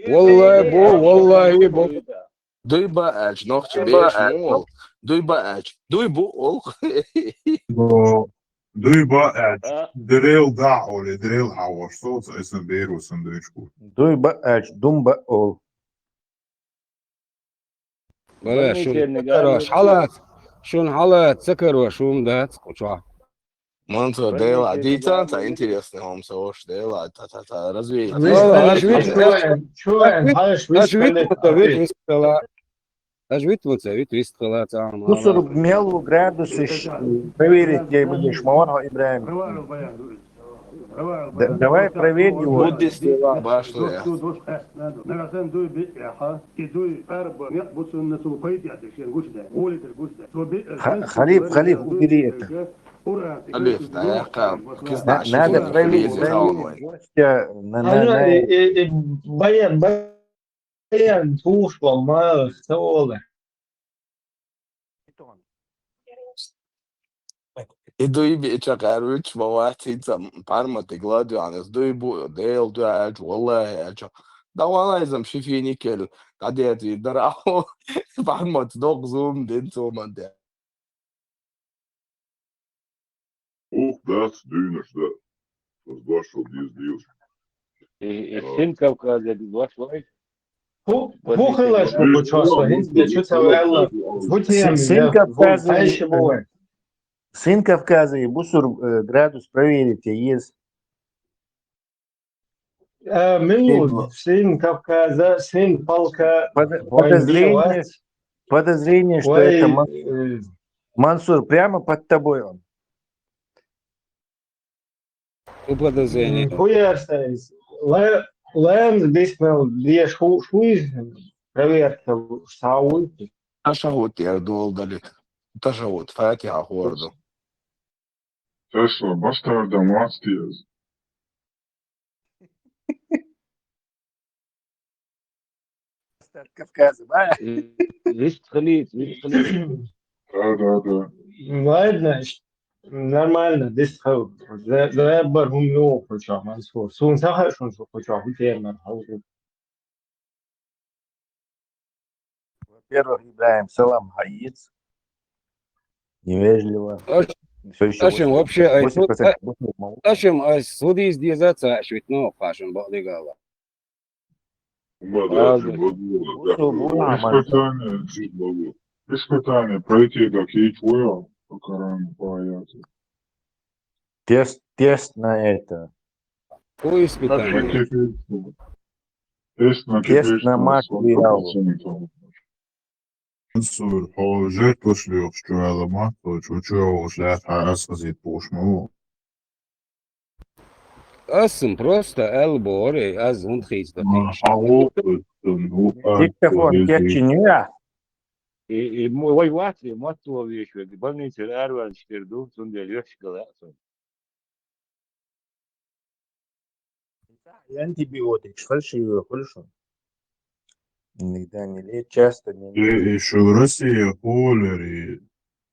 والله أبو والله أبو والله أبو Duy bāēč, nohči biež mol. Duy bāēč, duy būl. дуй баэт дрел да или дрел хаваш соц эсен беру сандвичку. Дуй баэч, дум баол. ولا شو كروش حالات شو حالات سكروش ومدات وشو Man to dēlā dīcā, tā interesanti mums oši dēlā, tā razvīt. Аж витвуться, витвистала там. Kusur melu градусы проверить, где будешь Маванга Ибраим. Давай проверь его. Буддист башлы. Халиф, убери это. Халиф, да, я кам. Надо проверить. Баян пушком мало соли. Idu bija kā ruč, man vācīca pārmati gladiānis, duibu, dēl, du ēču, wallahi ēču. Dawan aizam šifī nikel, kadiet darau, pārmati dog zoom, dinto man te. Das düners da. Tas došo diez divs. Сын Кавказа, ваш лайк. Пухилась почасла, гінське, що це вело. Сын Кавказа и бусур градус проверите, есть. Милуд, сын Кавказа, сын полка. Подозрение, что это Мансур, прямо под тобой он. Подозрение. Хуярсайз. Лēns bismēl dieš huiz проверка сауti. Tašahut ir doldaļi. Tašahut, fētjā hordu. Tesla bastardam mācties. Кавказа, Вист халит. Да. Ладно, нормально, дисхау. Забар хумло хоча, Мансур. Сун сахашун хоча, хутермар хаузу. Во-первых, Ибраим, салам хаиц. Невежливо. Ашем вообще, Ашем, судись дизаться, ашвит, ну, фашем, балдыгала. Испытание пройти такие твои, пока боятся. Тест на это. Какое испытание? Тест на Мак Вирау. منصور حاجات بشليق شو على ما شو شلات أسقزيت بوش مو Esmu просто elbori, az un хиздатиш. حقوق Диктофон кечинья. И мой ватри, моту вещь, больница арван штерду, сунде лёш галасон. Антибиотик, фальшивый, хорошо. Иногда не лечат, часто не лечат. И что Россия холери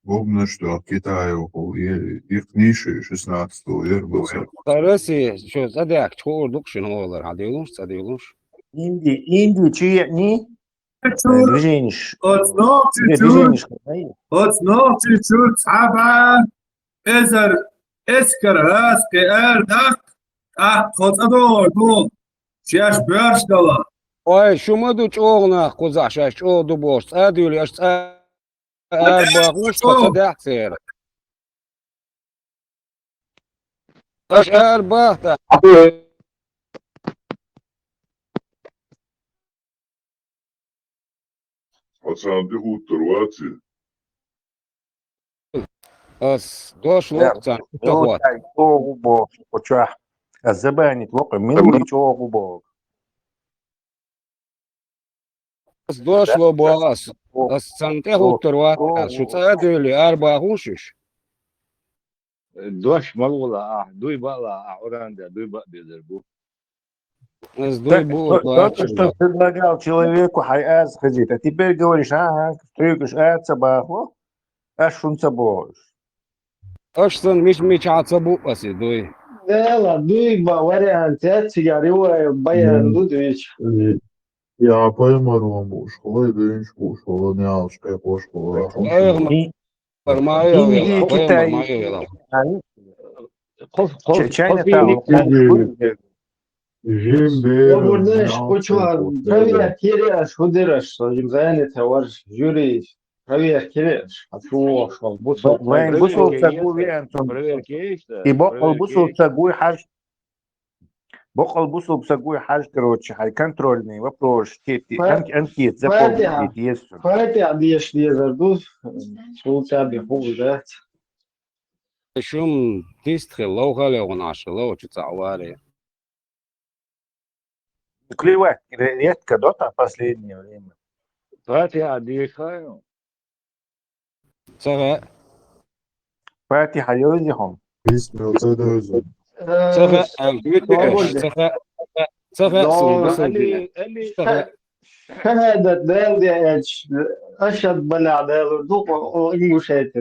губно что Китай их нише 16 века был. Тарasi, şu zadak çorduk şunu olur. Hadi olmuş. Индию чьи не? Движение. أصناف تشوت سبعة إزر إسكر هاس كأر دق خطأ دو شاش برش دلا Ay şu mu du çoğuna kuzaş o du boş. Adıyla yaş bakmış zadak ser. Taş bahta. Пацан, бегут турвации. As došlo can Вот так, бог, поча. Забанить лока, минули чого бог. As došlo boas. As can te hutturvat. Şu adıyla bakmış. Дош малула, дуй бала, оранда, дуй ба безербу. As duy bu. Только что предлагал человеку хайаз ходить, а теперь говоришь, ага, стрюкаешь, собаку, а шунца бож. Aşsın miş atsabu asi duy. لا دوي варианты сигареты баян дудвич. Я пойму буш, хой бенч буш, хой не алшка пош хой. Индия, Китай. Чайна там. Обурдаш, почва, проверь, киряш, худыраш, имзаяны товар, жюри, проверь, киряш, отфуошал, бусол. Вайн бусол цагуй антон. И бокол бусол цагуй хаж. Бокол бусол цагуй хаж, короче, хай контрольный вопрос, анкет, запомните, есть. Фатя, адьеш лезардус, сулцаби худырат. Шум тистхи лоухали унаша, лоучу цавари. Клевать редко, да, в последнее время. Фатиха дихаю. Цага. Фатиха юзихом. Письма задозу. Цага, цага, هذا دال دي اشهد بلا دال دوق انجوشيت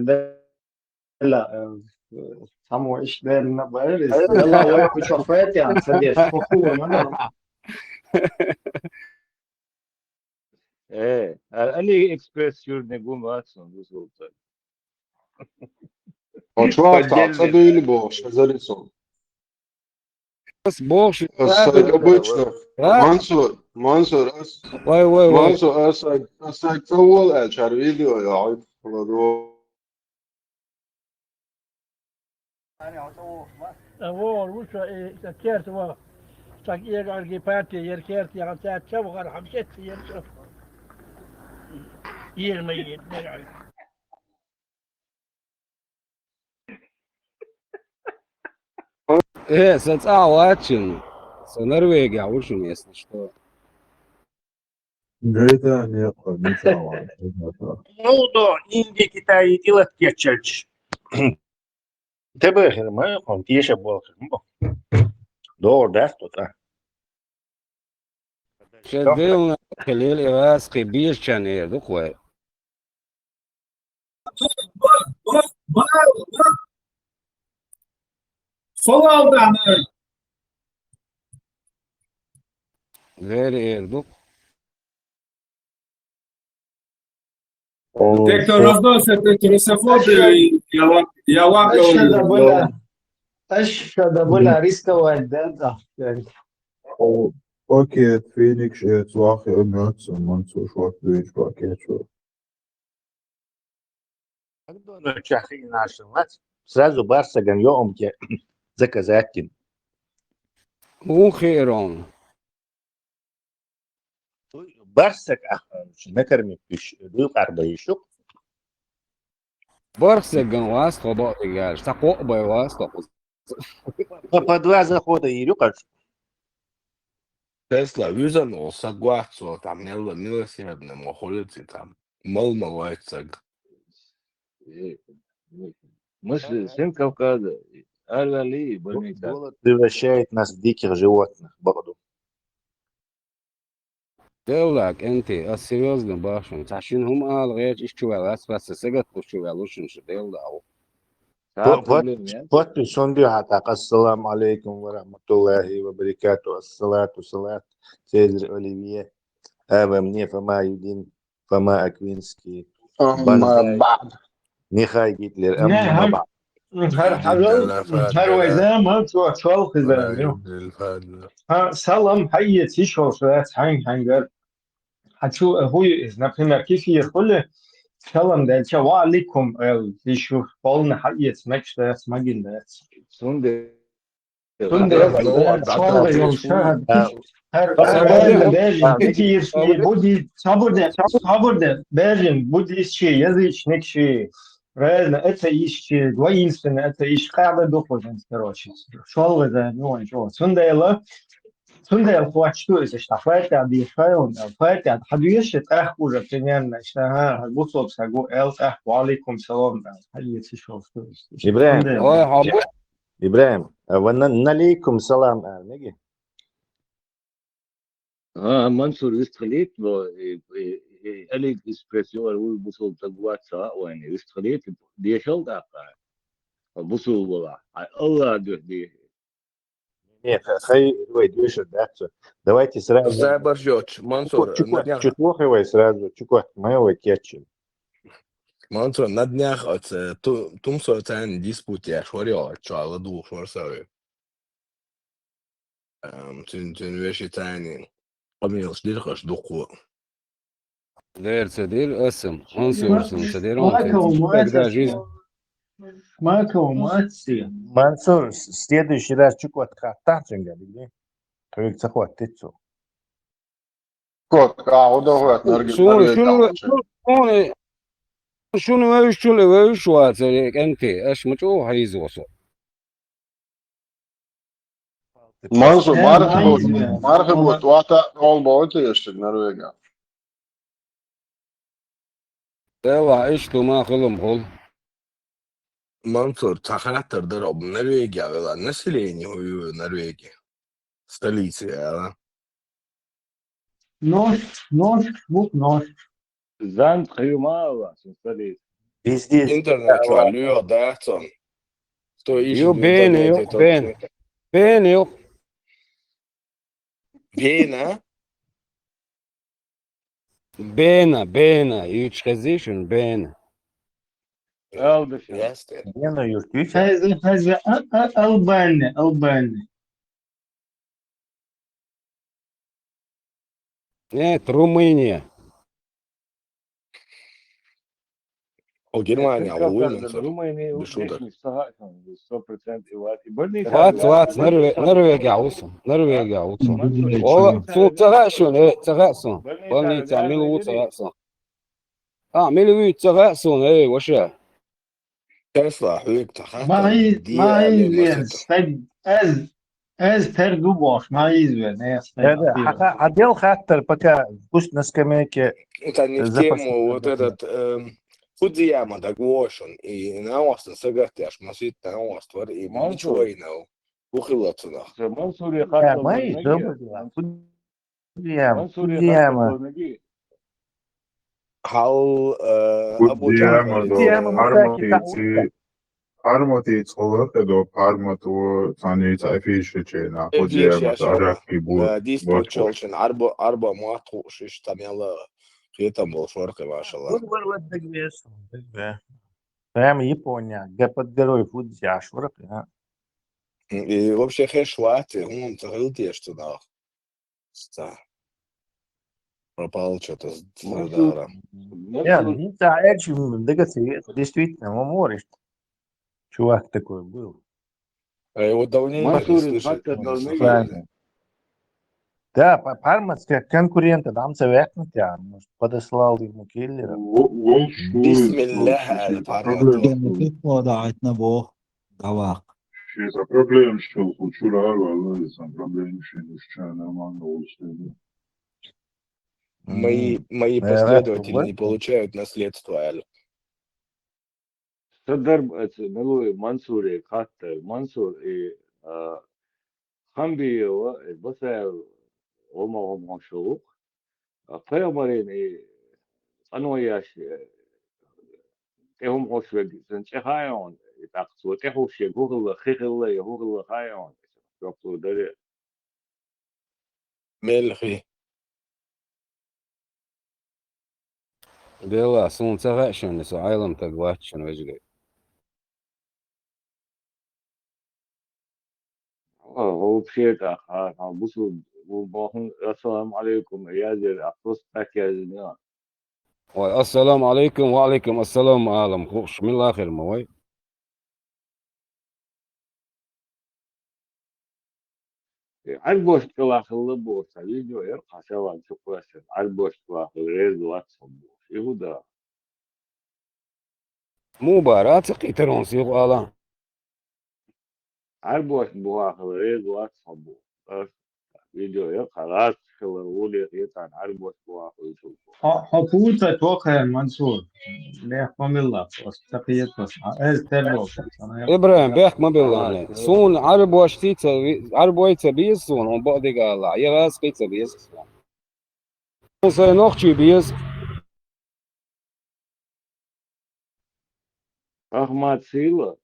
لا سمو ايش دال نبارس يلا وياكو شوفات يعني سديش فخور منهم ايه اللي اكسبرس يور نجوم واتسون بوصلت Očuvāt kāds adīļi boš, zaricom. Tas boš. Обычно. Mansur, es cilvēku ar video, jā, أول وش سكرت ورا سكير على باتي يركرت يا سات شبغر حمشت يرشف يرمي Соцавачин. С Норвегия, ушим, если что. Гайда не ничего. Ну да, Индия, Китай, делать кечельч. Тебе херма, он тише был. Дор, да, что-то. Шедил хелили васки бирчане, духвай. Sol aldan. Veri erduk. Те, кто разносит эти русофобии, я вам говорю. أشهد بلا ريسكوات ده Пакет, Феникс, Цвах, Эмёц, Мансур, Швартович, пакет, что. Чахи наши, сразу Барса Ганьем заказать. Ухерон. Барсак накормить арба еще. Барсеган вас хобот играешь. Тако бы вас По 2 захода и кажется. Tesla yüzden olsa guazzo tam nella milosrdne moholci tam malma vajcag. Мы же сын Кавказа. Арвали, больница. Голод превращает нас в диких животных, Богду. Делак, انت серьезно башен. Ташин хум ал геч ишчувалас вас сегат пушувалушин шделдау. Подпись он бихатак. Ассаламу алейкум ва рахматуллахи ва баракату. Ассалату салат. Цезарь Оливье. Ава мне Фома Юдин. Фома Аквинский. أما بعد Михай Гитлер. نه Амма هر баба. هر وایزه ما تو چال خیزم ها سلام حیاتی شوشات هنگر حتو هوی از например كيف يقول سلام ده چه وعلیکم دیشو بالن حیات مکشت مگین ده Sunde çuval yoluşa her berjin peki budi sabırda berjin budi şey yazı içnek şey реально это işçi воинственно это iş قاعدة доходен короче çuval da ne olacak Sunde хвачту из штафет дي файл файл حديش تأخذ примерно что ها بوصل سأقول وعليكم السلام حياتي شو إبراهيم وناليكم سلام نجي منصور استخليت اليك اسبريسيو هو بوصل تقوات سواء وين استخليت دي شو دقة بوصل والله الله دي خي ويدوش الدكتور давайте сразу Заборжёч, Мансур, чуть плохо сразу чуть моего кетчуп Мансур, на днях от тумсоцен диспутия шорё чала дух шорсавы. Тün вещи тайны. Обмелш дирхаш духу. Дер цедир асым. Он сёрсым цедир он. Когда жизнь. Мансур, в следующий раз чукот хатачинга, где? Как захват тицу. كوت قاعدة هو شنو وش واتريك انت ايش متو حيز وصل منصور معرفة بوت واتا رول بوت يشتغل نرويجا يلا عيشتو ما خلم خل Мансур, цахаттар дыроб Норвегия вела население у Норвегии. Столица, да? Нож. Зант хюмава, столица. Везде. Интернет, чуалю, да, сон. Кто ищет يو в بين интернете, يو тот... بين يو Вена? بين يتشخزيشن بين Ясно. هذا ألباني Нет, Румыния. У Германии, а у Мансур. Румыния, Без шуток. 100% وات نرويج عوصم نرويج عوصم والله سو تغاشون تغاسون والله تعملوا تغاسون اعملوا تغاسون ايه وشا تسلا حويك تخاطر ما يزين از تردو باش ما يزين هذا عدل خاطر пока пусть на скамейке Это не в тему вот этот Фудзияма дагвошен и наостин сагатяш масит наоствар и ничего и нау ухилатсуна. Фудзияма Хал Абу Армати цолохдо пармату цани цафишечена Фудзияма араки бу. Диспут чолчен арба мату шиш тамяла Хитам был шорка вашала. Прямо Япония, где под горой Фудзия, шорка. И вообще хэшлати, он цагил что да. Пропал что-то с удара. Нет, действительно, моришь. Чувак такой был. А его давнее не слышали. Да, Пармас как конкурента, там советник, может, подослал ему киллера. Bismillah al-Parmato. وضعتنا بوخ قواق Za problem što uçurarlar, ali sam problem što не мало устойчиво. Мои последователи не получают наследство, Аль. صدر نلوي منصور خاطر منصور خمبي بس هم شوق فيمرين أنا ياش هم عشوق سنش خايون تقصو تحوش يقول خيخ يقول خايون يقول ده ملخي Dela, sunca vēšanas, ailam tag vačana vajag. هو بشيء آخر بوسو وباهم السلام عليكم يا زر أقص تك يا زنيان السلام عليكم وعليكم السلام عالم خوش من الآخر موي. عربوش كلاخل بوس فيديو يرقى سوا شكرا عربوش كلاخل غير واتساب بوس يهودا مباراة قيترون سيغ آلا. عربوش بواخل غير واتساب بوس فيديو يرقى غاز خلولي غيطان عربوش بواخل يشوفو حقوقة توقع منصور ليحكم الله تقية بس تربو إبراهيم بيحكم بالله سون عرب واشتيتا عرب ويتا بيز سون هم بعضي قال يغاز قيتا بيز سون سينوخشي بيز أحمد سيلا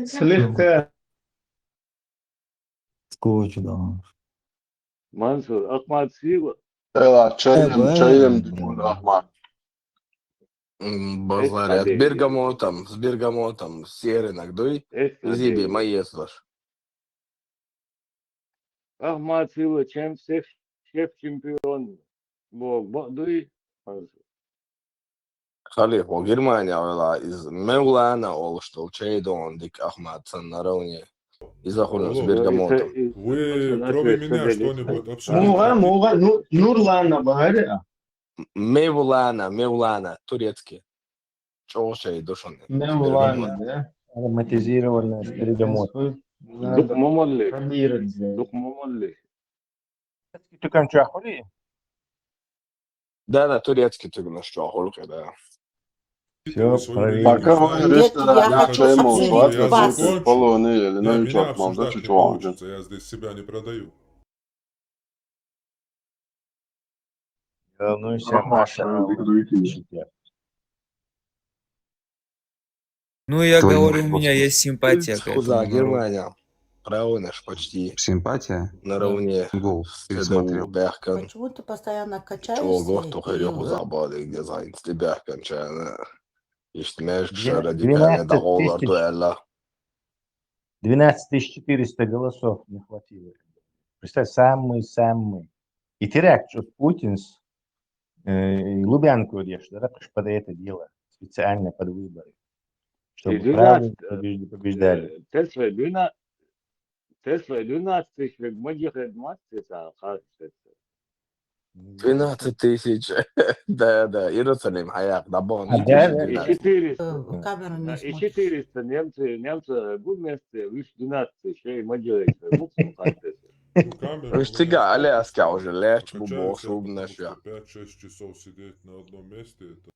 سليت سكوش ده منصور أحمد سيلا يلا чаем Ахмад. Базарят с бергамотом, серый нагдуй, зиби, маеслаш. أحمد سيلا чем шеф чемпион бог бадуй Халиф, у Германия из Меулана, что Чейдон, Дик Ахмад, наравне. И захуном с бергамотом. Вы, кроме меня, что-нибудь абсолютно... Нурлана Багаря. Меулана, турецкий. Чего Чейдошон? Меулана, да? Ароматизированная с бергамотом. دوك مملي Ты кам чахули? Да, турецкий ты на что, холка, да. Все, Пока вы решили чаем узвать, полоны или на Меня учет мал, да, обсуждать не чуть получится, я здесь себя не продаю. Волнуйся, Маша. Ну, я говорю, у меня есть симпатия к Да, этому народу. Германия. Правильно, почти. Симпатия? Наравне. Гол, ты смотрел. Бяхкан. Почему ты постоянно Чего качаешься? гохту хереху и- забали, где занят Бяхкан, чайна. Иштмеш, Две- радикальный 12 договор, тысяч. дуэлла. 12 400 голосов не хватило. Представь, самый. И теряк, что Путинс Лубянку режет, да, под это дело, специально под выборы. Чтобы правильно побеждали. Тесла 12 век мадихед мастиса хасиса 12 тысяч. Да, Иерусалим, хаяк, дабон. А, да. и 400 Камера не и смотрит. 400 немцы гуместы виш 12 шей мадихед муксу хасиса Уж тига, Аляска уже лечь, бубок, шубнашья. 5-6 часов сидеть на одном месте, это...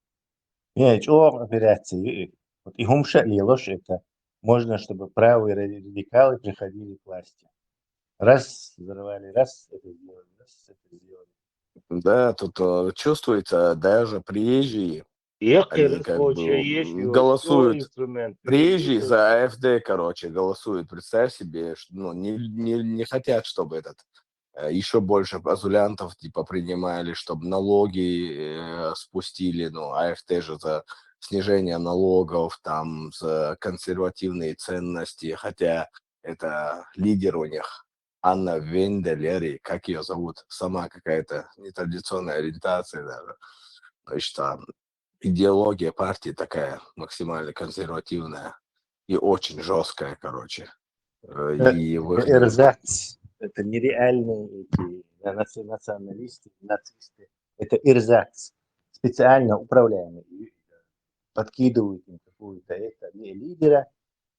Не, что операции? Вот и Гумша и ложь это можно, чтобы правые радикалы приходили к власти. Раз взорвали, раз это сделали, раз это сделали. Да, тут чувствуется, даже приезжие, они как бы голосуют. Приезжие за АФД, короче, голосуют. Представь себе, что, ну, не хотят, чтобы еще больше азулянтов типа принимали, чтобы налоги спустили. Ну, АФД же за снижение налогов, там, за консервативные ценности, хотя это лидер у них. Анна Венделери, как ее зовут, сама какая-то нетрадиционная ориентация даже. Значит, там идеология партии такая максимально консервативная и очень жесткая, короче. и в их Эрзац. Это нереальные эти националисты, нацисты. Это эрзац. Специально управляемый. Подкидывают им какую-то лидера,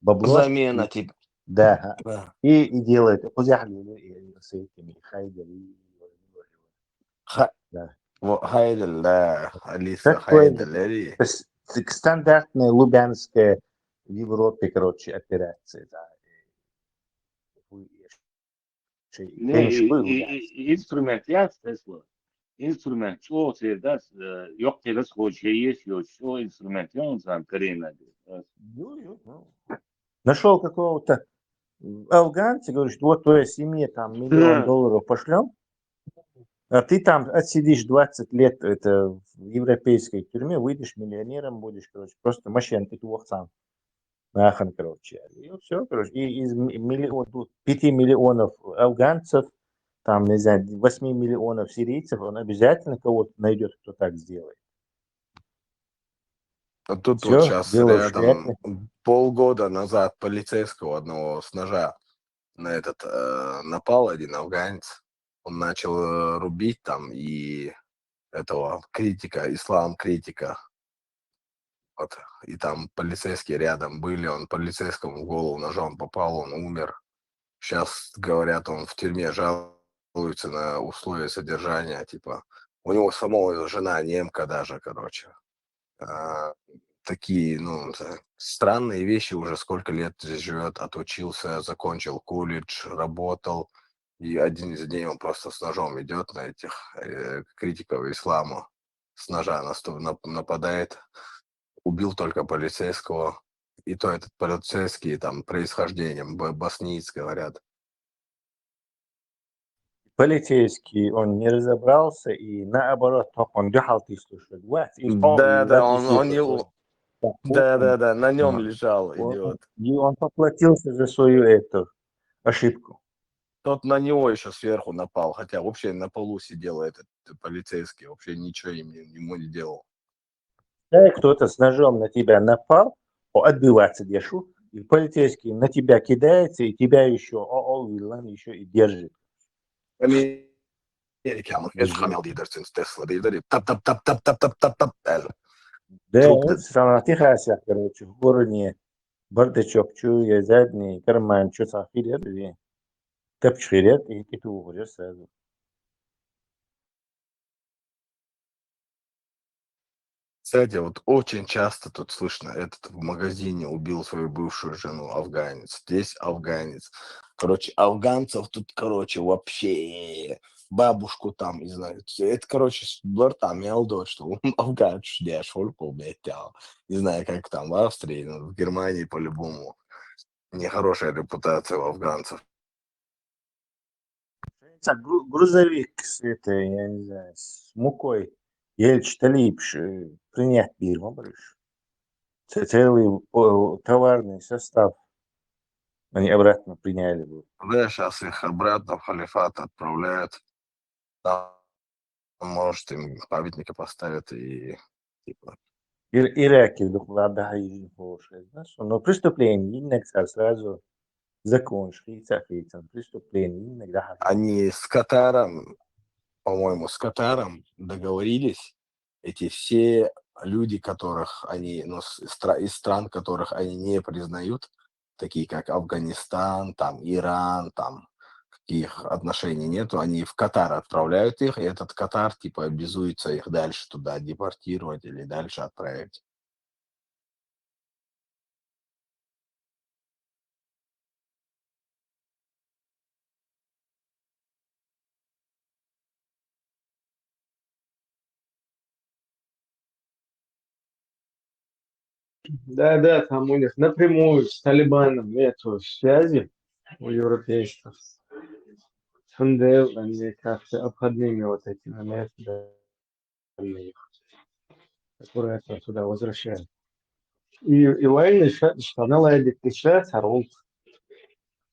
бабло. замена типа. Да. Да. И делают. С этими Хайдер. Да. Хайдель, да, Алиса Такое Хайдель. стандартная лубянская в Европе, короче, операция. Да. Instrument yaz Tesla. Instrument çoğu şeyde yok keres hoşeyes yok şu instrument yonzan karina. Нашел какого-то афганца, говорит, вот твоей семье там $1 миллион пошлем, а ты там отсидишь 20 лет это, в европейской тюрьме, выйдешь миллионером, будешь, короче, просто машин ты сам. Нахан, короче. И все, короче. И из 5 миллионов афганцев, там, не знаю, 8 миллионов сирийцев, он обязательно кого-то найдет, кто так сделает. А тут Всё, вот сейчас дело в рядом шляпе. полгода назад полицейского одного с ножа на этот напал один афганец. Он начал рубить там и этого критика, ислам-критика. Вот. И там полицейские рядом были, он полицейскому в голову ножом попал, он умер. Сейчас, говорят, он в тюрьме жалуется на условия содержания, типа, у него самого жена немка даже, короче. Такие, ну, странные вещи, уже сколько лет здесь живет, отучился, закончил колледж, работал, и один из дней он просто с ножом идет на этих критиков ислама, с ножа нападает, убил только полицейского, и то этот полицейский там происхождением боснийц, говорят. Полицейский, он не разобрался, и наоборот, он дыхал слушать. Да, он его... Да, на нем лежал, идиот. И он поплатился за свою эту ошибку. Тот на него еще сверху напал, хотя вообще на полу сидел этот полицейский, вообще ничего ему не делал. Кто-то с ножом на тебя напал, отбиваться дешу, и полицейский на тебя кидается, и тебя еще и держит. Да, санатихася, короче, в городе бардачок чуя, задний карман, что сахирят, и топчхирят, и ты уходишь сразу. Кстати, вот очень часто тут слышно, этот в магазине убил свою бывшую жену, афганец, здесь афганец. Короче, афганцев тут, короче, вообще бабушку там, не знаю, это, короче, блорта мелдо, что афганец ждешь, фольку, не знаю, как там в Австрии, но в Германии по-любому нехорошая репутация у афганцев. Грузовик с этой, я не знаю, с мукой. Елч талипш принять бирма, брыш. Целый товарный состав. Они обратно приняли бы. Да, сейчас их обратно в халифат отправляют. Там, может, им памятника поставят и типа. Ираки доклада и хорошие, знаешь, но преступление иногда сразу закон шхейцам преступление иногда. Они с Катаром, по-моему, с Катаром договорились, эти все люди, которых они, ну, из стран, которых они не признают, такие как Афганистан, там, Иран, там, каких отношений нету, они в Катар отправляют их, и этот Катар, типа, обязуется их дальше туда депортировать или дальше отправить. Да, там у них напрямую с Талибаном нету связи у европейцев. Они как-то обходными вот этими методами, которые это туда возвращают. И войны, что наладит сейчас,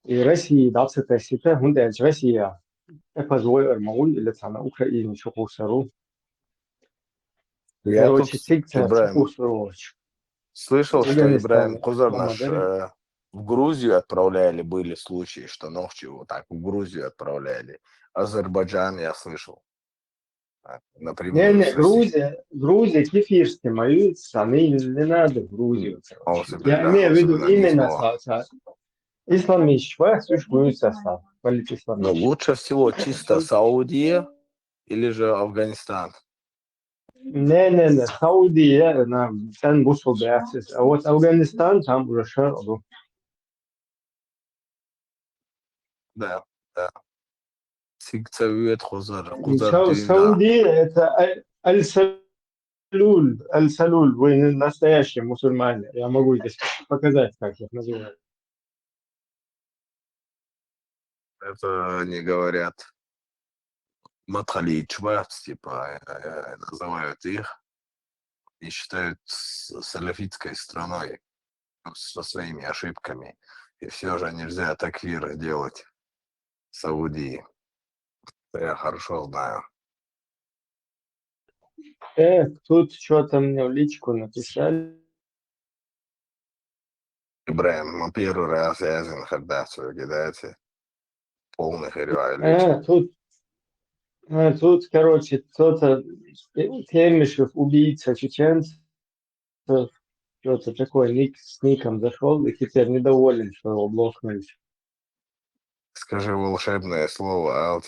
и Россия, да, это ситуация, Россия, позволит Армауль или на Украине, что кусару. Я тут, Короче, секция Ибраим, слышал, что Ибраим Кузар наш В Грузию отправляли, были случаи, что ночью вот так в Грузию отправляли. Азербайджан я слышал. Напрямую Не, сосед. Грузия кефирские моют, не надо в Грузию, короче. Я Аузубилля, имею в виду аузубилля, не именно смог. исламист, моют состав, Но политисламист. лучше всего чисто Саудия или же Афганистан. Не, Саудия, там бусул бясис, а вот Афганистан, там уже шару. Да, да. Сикцавет хузар дюйна. Саудия это Аль-Салуль, вы настоящие мусульмане. Я могу здесь показать, как их называют. Это они говорят Матхали Чват, типа, называют их и считают салафитской страной со своими ошибками. И все же нельзя такфир делать в Саудии. Это я хорошо знаю. Тут что-то мне в личку написали. Ибраим, мы первый раз язен хардацию кидайте. Полный хэрюай лично. Тут, короче, кто-то Темишев, убийца чеченцев, что-то такое, ник с ником зашел и теперь недоволен, что его блокнули. Скажи волшебное слово, Алт.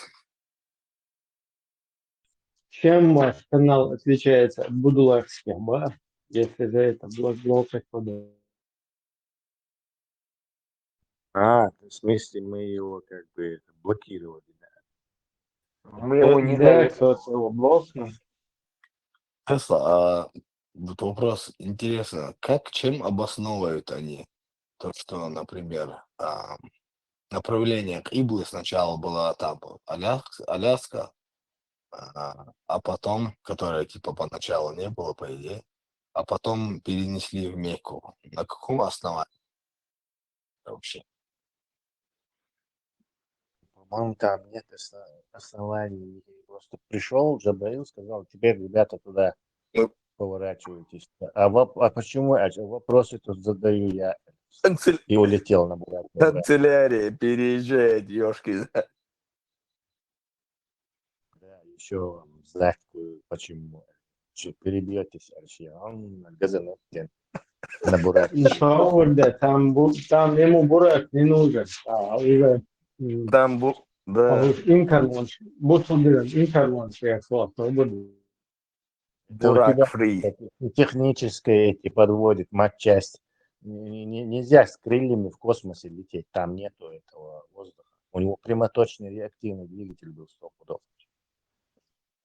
Чем ваш канал отличается от будуларских, ба? Если за это блокать подобное. В смысле мы его как бы блокировали. Мы его не дали. Кто-то его блокнул. Тесла, вот вопрос интересно, чем обосновывают они то, что, например, направление к Иблы сначала была там Аляска, а потом, которая типа поначалу не было, по идее, а потом перенесли в Мекку. На каком основании вообще? По-моему, там нет оснований. Просто пришел Джабраил, сказал, теперь, ребята, туда поворачивайтесь. А почему? Вопросы тут задаю я. И улетел на Бурак. Канцелярия переезжает, ёшки. Да, еще вам загадку, почему. Перебьетесь, он газануттен на Бурак. Там ему бурак не нужен. Уже Там да. Инкармон, Инкармон, Бурак фри. Техническое эти подводит матчасть. Нельзя с крыльями в космосе лететь, там нету этого воздуха. У него прямоточный реактивный двигатель был 100 пудов.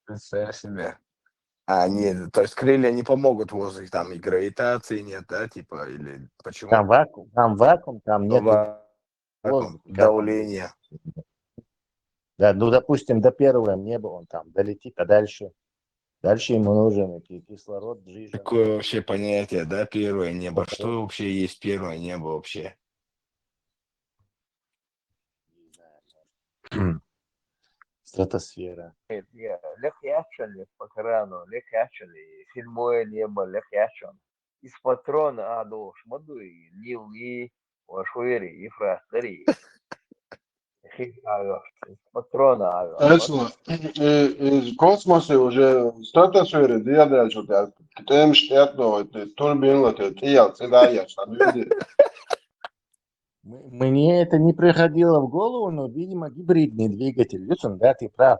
Представь себе. Нет, то есть крылья не помогут в воздухе, там и гравитации нет, да, типа, или почему? Там вакуум, там нет воздуха, давления. Да, ну, допустим, до первого неба он там долетит, а дальше ему нужен кислород, жижа. Какое вообще понятие, да, первое небо? Что вообще есть первое небо вообще? Стратосфера. Лехячали по крану, лехячали, седьмое небо, лехячон. Из патрона до шмадуи, ливли, вашуэри, и фрастери. Esmu iz kosmosa уже стратосферы диадачу так. Тем что турбина летит, и я всегда Мне это не приходило в голову, но, видимо, гибридный двигатель. Видишь, да, ты прав.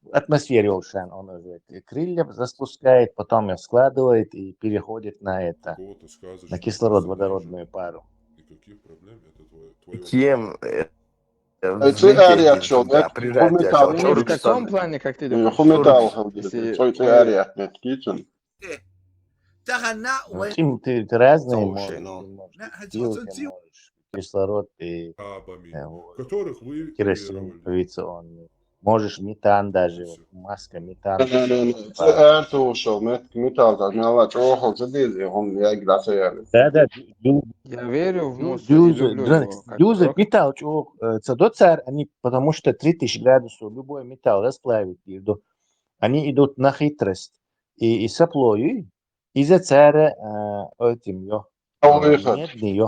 В атмосфере Олшан он уже крылья распускает, потом их складывает и переходит на кислород, водородную пару. Тем в каком плане, как ты думаешь? Ты разные можешь. Кислород и керосин авиационный. Можешь метан даже, маска метана. Да, я верю в мусор и люблю его. Дюзы, металл, цадоцар, они, потому что 3000 градусов любой металл расплавить, они идут на хитрость и соплою, и за царя этим, медный,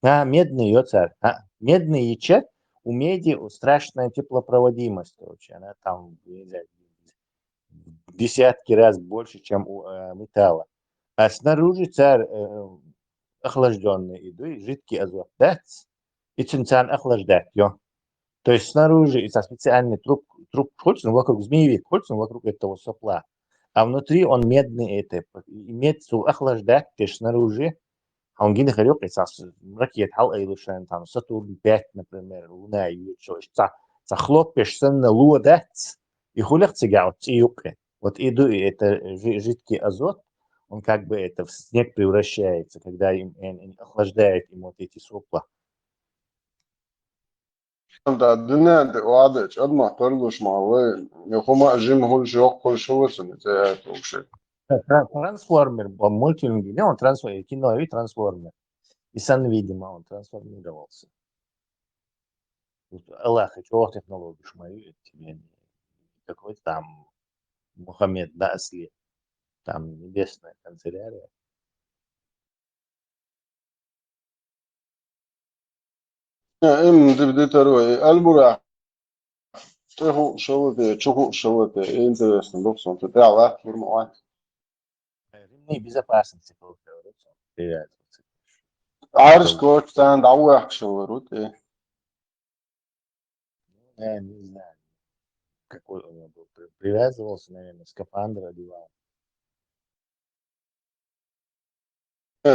Медный йоцар. Медный ячет, у меди страшная теплопроводимость, короче. Она там, не знаю, в десятки раз больше, чем у металла. А снаружи царь охлажденный, и жидкий азот. Да? И цинцан охлаждать. То есть снаружи и со специальный труб крутится, вокруг змеевик крутится, вокруг этого сопла. А внутри он медный, медь охлаждать, то есть снаружи. Он гинет харек, ракет хал эйлушан, там Сатурн 5, например, Луна и что, хлопаешь на луа, да, и хулях цигал, циюкы. Вот иду, это жидкий азот, он как бы это в снег превращается, когда им охлаждает им вот эти сопла. Da dünya o adı adma tarlış malı yakoma jim hol yok kol şovasın te şey. Трансформер, он мультфильм, он трансформер, кино и трансформер. И сан, видимо, он трансформировался. Аллах, чего технологию шмаю, тебе какой-то там Мухаммед Дасли, там небесная канцелярия. Em de taro albura çuhu şovate interesting doksan te Allah vurma. Ремни безопасности получается. Арш коч тан давах шоворут. Не знаю, какой у него был. Привязывался, наверное, скафандр одевал.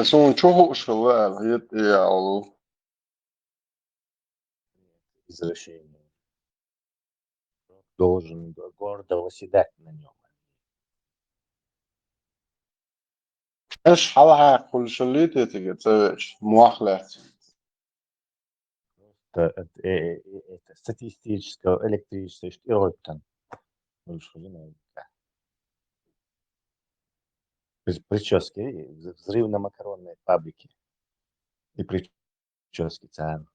Son çuhu şoval yet ya olu. Извращение. Должен гордо восседать на нем. Эш халха кул шолите теге тевеш муахлет. Это статистическое электричество, что там. Прически, взрыв на макаронной фабрике. И прически цен.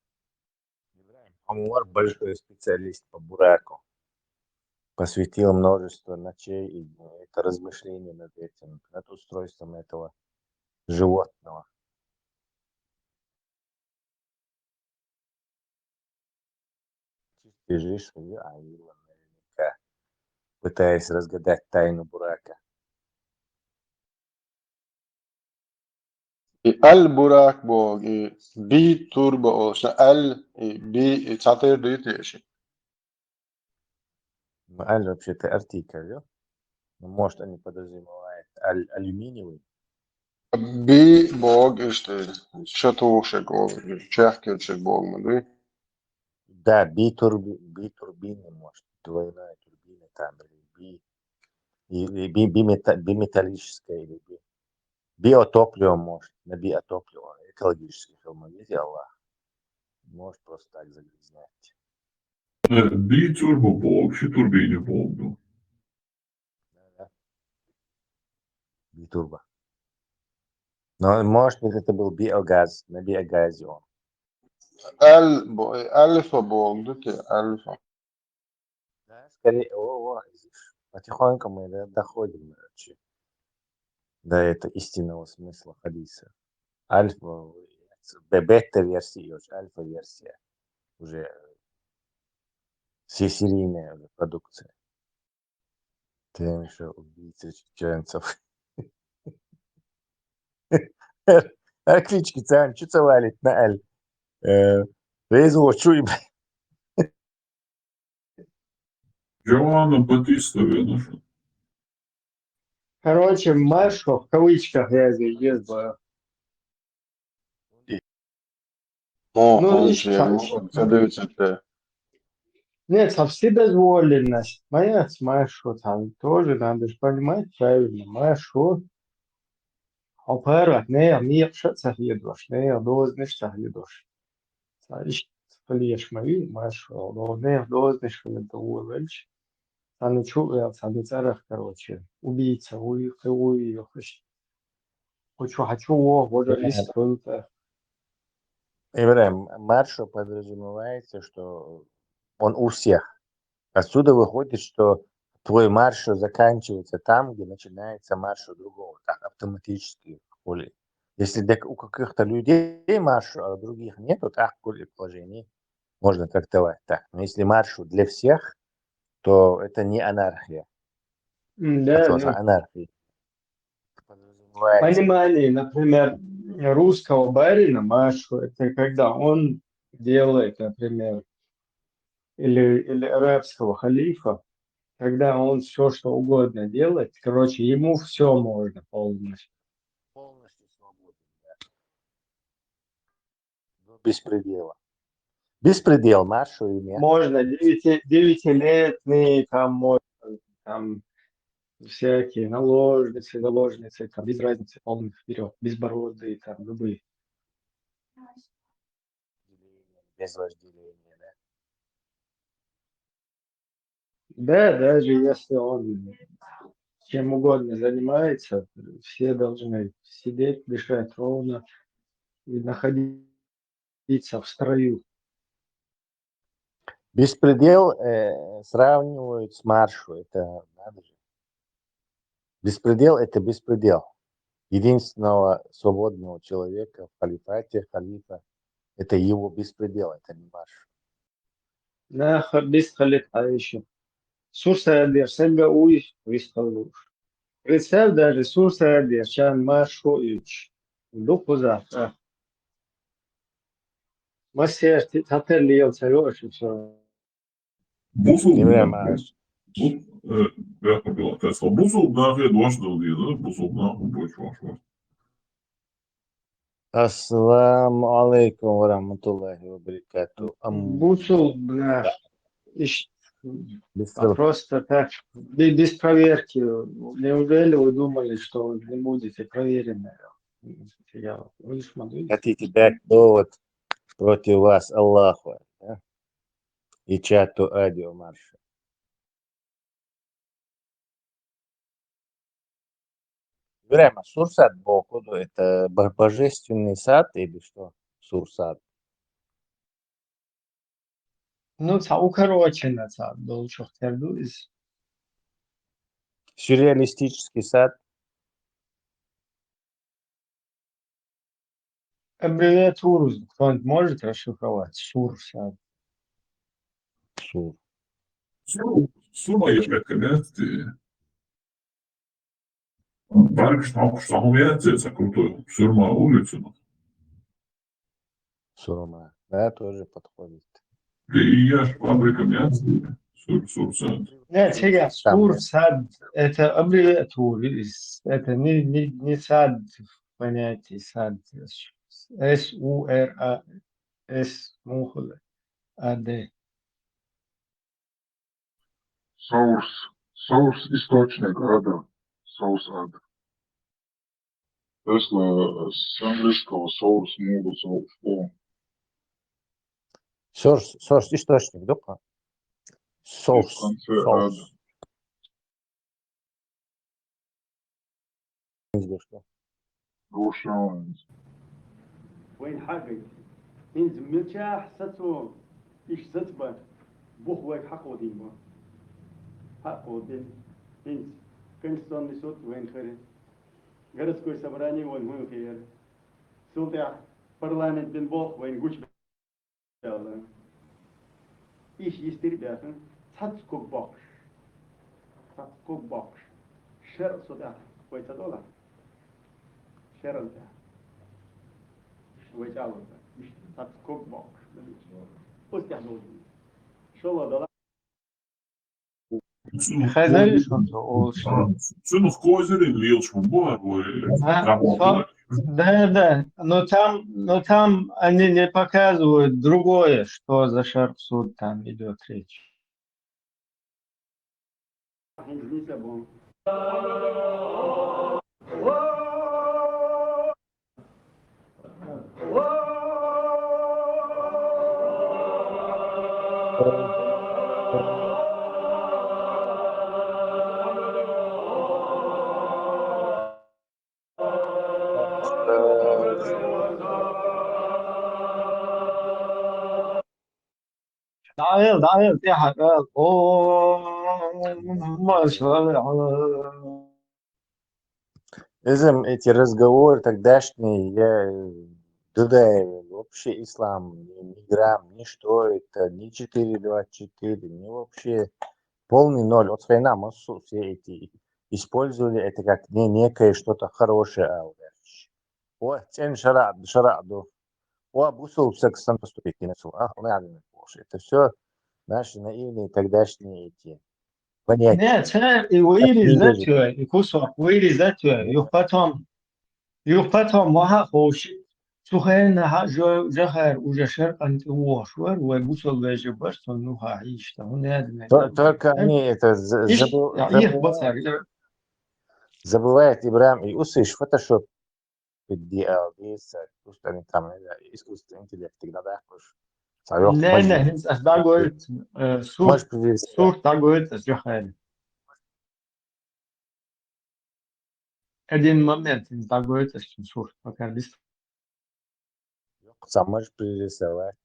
Амуар большой специалист по бураку. Посвятил множество ночей и это размышления над этим, над устройством этого животного. Лежишь, наверняка, пытаясь разгадать тайну бурака. El burak bog bir turbo olsa el bir çatır düğütüyor. Аль вообще-то артикль, да? Но может они подразумевают алюминиевый. Bir bog işte şatuşek o çerkelçek bog mu değil? Да, битурбины, может, двойная турбина там, или биметаллическая, или биотопливо, может, на биотопливо, экологический фильм, видите, Аллах, может просто так загрязнять. Битурбо бог, ще турбине бог был. Да. Битурбо. Но, может быть, это был биогаз, на биогазе он. Альфа бог, да, альфа. Да, скорее, потихоньку мы доходим, короче, до этого истинного смысла хадиса. Альфа, бета-версия, альфа-версия, уже всесерийная уже продукция. Ты еще убийца чеченцев. Клички цан, что валит на аль. Резу, чуй. Джоанна Батиста, наша. Короче, Машко в кавычках я здесь есть бы. Нет, со вседозволенность. Моя Машко там тоже надо же понимать правильно. Машко. Операт, не, мне что-то съедешь, не, дознешь съедешь. Знаешь, полешь мои, Машко, не, дознешь съедешь. А ничего, я царах, короче, убийца, хочу, вот есть кто-то. Ибраим, маршо подразумевается, что он у всех. Отсюда выходит, что твой маршо заканчивается там, где начинается маршо другого. Так автоматически. Если у каких-то людей маршрут, а у других нету, так положений можно трактовать так. Но если маршрут для всех, то это не анархия. Да, Вопроса да. анархии. Подразумевается. Понимание, например, русского барина Машу, это когда он делает, например, или арабского халифа, когда он все, что угодно делает, короче, ему все можно полностью. Полностью свободен, да. До беспредела. Беспредел Машу имя. Можно девятилетний, там, можно, там всякие наложницы, там, без разницы, полный вперед, безбородые, там, любые. Без вожделения, да. Да, даже если он чем угодно занимается, все должны сидеть, дышать ровно и находиться в строю. Беспредел сравнивают с маршу. Это надо же. Беспредел – это беспредел. Единственного свободного человека в халифате, халифа – это его беспредел, это не марш. Без халифа еще. Сурсаядер, Сенга Уй, Висхалуш. Представь даже Сурсаядер, Чан Машу Ич. Духуза. Масер, Татер Лил Царёш, и все. Ассаламу алейкум ва рахматуллахи ва баракату. Бусул, просто так, без проверки. Неужели вы думали, что вы не будете проверены? Хотите дать довод против вас Аллаху, да? И чату Адио Марша. Время Сурсад Бокуду – это божественный сад или что? Сурсад. Ну, укорочено, был Шахтердуис. Сюрреалистический сад. Аббревиатуру кто-нибудь может расшифровать? Сурсад. Сур. Surma ieškot, Барыш за крутой. Сурма улицу. Сурма. Да, тоже подходит. И я ж фабрика мяса. Сурсад. Нет, сега, Сурсад – это аббревиатура. Это не сад в понятии сад. S-U-R-A-S, A-D. Source источник ада. Source ада. Если с английского source могут source. Source источник, да? Source. وين حقي إن زملتها حسيتو إيش زتبه بوخ حقو ديما حقو دين إنت كنت صني صوت وين خير جرس كوي سبراني وين هو خير سلطع برلمان بن بوخ وين قوش بيلا إيش يستري بيها تحتكو بوكش شر صدق ويتدولا شر انت ويجاوب مش تحتكو بوكش وستحضور شو الله Все, ну в козыре лилчку Да, но там они не показывают другое, что за шарпсуд там идет речь. دعيل يا حباب ما شاء الله. эти разговоры тогдашние, я Дудаева, вообще ислам, ни грамм, ни что это, ни 4.24, ни вообще полный ноль. Вот своей намасу все эти использовали это как некое что-то хорошее. О, цен шараду. О, бусул сексом поступить не насу. Это все наши наивные тогдашние эти понятия. Нет, и вырезать, и кусок вырезать, يقطع معها خوش سخن جهر وجشر أنت واشور وبوصل بجبر صنوها عيش تهون هذا Только они это забывают Ибрам и услышь фотошоп بالدقيقة دي بص أنت تعمل искусственный интеллект тогда да لا لا da قلت صور da قلت جهر один момент da قلت صور пока без сам можешь пририсовать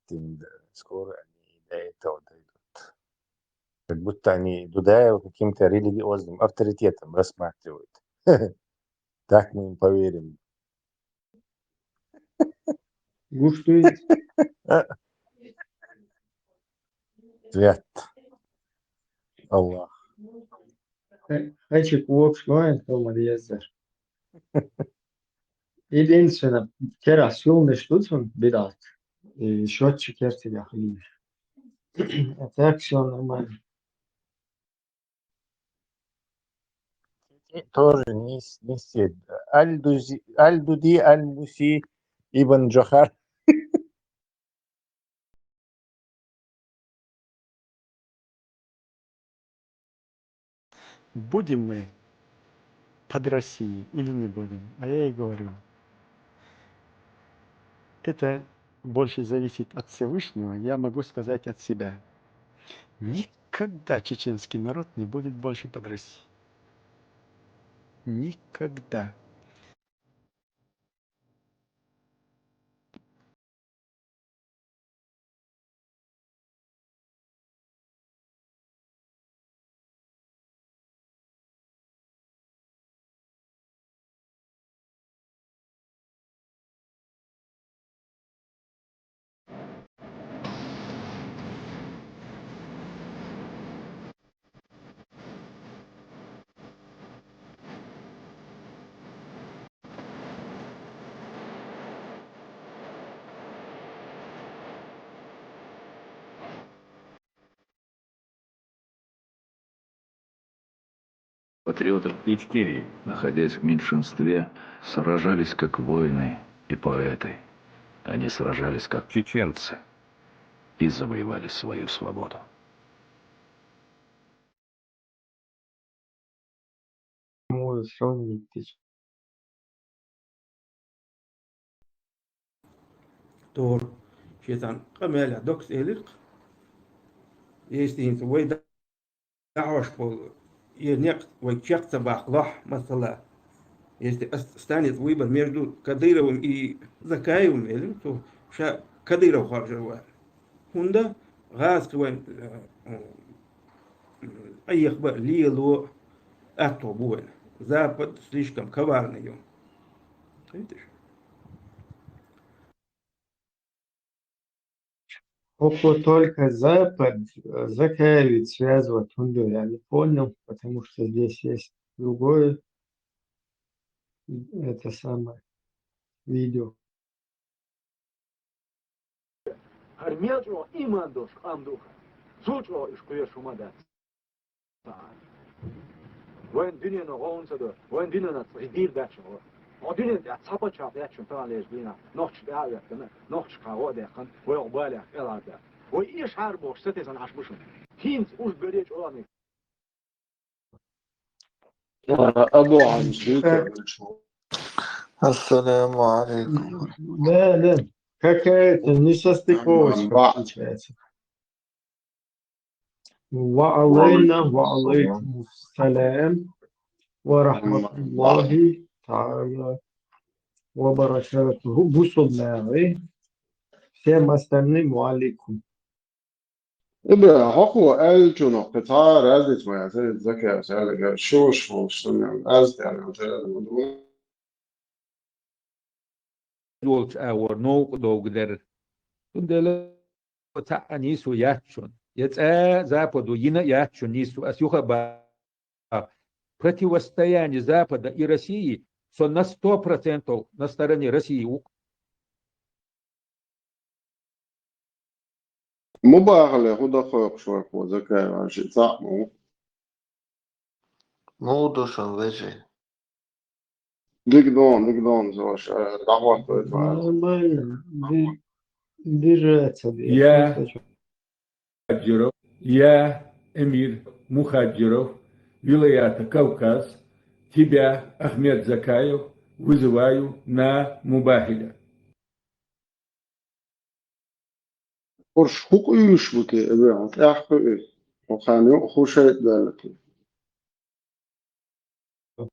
скоро они до этого дойдут. Как будто они Дудаева каким-то религиозным авторитетом рассматривают. Так мы им поверим. Гуштует. Свят. Аллах. Хачик уопшлоен холмадиязар. Единственное, терас силный штуцун бедат. И счетчик я хлеб. А так все нормально. Тоже не сед. Аль-Дуди, Аль-Муси, Ибн Джохар. Будем мы под Россией или не будем? А я и говорю, это больше зависит от Всевышнего, я могу сказать от себя. Никогда чеченский народ не будет больше под Россией. Никогда. Патриоты Ичкерии, находясь в меньшинстве, сражались как воины и поэты. Они сражались как чеченцы и завоевали свою свободу. Тор, шетан, камеля, докс элик, есть инт, вой дعваш пол, нек, вой чекта бахлах, масала. Если станет выбор между Кадыровым и Закаевым, то Кадыров харжевал. Хунда газ квен аехба лило атобуэн. Запад слишком коварный. Видишь? Только Запад Закаевич связывать Хунду, я не понял, потому что здесь есть другое, это самое видео. Армяджо имандош андуха. Зучо ишкуя шумада. Вен динено гонсадо, вен динено цидир дачо. Одинен я цапа чап я чунта лежбина. Нохч даавя кана, нохч каводе хан, ве обаля элада. Ве иш харбош сетезан ашбушун. Хинц уж береч оланы. أبو عمشيك السلام عليكم. Да, какая-то несостыковочка получается. Ва алейкум ассалям ва рахматуллахи та'аля ва баракатуху. Бусуллахи. Всем остальным ва алейкум. إبرا حقو ألجو قطاع رازت ما يعترض ذكاء سألك شوش فوش أزد يعني يولش اور نوق دوغدر تندل تا نيسو ياتشون يتسا زابدو ينا ياتشون نيسو اسيوخا با противостояние Запада и России на 100% на стороне России. مباغلة هو دقيق شوي فوق ذكاء ماشي صح مو دوشن وجه ديك دون زوش دعوة Я, эмир Мухаджиров, вилаята Кавказ, тебя, Ахмед Закаев, вызываю на Мубахиля. Ors huk uyuşmuke evet ahbe o kanı хушает белки.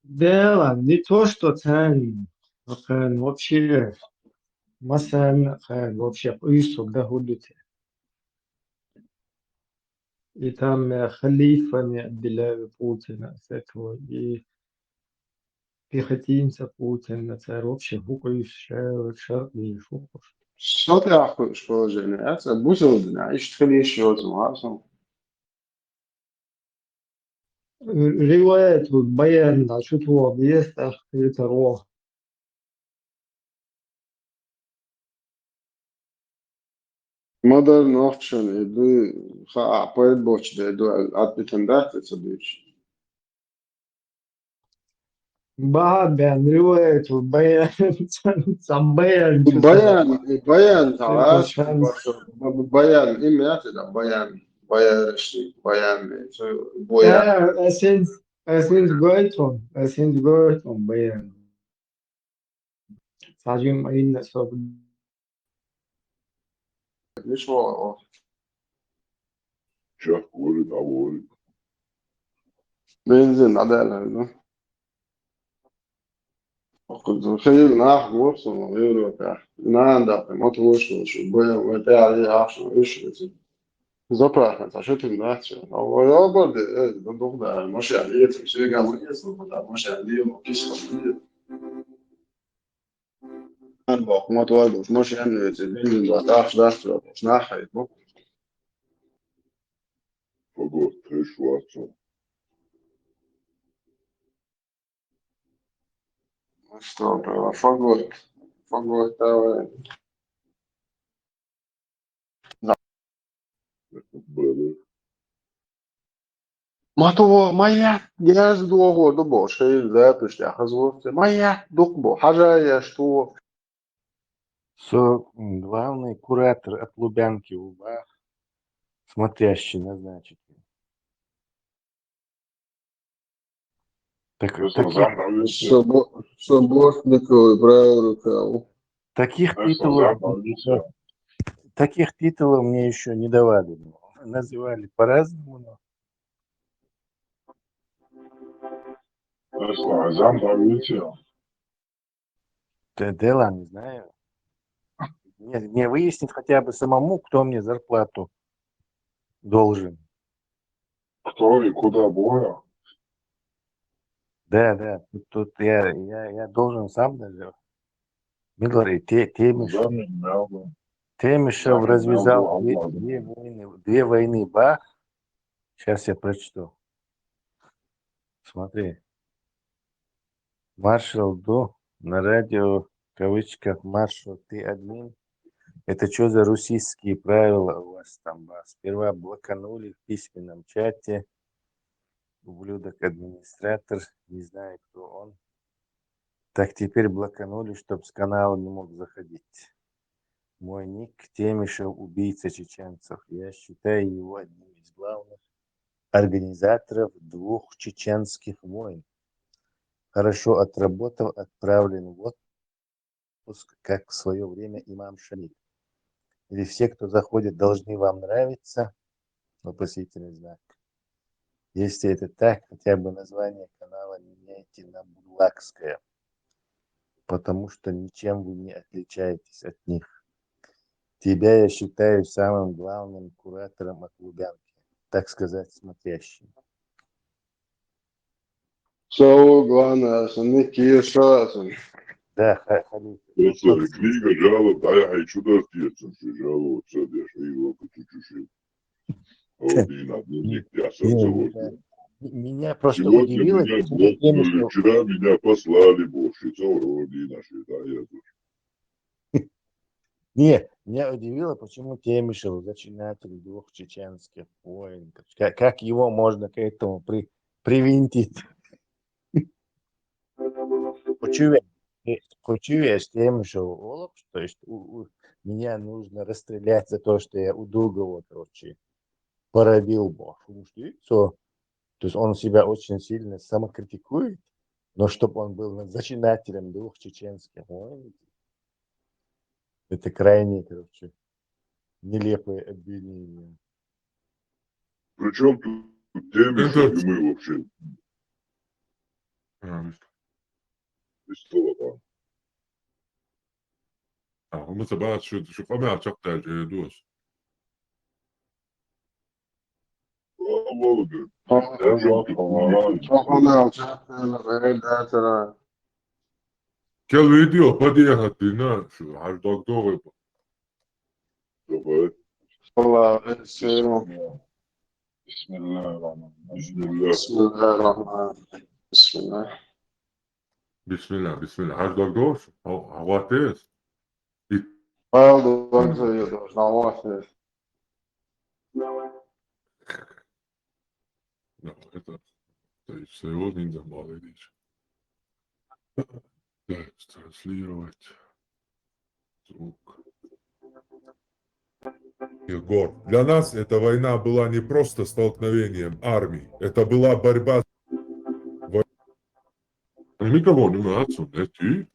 Да, не то, что цен, вообще, مثلا вообще يوسف ده هدوته. И там халифа не отделяю Путина с этого, и пехотинца Путина, царь вообще хукаю шар и шукуш. Что ты ахуешь положение? Это бузовдина, ищет халиш йозу, асам. رواية البيان شو هو بيفتح يتروح Mother Northern edu appoint boch de edu atbitendahte تصديش. بعد بين رواية البيان بيان بيان تعاش بيان إمي أتدا بيان رشتي بيان بويا. أسنس قويتهم بيان ساجم أين صوب مش هو شاف ولد أول بينزل عدالة كنت متخيل ناح وصل غيره بتاع عندك ما تروش شو بيا بتاع عليه عشان إيش زبرة كانت عشان الناس هو يا برد ده ماشي عليه تمشي جامعة ماشي عليه ومفيش تفصيل أنا بقى ما توقف ماشي يعني تبين ما تعرفش ده مش ناحية فقط إيش واتسون مستوى فقط ما يحتاج دوغو دبو شيء لا تشتاق زوجت ما يحدق حاجة يشتو Главный куратор от Лубянки УБА, смотрящий назначит. Таких титулов мне еще не давали. Называли по-разному, но... Дела не знаю. Мне выяснить хотя бы самому, кто мне зарплату должен. Кто и куда боя? Да. Тут я должен сам даже. Милорий, Темишев развязал две войны. Бах. Сейчас я прочту. Смотри. Маршал Ду на радио, в кавычках, маршал, ты админ. Это что за русские правила у вас там? Сперва блоканули в письменном чате. Ублюдок-администратор, не знаю, кто он. Так теперь блоканули, чтобы с канала не мог заходить. Мой ник Темишев, убийца чеченцев. Я считаю его одним из главных организаторов 2 чеченских войн. Хорошо отработав, отправлен в отпуск, как в свое время имам Шамиль. Или все, кто заходит, должны вам нравиться? Вопросительный знак. Если это так, хотя бы название канала меняйте на Бурлакское, потому что ничем вы не отличаетесь от них. Тебя я считаю самым главным куратором от Лубянки, так сказать, смотрящим. So, главное, Ники Шасин. Да, халиф. Просто книга жалоб, а я хочу достаться, что жаловаться, да, что его чуть-чуть. Один нельзя социологию. Меня просто Сегодня удивило, меня почему блокнули, вчера меня послали, боже, родина, да, я тут. Не, меня удивило, почему Темишев зачинатель 2 чеченских войн. Как его можно к этому привинтить? Хочу я с Темишев Олов, то есть меня нужно расстрелять за то, что я у другого, короче, породил Бог. То есть он себя очень сильно самокритикует, но чтобы он был зачинателем 2 чеченских войн, это крайне, короче, нелепое обвинение. Причем тут Темишев и мы вообще. Без слова. هم تبعت شو قمع تقطع الجدوس. كل فيديو بديها دينا شو عارف دكتور. الله يسلمك. بسم الله الرحمن الرحيم. بسم الله الرحمن الرحيم. بسم الله. بسم الله بسم الله عارف دكتور هو تيس. Это своего нельзя мало речь. Так, транслировать звук. Егор, для нас эта война была не просто столкновением армий, это была борьба. Микрофон, не ты?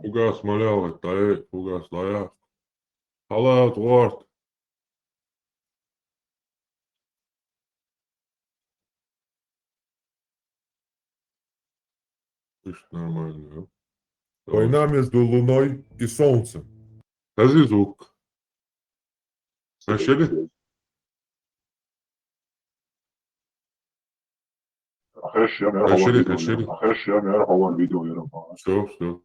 Угас маляла, тае, угас лая. Халат, ворд. Слышь, нормально, да? Война между Луной и Солнцем. Скажи звук. Слышали? Решили. Все.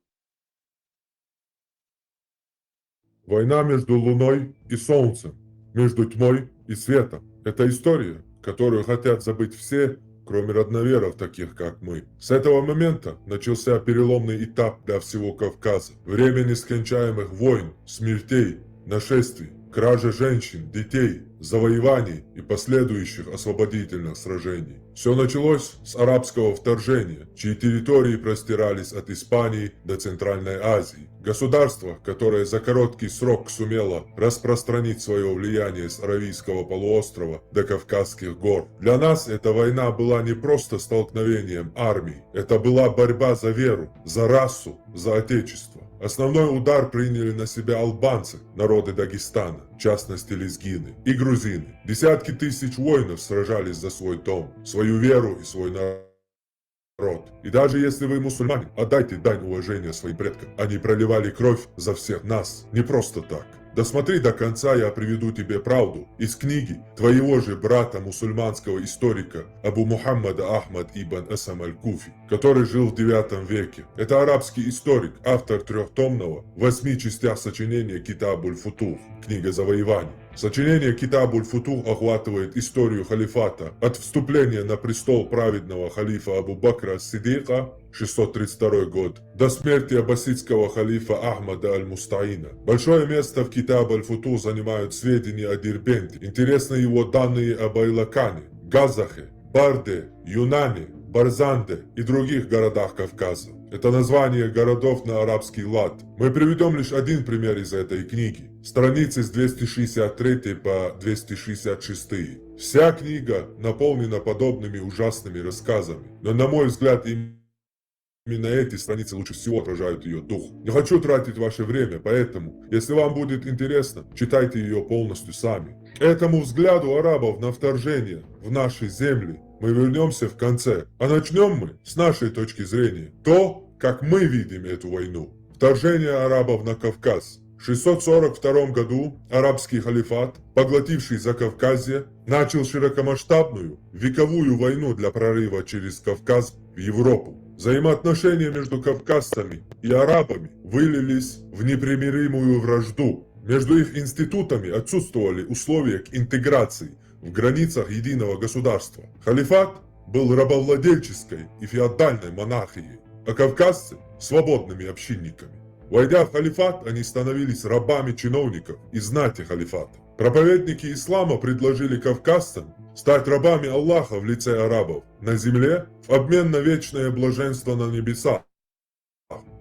Война между Луной и Солнцем, между тьмой и светом. Это история, которую хотят забыть все, кроме родноверов, таких как мы. С этого момента начался переломный этап для всего Кавказа. Время нескончаемых войн, смертей, нашествий, кражи женщин, детей, завоеваний и последующих освободительных сражений. Все началось с арабского вторжения, чьи территории простирались от Испании до Центральной Азии. Государство, которое за короткий срок сумело распространить свое влияние с Аравийского полуострова до Кавказских гор. Для нас эта война была не просто столкновением армий, это была борьба за веру, за расу, за отечество. Основной удар приняли на себя албанцы, народы Дагестана, в частности лезгины, и грузины. Десятки тысяч воинов сражались за свой дом, свою веру и свой народ. И даже если вы мусульманин, отдайте дань уважения своим предкам. Они проливали кровь за всех нас, не просто так. Досмотри до конца, я приведу тебе правду из книги твоего же брата мусульманского историка Абу Мухаммада Ахмад ибн Асам аль-Куфи, который жил в 9 веке. Это арабский историк, автор 3-томного, в 8 частях сочинения Китабуль-Футух, книга завоеваний. Сочинение Китабуль-Футух охватывает историю халифата от вступления на престол праведного халифа Абу Бакра ас-Сиддика 632 год до смерти аббасидского халифа Ахмада аль-Мустаина. Большое место в Китабуль-Футух занимают сведения о Дербенте. Интересны его данные об Айлакане, Газахе, Барде, Юнане, Барзанде и других городах Кавказа. Это название городов на арабский лад. Мы приведем лишь один пример из этой книги. Страницы с 263 по 266. Вся книга наполнена подобными ужасными рассказами. Но на мой взгляд, именно эти страницы лучше всего отражают ее дух. Не хочу тратить ваше время, поэтому, если вам будет интересно, читайте ее полностью сами. К этому взгляду арабов на вторжение в наши земли мы вернемся в конце. А начнем мы с нашей точки зрения. То, как мы видим эту войну. Вторжение арабов на Кавказ. 642 году арабский халифат, поглотивший Закавказье, начал широкомасштабную вековую войну для прорыва через Кавказ в Европу. Взаимоотношения между кавказцами и арабами вылились в непримиримую вражду. Между их институтами отсутствовали условия к интеграции в границах единого государства. Халифат был рабовладельческой и феодальной монархией, а кавказцы – свободными общинниками. Войдя в халифат, они становились рабами чиновников и знати халифата. Проповедники ислама предложили кавказцам стать рабами Аллаха в лице арабов на земле в обмен на вечное блаженство на небесах.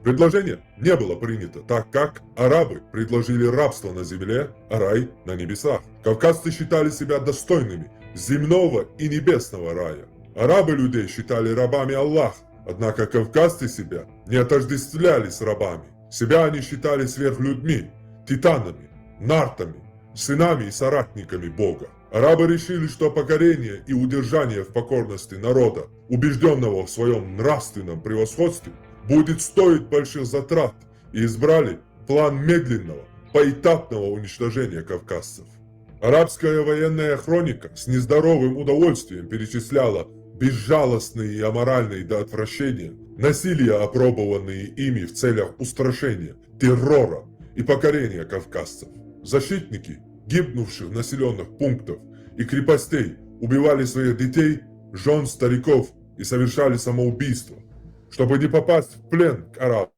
Предложение не было принято, так как арабы предложили рабство на земле, а рай на небесах. Кавказцы считали себя достойными земного и небесного рая. Арабы людей считали рабами Аллаха, однако кавказцы себя не отождествляли с рабами. Себя они считали сверхлюдьми, титанами, нартами, сынами и соратниками Бога. Арабы решили, что покорение и удержание в покорности народа, убежденного в своем нравственном превосходстве, будет стоить больших затрат, и избрали план медленного, поэтапного уничтожения кавказцев. Арабская военная хроника с нездоровым удовольствием перечисляла безжалостные и аморальные до отвращения насилия, опробованные ими в целях устрашения, террора и покорения кавказцев. Защитники гибнувших населенных пунктов и крепостей убивали своих детей, жен, стариков и совершали самоубийство, чтобы не попасть в плен к арабам.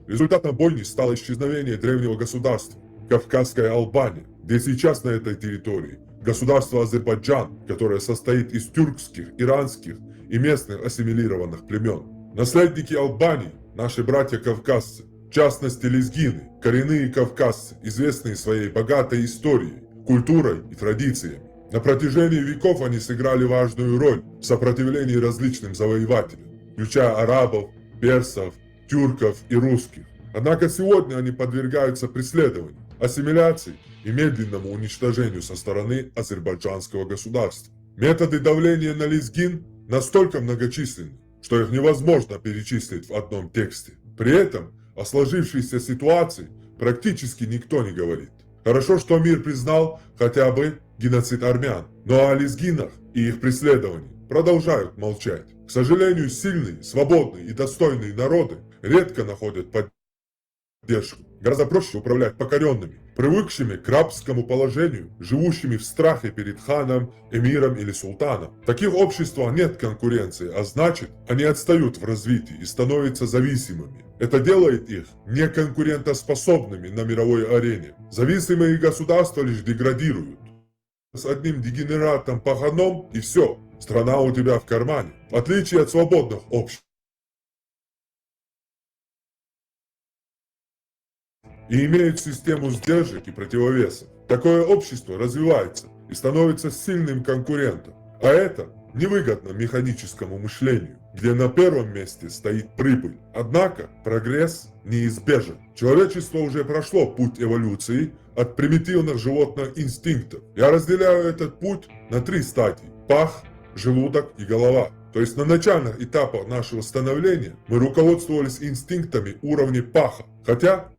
Результатом бойни стало исчезновение древнего государства – Кавказская Албания, где сейчас на этой территории государство Азербайджан, которое состоит из тюркских, иранских и местных ассимилированных племен. Наследники Албании – наши братья-кавказцы, в частности лезгины, коренные кавказцы, известные своей богатой историей, культурой и традициями. На протяжении веков они сыграли важную роль в сопротивлении различным завоевателям, включая арабов, персов, тюрков и русских. Однако сегодня они подвергаются преследованию, ассимиляции и медленному уничтожению со стороны азербайджанского государства. Методы давления на лезгин настолько многочисленны, что их невозможно перечислить в одном тексте. При этом о сложившейся ситуации практически никто не говорит. Хорошо, что мир признал хотя бы геноцид армян, но о лезгинах и их преследовании продолжают молчать. К сожалению, сильные, свободные и достойные народы редко находят поддержку. Гораздо проще управлять покоренными, привыкшими к рабскому положению, живущими в страхе перед ханом, эмиром или султаном. В таких обществах нет конкуренции, а значит, они отстают в развитии и становятся зависимыми. Это делает их неконкурентоспособными на мировой арене. Зависимые государства лишь деградируют. С одним дегенератом-паханом и все, страна у тебя в кармане. В отличие от свободных обществ. И имеют систему сдержек и противовесов. Такое общество развивается и становится сильным конкурентом. А это невыгодно механическому мышлению, где на первом месте стоит прибыль. Однако прогресс неизбежен. Человечество уже прошло путь эволюции от примитивных животных инстинктов. Я разделяю этот путь на 3 стадии: пах, желудок и голова. То есть на начальных этапах нашего становления мы руководствовались инстинктами уровня паха. Хотя,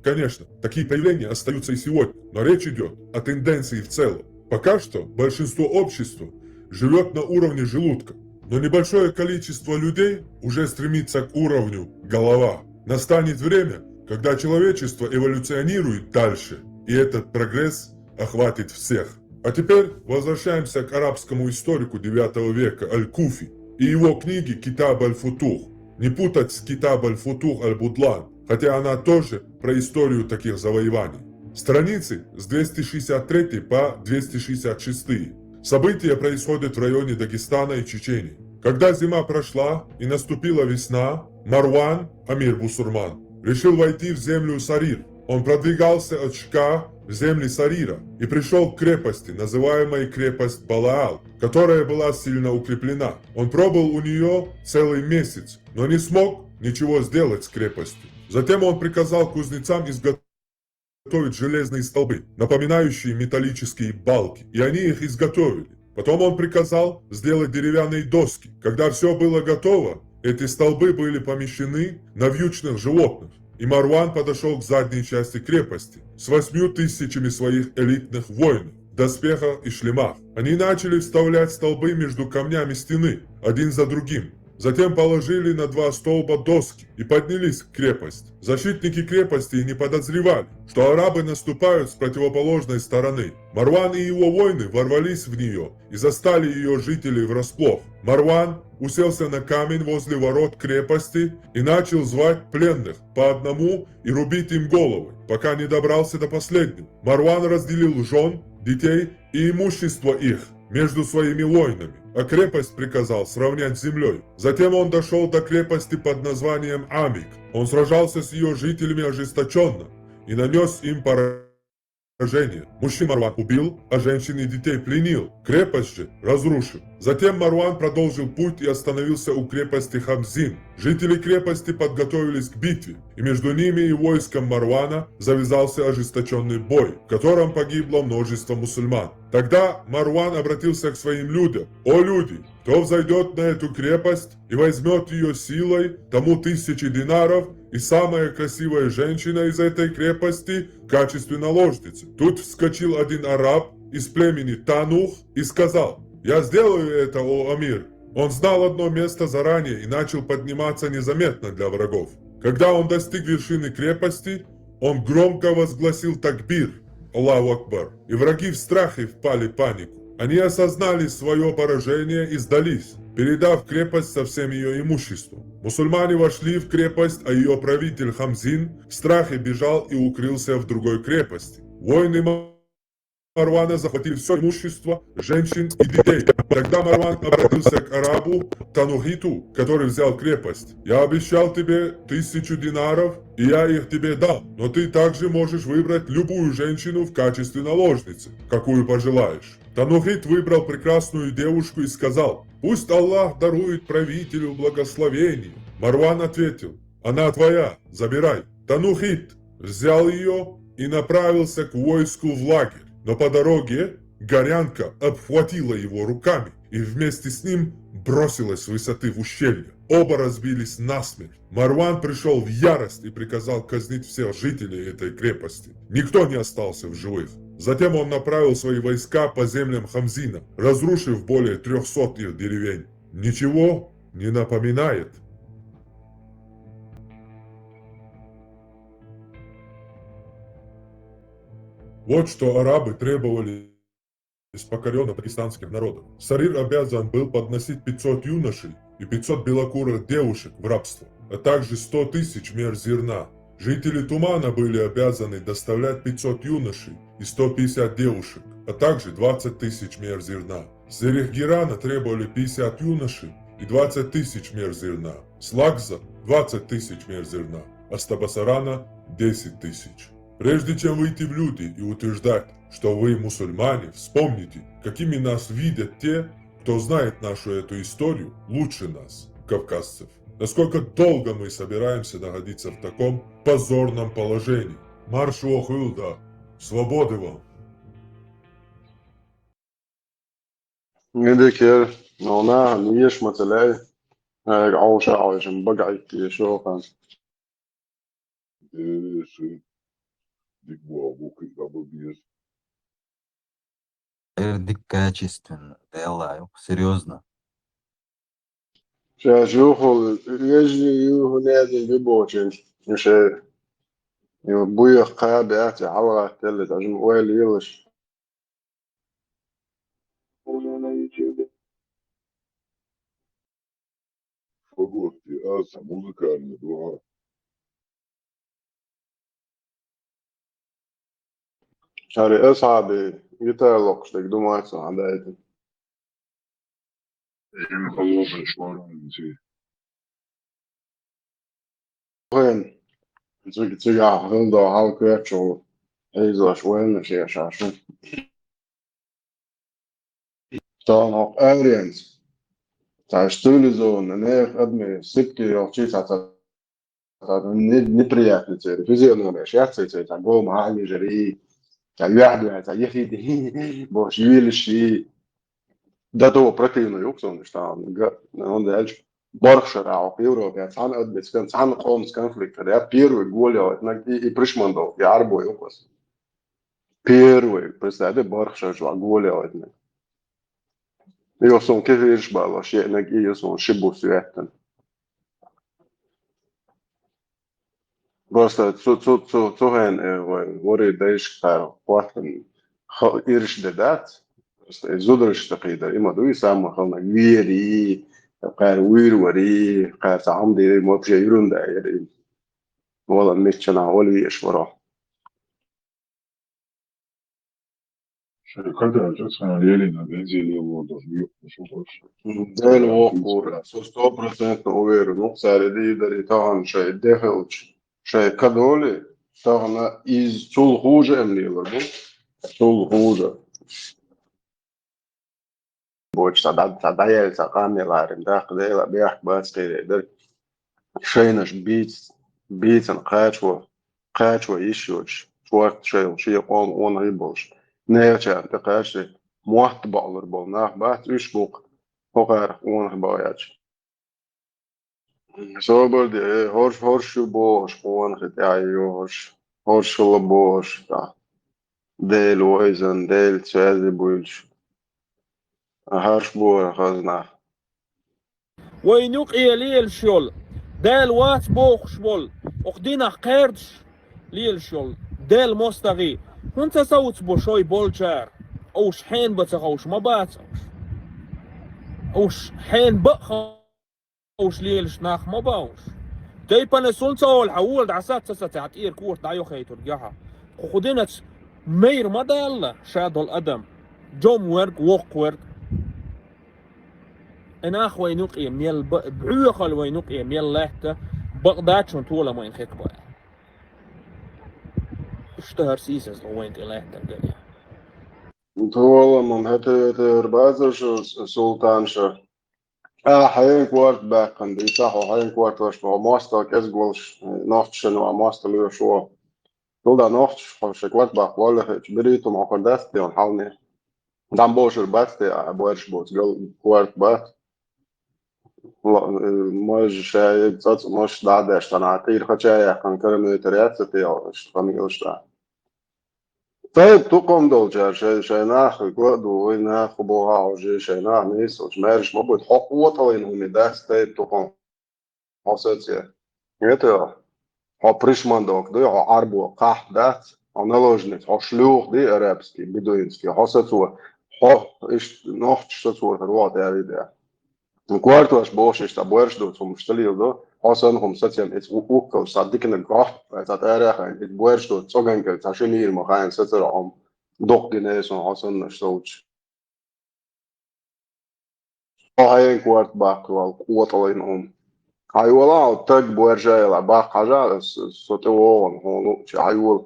конечно, такие проявления остаются и сегодня, но речь идет о тенденции в целом. Пока что большинство общества живет на уровне желудка, но небольшое количество людей уже стремится к уровню голова. Настанет время, когда человечество эволюционирует дальше, и этот прогресс охватит всех. А теперь возвращаемся к арабскому историку 9 века Аль-Куфи и его книге Китаб аль-Футух. Не путать с Китаб аль-Футух аль-Будлан, хотя она тоже про историю таких завоеваний. Страницы с 263 по 266. События происходят в районе Дагестана и Чечении. Когда зима прошла и наступила весна, Марван, амир бусурман, решил войти в землю Сарир. Он продвигался от Шка в земли Сарира и пришел к крепости, называемой крепость Балаал, которая была сильно укреплена. Он пробыл у нее целый месяц, но не смог ничего сделать с крепостью. Затем он приказал кузнецам изготовить железные столбы, напоминающие металлические балки, и они их изготовили. Потом он приказал сделать деревянные доски. Когда все было готово, эти столбы были помещены на вьючных животных, и Марван подошел к задней части крепости с 8000 своих элитных воинов в доспехах и шлемах. Они начали вставлять столбы между камнями стены, один за другим. Затем положили на 2 столба доски и поднялись в крепость. Защитники крепости не подозревали, что арабы наступают с противоположной стороны. Марван и его воины ворвались в нее и застали ее жителей врасплох. Марван уселся на камень возле ворот крепости и начал звать пленных по одному и рубить им головы, пока не добрался до последнего. Марван разделил жен, детей и имущество их между своими воинами, а крепость приказал сравнять с землей. Затем он дошел до крепости под названием Амик. Он сражался с ее жителями ожесточенно и нанес им поражение. Мужчин Марван убил, а женщин и детей пленил. Крепость же разрушил. Затем Марван продолжил путь и остановился у крепости Хамзин. Жители крепости подготовились к битве, и между ними и войском Марвана завязался ожесточенный бой, в котором погибло множество мусульман. Тогда Марван обратился к своим людям: «О люди, кто взойдет на эту крепость и возьмет ее силой, тому 1000 динаров, и самая красивая женщина из этой крепости в качестве наложницы». Тут вскочил один араб из племени Танух и сказал: «Я сделаю это, о Амир». Он знал одно место заранее и начал подниматься незаметно для врагов. Когда он достиг вершины крепости, он громко возгласил такбир, Аллаху Акбар, и враги в страхе впали в панику. Они осознали свое поражение и сдались, передав крепость со всем ее имуществом. Мусульмане вошли в крепость, а ее правитель Хамзин в страхе бежал и укрылся в другой крепости. Воины Марвана захватили все имущество, женщин и детей. Тогда Марван обратился к арабу Танухиту, который взял крепость. «Я обещал тебе 1000 динаров, и я их тебе дал, но ты также можешь выбрать любую женщину в качестве наложницы, какую пожелаешь». Танухит выбрал прекрасную девушку и сказал: «Пусть Аллах дарует правителю благословение». Марван ответил: «Она твоя, забирай». Танухит взял ее и направился к войску в лагерь. Но по дороге горянка обхватила его руками и вместе с ним бросилась с высоты в ущелье. Оба разбились насмерть. Марван пришел в ярость и приказал казнить всех жителей этой крепости. Никто не остался в живых. Затем он направил свои войска по землям Хамзина, разрушив более 300 их деревень. Ничего не напоминает? Вот что арабы требовали из покоренных пакистанских народов. Сарир обязан был подносить 500 юношей и 500 белокурых девушек в рабство, а также 100 000 мер зерна. Жители Тумана были обязаны доставлять 500 юношей и 150 девушек, а также 20 000 мер зерна. С Зерехгирана требовали 50 юношей и 20 000 мер зерна. С Лагза 20 000 мер зерна, а с Табасарана 10 000. Прежде чем выйти в люди и утверждать, что вы мусульмане, вспомните, какими нас видят те, кто знает нашу эту историю лучше нас, кавказцев. Насколько долго мы собираемся находиться в таком позорном положении. Марш Охылда, свободы вам! ذكر هنا نيش مثلاً عوش عايشم بقعي يشوفان. Качественно, делаю, серьезно. شوفوا يجي هنادي ببوشن مش يبوي قابعتي حلقة تلت عشان ويل يلش. Погодьте, аса, музыкальный дуа. شاري أصعب يتعلق شتك دومات عدايتي. Им холодно, шварунти. وين؟ تيجي هندا هالكيات شو هيزاش وين شيء شاشو. تانو أرينز. تعشتولزون أنا أدمي سبتي يوتشي تعتا неприятно теперь. Физиономия шахты, такого мали жри, яхду, ехиди, бош юлиши. До того противно юксон, что он дальше. Борхшара, Европе, цан отбецкан, цан холмс конфликт, да, первый голиот, и пришмандов, и арбой укос. Первый, представьте, Борхшара, голиот. Jos on kirjballers, jos on sibusjätten. Просто цоген вори дэшка хватан иршдедат. Просто зудрш тaqida има дуи сама хана вири قال ويروري قال عمدي ما بشي يرون دايري والله مشنا ولي اشورا Когда Джексон Елена Бензили воду, еще больше. ده الوقور 100% اوير نقصر دي دري طبعا شيء دخلش شيء كدولي طبعا iz طول خوجة امني لربو طول خوجة بوش تعدايا تقامي لارم داخل ديلا بيحك بس كده در شينش بيتن قاچوا يشوش شوارت شيء قوم اون هيبوش نيوچا تقاشي موحت بالر بول ناخ بات يشبوق هوغار اون هباياش صبر دي هورش بوش اون ختايو هورش لبوش تا ديل ويزن ديل تشازي بولش هارش بور خزنا وينوق ليل شول دال وات بوخ شول اخدينا قردش ليل شول دال مستغي هنت صوت بوشوي بولشار اوش حين بتغوش ما باتوش اوش حين بخوش ليل شناخ ما باوش تيبان سونتول حول دعسات تسات اير كورت دايو خيتو رجعها خدينا مير ما دال شادو الادم جوم ورك ووق ورك انا اخوي نقي ميل بعوخل وينقي ميل لهته بغداد شون طوله ما ينخيك بقى اشتهر سيسس لو وين لهته الدنيا طولا من هتر بازش سلطانشا حين كوارت باقن دي صح وحين كوارت واش ماستر كزغولش ناختشن وماستر لو شو طولا ناختش خوش كوارت باق ولا بريتو مع قداس دي حالني دام بوشر باتي ابوش بوت جول كوارت بات مش شايف تص مش دعدش انا عتير خشايا كان كلمه تريات تياش فاميلش دا طيب تقوم دول شيء ناخ قدو وين ناخ بوها وجي شيء ناخ نيس وش مارش ما بود حق وطوين هم داس طيب تقوم حسيت يتو ها بريشمان دوك دو ها عربو قاح دات انالوجنت ها شلوغ دي ارابسكي بدوينسكي حسيت هو ها ايش ناختش تصور الوقت يعني ده كوارت واش بوش ist aboers do zum stelio do hosan hom satsam es ukko sadikin graf at era khan it boers do zogenkel tashenir mo khan satsa om dok dine so hosan soch hayen kwart bak wal quotalin om hay wala tag boerjela bak haja sote won honu hayul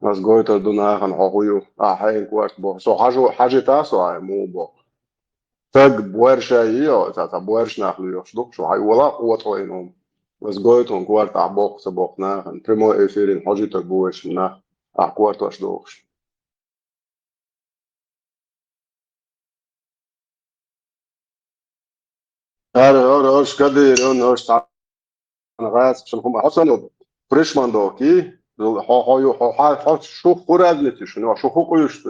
nas goiter do na khan hoyu hayen kwart bo so hajo taso ay mo bo تاج بورشايو تاع بورش ناخلو يشدق شو هاي ولا قوة عينهم بس قويتهم كوارت عبوق سبوقنا هن بريمو ايفيرين حاجي تقوش منا عقوارت واشدوش هذا ايش كدير انه ايش تاع غاز عشان هم اصلا فريشمان دوكي هاي شو خرادلتي شنو شو خوكوش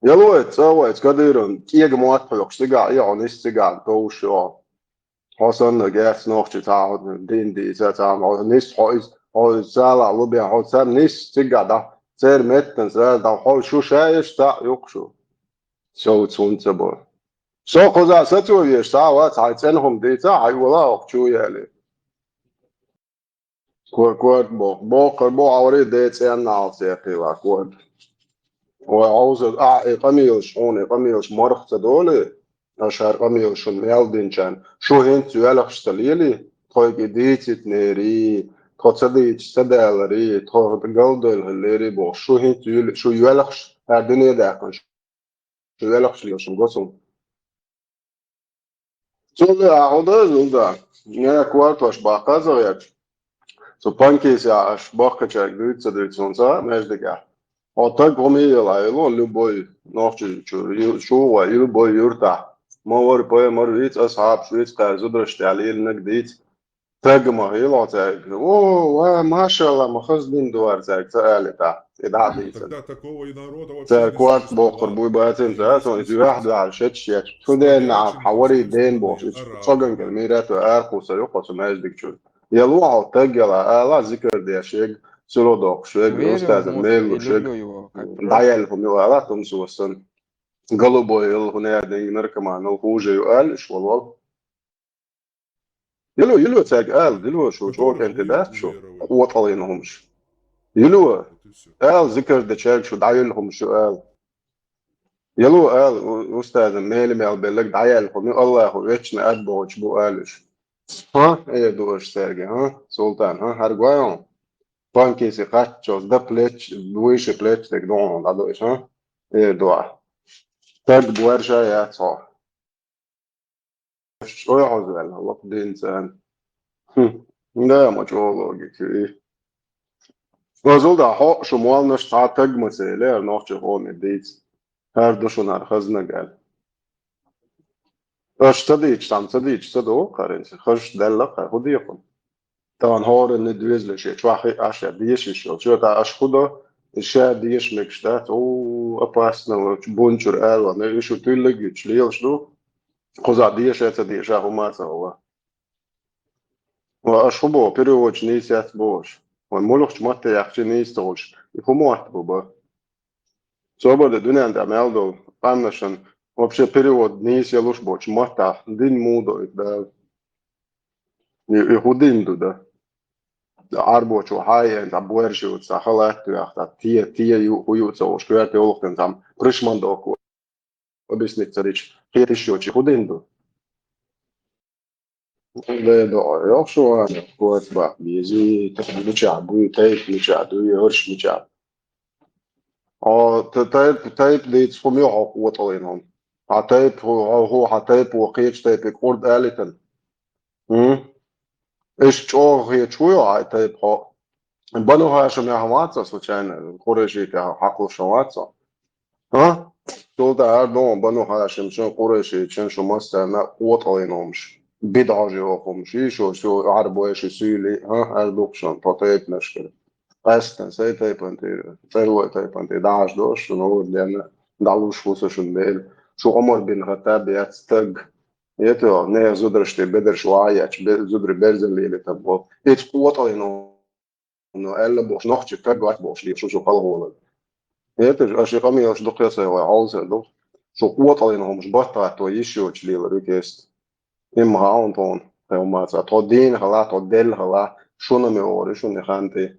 يلوت سويت كديرن كيغ موات بلوكسيغا يونيس سيغا دوشو حسن جاس نوختي تاع دين دي تاع نيس هويز سالا لوبيا هو سال نيس سيغا دا سير متن سال دا هو شو شايش تاع يوكشو شو تونتبو شو خذا ستو يش تاع واتعتنهم دي تاع ولا وقتو يالي كوات بو اوري دي تاع ناو سيخي لا كوات وعاوز قميلش مرخ تدولي أشهر قميلش ميلدينشان شو هنت يالخش تليلي توي جديت نيري تصديق سدالري تو تقلدل هليري بو شو هنت شو يالخش الدنيا داكن شو يالخش ليش مقصم شو عوضة زودا يا كوارتوش باقازو ياك سو بانكيس يا اش باقچا دوت صدريتسونسا مجدگا А так гомеяла, любой ночью, любой юрта. ما ور باي مريت أصحاب شويت زدرشت عليه النقديت تاجمه هيلو تاج اوه ما شاء الله ما خزدين دوار تاج تالي تا إدعادي Тогда такого и народа вообще تاج не كوات بوخر существовало. بوي باتين И تاسو если إذا واحد على شتش يا شو ده نعم حواري دين بوش صقن كلميرات وآرخو سيوقو سماش ديك شو يلو على تاج يلا ذكر دي شيء سلو دوق شو Верю в أستاذ мозг ميل и وشيء люблю его, как брат. دعيالهم يلا تمسوسن قلبو يل هنا دين نركما نوخوجي يقال شو والله يلو تاج قال يلو شو كانت داس شو قوة طلينهمش يلو قال ذكر دشاك شو دعيالهم شو قال يلو قال أستاذ مالي مال بلك دعيالهم الله هو ويتشنا أدبو بو قالش ها إيه دوش ساقي ها سلطان ها هرقوايون بانكيسي قاتشوز دا بليتش دويش بليتش تك دون دادوش ها إيه دوا تاج بوارشا يا صح شو يعوز قال الله بدي إنسان لا ما جوالوجي كي وزول ده حق شمال نش تعتق مسألة نوع هون الديت هر دوشون هر خزنة قال اش تديش تام تديش تدو قارن خش دلق خدي يقول طبعا هور ان دويز لشي شواحي اشا ديش شو شو تا اش خدا الشا ديش مكشتات او اباسنا بونشر قال وانا شو تلقي شليل شنو خذ ديش تديش هما سوا وأشربه переводч не сят бош. Он молох чмат яхче не истолш. И хумуат буба. Собода дунян да мелдо памнашан вообще перевод не селуш боч мата дин мудо да и худинду да. Арбочу хай да буэржу са халат яхта тия ю хуюца ошкуяте олхтен там пришмандоку. Объяснить царич. Хетишочи худинду. لا لا يخشوا أنا قوات بقى بيجي تقبل مشاعبوي تايب مشاعدوي هرش مشاعب تايب دي تفهمي قوة طوينهم تايب هو تايب وقيتش تايب كورد آلتن إيش شو هي شوية تايب هو بنو هاشم يا هماتsa случайно قريشي كحقل شواتsa ها تقول ده أردون بنو هاشم شو قريشي شن شو مستعنا قوة طوينهمش بدعة جواكم شو عربو ايش يسولي ها ادوكشن بطيب نشكل قاستن سي تايبانتي تلوى تايبانتي داعش دوش نور لأن دعوش فوسا شن بيل شو عمر بن خطاب يتستق يتو نه زدرشتي بدر شو عايش زدر بيرزن ليلي تبو ايش قوة انه قال بوش نوختي تبو بوش لي شو قلغولا يتو اشي قمي اش دقيا سيوا عاوز دو شو قوة انه مش بطا تو يشيو تشلي ريكيست إما هاونتون هما تودين هلا تودل هلا شو نميوري شو نخانتي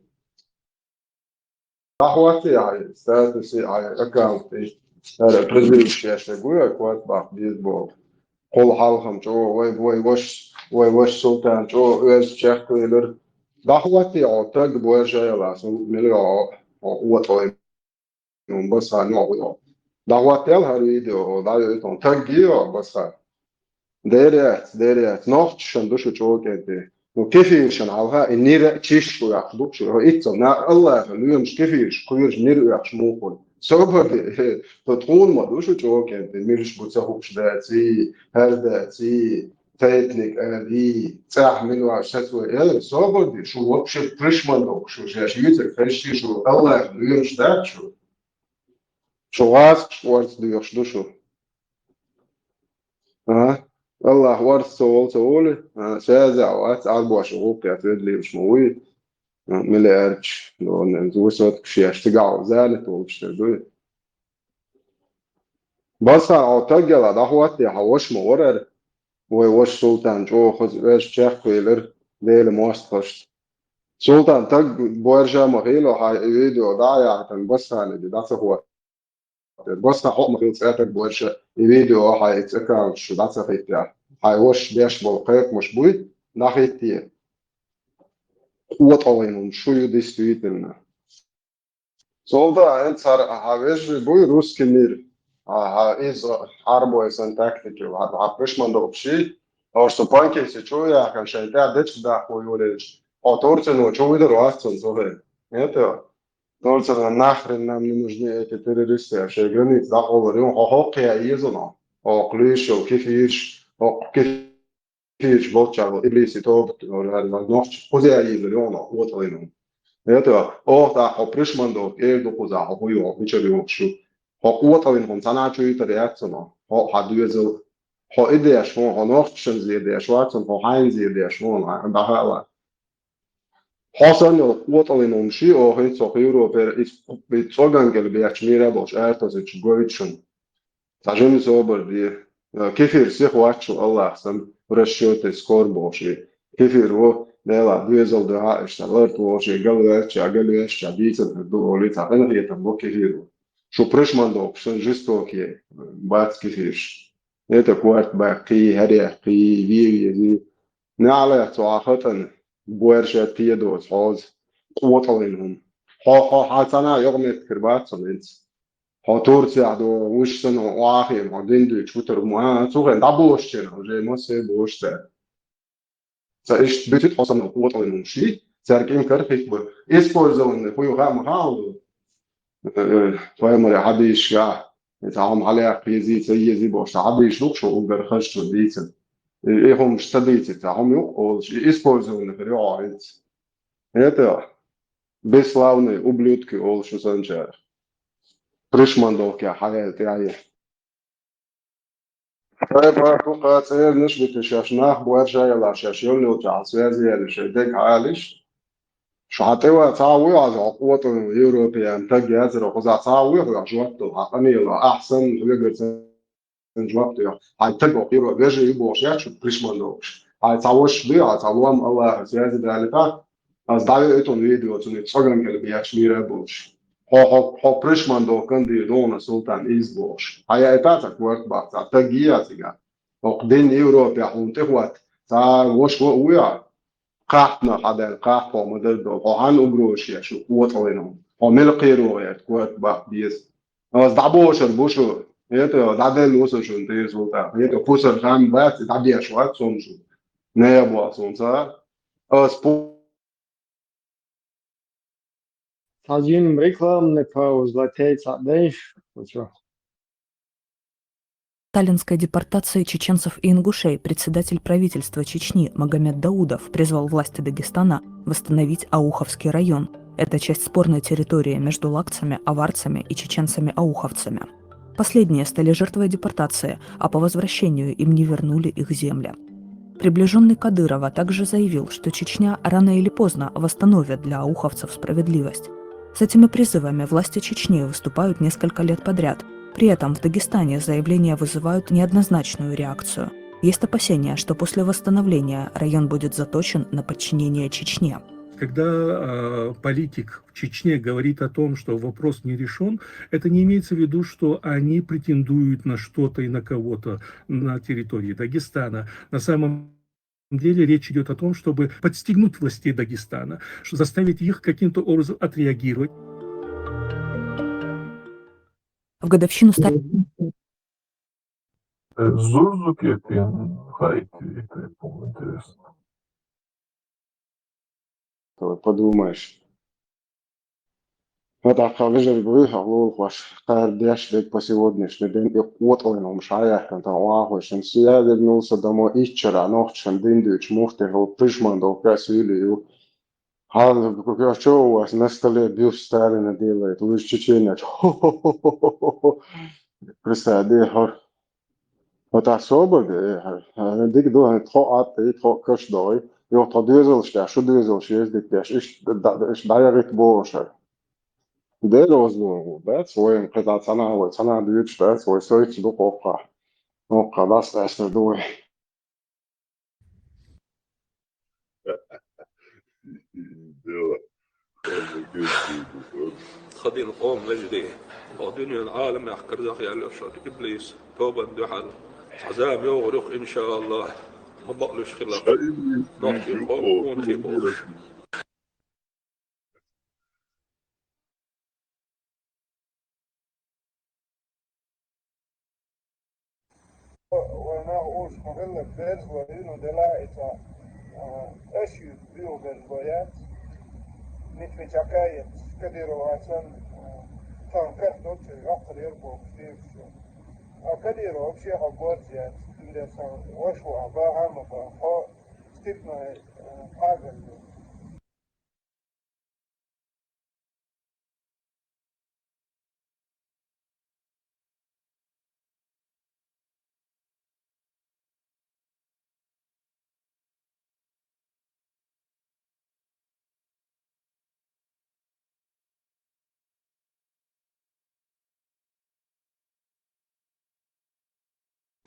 أخواتي عاي ستاتسي عاي أكاونتي هذا بريزيل شاشة قوي أكوات باق بيزبول قول حالهم جو وش سلطان جو ويز شيخ كويلر أخواتي عطاق بوجه لاسو مليا وطوي بس هنوع أخواتي الهريديو دايو يتون تاقيو بس ديريات نوخت شن دوشو جوجتي وكيفيش نعوها النير تشيش شو ياخدو شو إيتو نا الله ليوم مش كيفيش كويرش نير ياخش موكل سبب تطون ما دوشو جوجتي ميرش بوتساهوش داتي هرداتي تايتليك دي تاح منو عشتوي إيه سبب شو وقش بريشمان شو جاشيتك فرشتي شو الله ليوم مش دات شو غاز شوارت ديوش دوشو ها الله ورث سؤول شازع وات عربو شغوق يعتمد لي مش موي ملي أرش لو نزور صوت كشي أشتقع وزالت وبشتردوي بس أعتقد على دعوات يحوش مورر ويوش سلطان جو خز ويش شيخ ويلر ديل موستخش سلطان تق بورجا مخيلو هاي فيديو دايا عشان بس على دي داس هو بس حق مخيل ساعتك بورجا فيديو هاي تكان شو داس فيتيا هاي وش بيش بالقيق مش بوي ناحيتي قوة طوينهم شو يدستويتنا سلطان انت صار هاويش بوي روس كنير ها إز عربو إنسان تكتيكي وعبش من دوبشي أو سبانكي سيشويا كان شايتا دتش دا خويوليش أو تورتن وشوي ده رواتن زوبي это تورتن نحر нам не нужны эти террористы а шейграни да говорим хохоки изоно أو قليش أو كيفيش أو كيفيش بوتشا إبليسي توبت أو هذا نوش خذي أي مليون أو وطنهم هذا أو تا حبرش من دو إيه دو خذا هو يو بيشري وشو هو وطنهم تنا شو يترياتنا هو حدو يزل هو إدي أشون هو نوش شن زيادة أشواتن هو هاين زيادة أشون عند هذا حسن وطنهم شيء أو هين صغيرو بيتصوغن قلبي أشميرة باش أرتوز إتشغويتشن تعجبني صوبر دي كيف يرسيخ واتشو الله أحسن ورشوت سكور بوشي كيف يرو لا بيزل ده اشتغلت بوشي قالوا إيش بيتن الدو اللي تعرفنا هي تبغى كيف يرو شو بريشمان دوك شن جستو كي بات كيف يش كوارت باقي هري في دي نعلى تعاقتن بورشة تيدو حوز قوة لهم حاتنا يغمت كربات صنعت تورسيا دو وشتن واخي مودين دو شوتر مو سوغن دابوشتن جي موسي بوشتا سايش بيتت حسن قوة لهم شي ساركين كرفيك بو اسبوزون فيو غام هاو فايمر حديش يا تعام عليها قيزي سيزي بوش حديش لوكشو اوغر خشتو ديتن إيه هم اشتديت تعهم يقول использованы реально это бесславные ублюдки all что санчар пришмандовки حاجات يعني طيب فقط نسبة الشاشناخ بورجا يلا شاشيون لو تعسير يعني شدك عالش شو حتى تعوي على قوة الأوروبية تجهز رخصة تعوي على جوات العقلية يلا أحسن يقدر جوابته يعني هيتبعوا يروح بيجي يبغوا شيء شو بريشماندوش هيتعوش بيه هيتعوام الله سياسي دالتا از دعوة اتون فيديو توني تصغرن كده بيعش ميرا بوش هو بريشماندو كان دي دون سلطان إيز بوش هيا اتاتك وقت بعد تجيا تيجا وقدين يوروب يحون تخوات تا وش ويا قاحنا هذا قاح هو مدرب هو عن أبروش يا شو قوة وينهم هو ملقيرو يا وقت بعد بيز از دعوش البوشو это дадел усошун ты результат это пусер хам бат дабия шват сомшу не было солнца спо Один рекламный пауз латейца дальше что Сталинской депортации чеченцев и ингушей председатель правительства Чечни Магомед Даудов призвал власти Дагестана восстановить Ауховский район. Это часть спорной территории между лакцами, аварцами и чеченцами-ауховцами. Последние стали жертвой депортации, а по возвращению им не вернули их земли. Приближенный Кадырова также заявил, что Чечня рано или поздно восстановит для ауховцев справедливость. С этими призывами власти Чечни выступают несколько лет подряд. При этом в Дагестане заявления вызывают неоднозначную реакцию. Есть опасения, что после восстановления район будет заточен на подчинение Чечне. Когда политик в Чечне говорит о том, что вопрос не решен, это не имеется в виду, что они претендуют на что-то и на кого-то на территории Дагестана. На самом деле речь идет о том, чтобы подстегнуть властей Дагестана, заставить их каким-то образом отреагировать. В годовщину Зурзуки, хайти, это интересно. подумаешь это хавижер выхал ваш кардеш век по сегодняшний день и отленом шаях когда ахошен я вернулся домой и вчера ночью день дыч мухты его пришман до красили а что у вас на столе бюст Сталина делает вы чеченец представь вот особо дик до троат и трокаш дой Jo, to dözelste, šo dözelši izdikties, iš dajarit bošar. Deros do, bet, svojim pretāt sanā dīč, bet, svoj soic do kopā. Kopā, das es ne doj. خدين قوم نجدي وقدين العالم يحكر داخل على إبليس توبا دحل عذاب يغرق إن شاء الله ما بقلش خلاف نحكي القوم ونخيبوش وانا اوش مغلق بيرز وهنا دلائتا اشي بيو بالبويات نتفي جاكايت كديرو عشان تنكر دوتي غقر يربو كتير أقدر вообще оборзять إلى وشو عبارة عن مباحة استثناء حاجة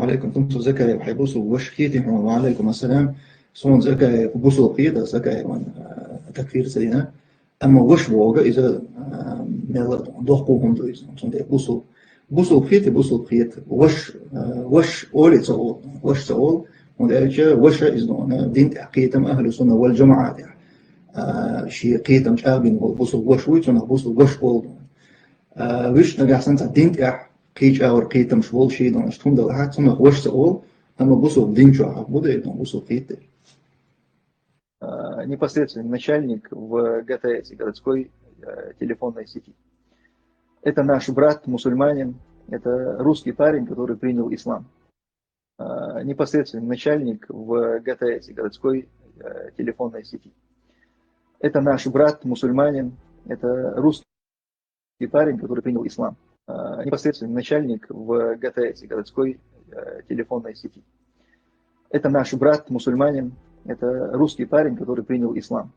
عليكم كنتو زكاة وحيبوسوا وشكيتي وعليكم السلام صون زكاة بوسوا قيدة زكاة من تكفير سينا أما وش بوغا إذا ميلا دوخوهم دويز صون دي بوسوا قيدة بوسوا قيدة وش أولي تقول وش تقول ودأجا وش إذن دين قيدم أهل السنة والجماعة شي قيدم شابين بوسوا وش ويتون بوسوا وش بول وش نجح سنة دين قيج أو قيتم شوال شيء دون أشتون دلها ثم وش تقول أما بوسو دينчо будет дон бусу قيت. Непосредственный начальник в ГТС, городской телефонной сети. Это наш брат, мусульманин, это русский парень, который принял ислам. Непосредственный начальник в ГТС, городской телефонной сети. Это наш брат, мусульманин, это русский парень, который принял ислам. Непосредственный начальник в ГТС, городской телефонной сети. Это наш брат, мусульманин, это русский парень, который принял ислам.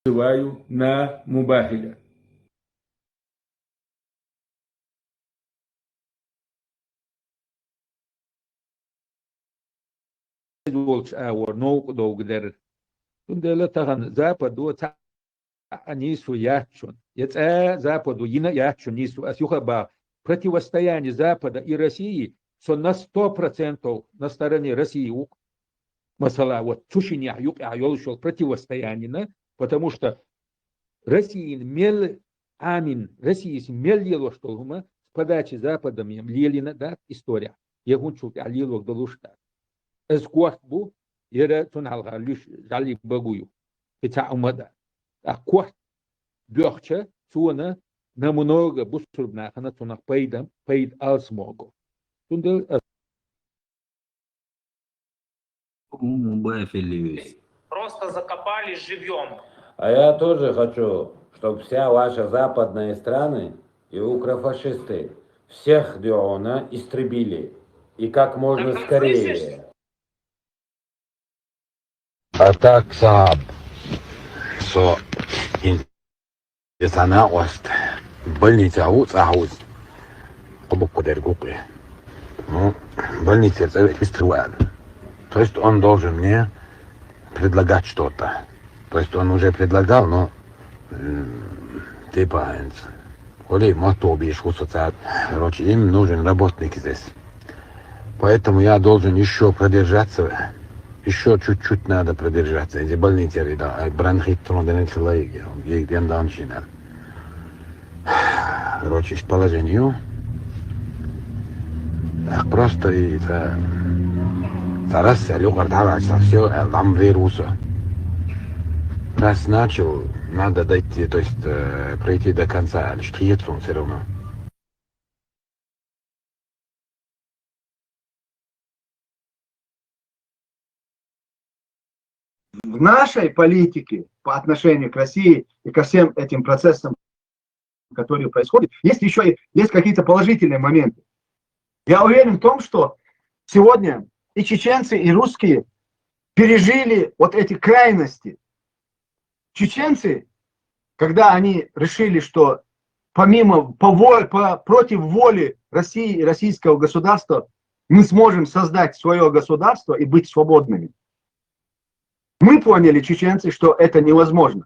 Называю на мубахиля. Волч аур наук долгдер. Тундела таган западу та анису ячун. Яца западу ина ячун нису асюхаба. Противостояние Запада и России на 100% на стороне России. Масала вот чушиня юк айолшол противостояние. Потому что Россия мел амин, Россия мел ело что с подачи Западом Ленина да история. Я гончу алило долушта. Эскуах бу ера тоналга лиш жали багую. Пица умада. А куах бёхча суна на много бусурбна хана тонах пейд алсмого. Тундел Просто закопали живьем. А я тоже хочу, чтобы вся ваша западные страны и укрофашисты всех Диона истребили. И как можно скорее. А так саб, что интересно ост, больница ауц, обуку дергупы. Ну, больница это фестиваль. То есть он должен мне предлагать что-то. То есть он уже предлагал, но типа, коли мотобишь социал, короче, им нужен работник здесь. Поэтому я должен еще продержаться, еще чуть-чуть надо продержаться. Эти больницы, да, бронхит, тронденецеллоидия, где начинал. Короче, с положением. Так просто и раз люкар давается, все, там вируса. Раз начал, надо дойти, то есть пройти до конца, лишь он все равно. В нашей политике по отношению к России и ко всем этим процессам, которые происходят, есть какие-то положительные моменты. Я уверен в том, что сегодня и чеченцы, и русские пережили вот эти крайности. Чеченцы, когда они решили, что против воли России и российского государства мы сможем создать свое государство и быть свободными, мы поняли, чеченцы, что это невозможно.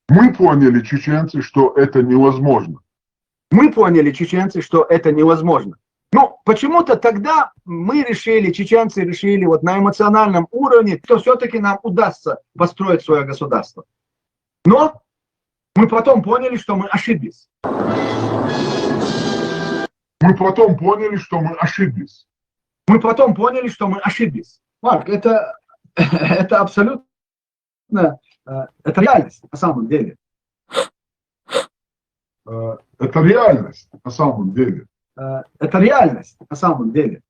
Мы поняли, чеченцы, что это невозможно. Мы поняли, чеченцы, что это невозможно. Ну, почему-то тогда мы решили, чеченцы решили вот на эмоциональном уровне, что все-таки нам удастся построить свое государство. Но мы потом поняли, что мы ошиблись. Марк, это абсолютно, это реальность на самом деле. Это реальность на самом деле. Это реальность на самом деле.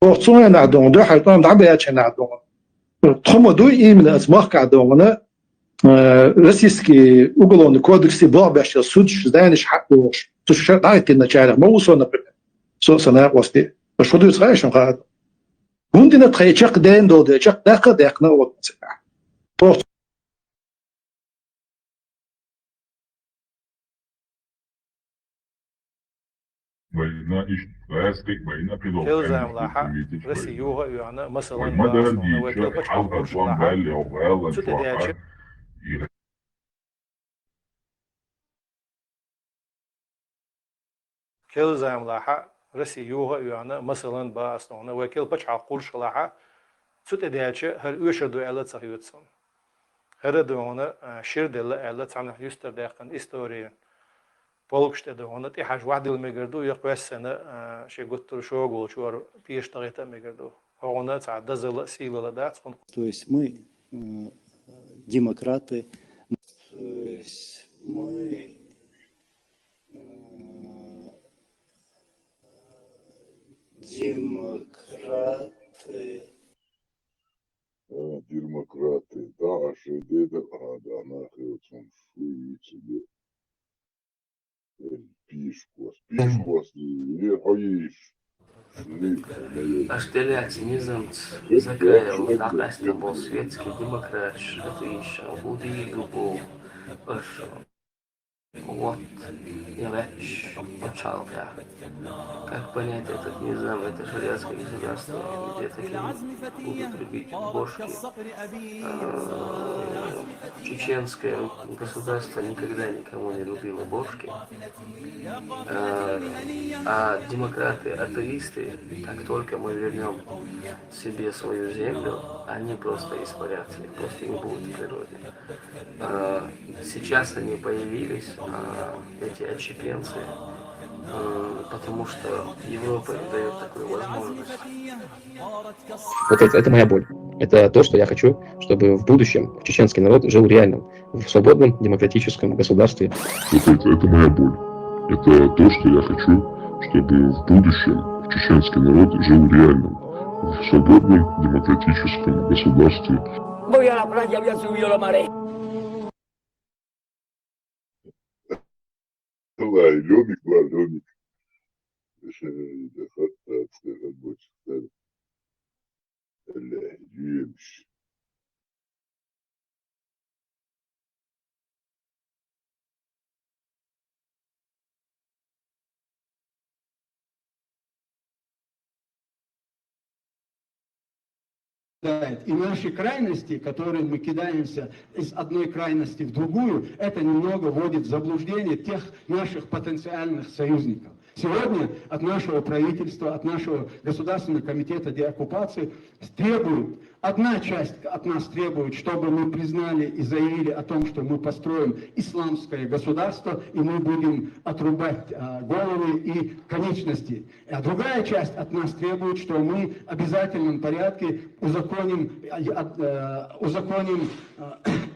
Ortsuna nacdon do haytan dabe ya chenadon. Tomodu imna azmach kadona российский уголовный кодекс бабаш суд знаешь хакку то что дает на чарах моусона сосана вости что ты знаешь он гундина тхайчак ден до чак дака дакна вот просто Elzem laha resi yoga uyana masalan basona ve kelpaç almış laha sütediği Elzem laha resi yoga uyana masalan basona ve kelpaç almış laha sütediği her uyuşdu elat sahiyetsin her de ona şirdelle elat samah yüster dakın istoriyen Полукштеда, он это хаж вадил мегарду, я квессена, что гуттер шогул, что пиештарета мегарду. Он это дазела сила да. То есть мы демократы. То есть мы демократы. Демократы, да, а что это, да, нахуй, он шует себе. Пишкос, не хоишь. А что ли оптимизм закая вот так был светский демократ, это еще удивил любовь, вот я вещь начал я. Как понять этот низам, это шариатское государство, где такие будут любить бошки. Чеченское государство никогда никому не любило бошки. А демократы, атеисты, как только мы вернем себе свою землю, они просто испарятся, их просто не будет в природе. Сейчас они появились, эти отщепенцы, потому что Европа им дает такую возможность. Вот это моя боль. Это то, что я хочу, чтобы в будущем чеченский народ жил реальным, в свободном демократическом государстве. Это моя боль. Это то, что я хочу, чтобы в будущем чеченский народ жил реальным, в свободном демократическом государстве. Voy a la playa, voy a subir la marea. Давай, Лёмик, Лёмик. Хоть больше. Емш. И наши крайности, которые мы кидаемся из одной крайности в другую, это немного вводит в заблуждение тех наших потенциальных союзников. Сегодня от нашего правительства, от нашего Государственного комитета деоккупации требуют, одна часть от нас требует, чтобы мы признали и заявили о том, что мы построим исламское государство, и мы будем отрубать головы и конечности. А другая часть от нас требует, что мы в обязательном порядке узаконим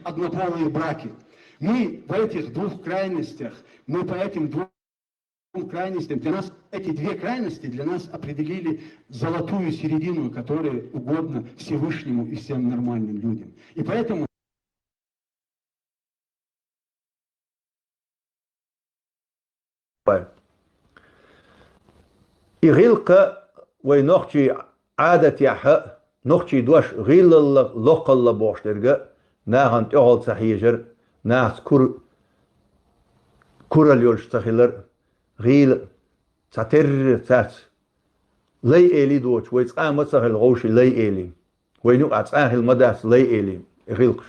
однополые браки. Мы в этих двух крайностях, мы по этим двум крайностям, для нас эти две крайности для нас определили золотую середину, которая угодна Всевышнему и всем нормальным людям. И поэтому إغيلك وينخشي عادة يحق نخشي دوش غيل لق الله بوشترجع ناهن تقول صحيجر ناس كور اليولش تخيلر غيل ساتر سات لي إلي دوت ويتقام مصر الغوش لي إلي وينوق أتقاه المداس لي إلي غلقش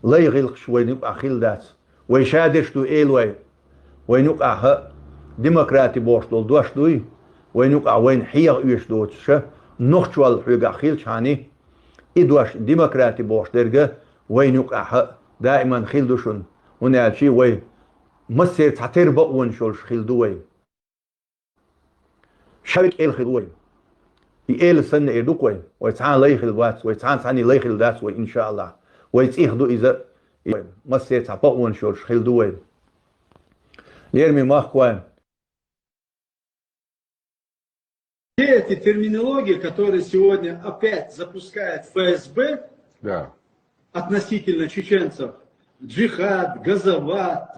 لي غلقش وينوق أخيل داس ويشادش تو إيل وينوق أها ديمقراطي بوش دول دوش دوي وينوق وين حيغ إيش دوت شا نخشوال حيغ أخيل شاني إدوش ديمقراطي بوش درجة وينوق أها دائما خيل دوشن ونالشي وين مصير تعتير بقون شولش خيل دوي شبك إيل خلوي إيل سنة إدوكوي ويتعان ليخل وات ويتعان ثاني ليخل داس وإن شاء الله ويتيخدو إذا مصير تعبقون شولش خيل دوي ليرمي ماخوان. Все эти терминологии, которые сегодня опять запускает ФСБ относительно чеченцев, джихад, газоват,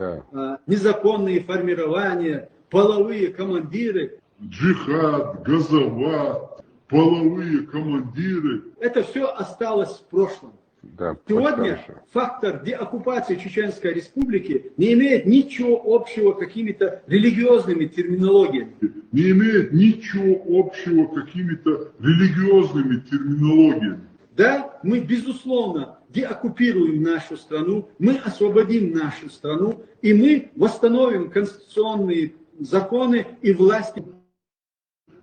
незаконные формирования, половые командиры. Джихад, газоват, половые командиры. Это все осталось в прошлом. Сегодня фактор деоккупации Чеченской Республики не имеет ничего общего с какими-то религиозными терминологиями. Не имеет ничего общего с какими-то религиозными терминологиями. Да, мы безусловно деоккупируем нашу страну, мы освободим нашу страну, и мы восстановим конституционные законы и власти.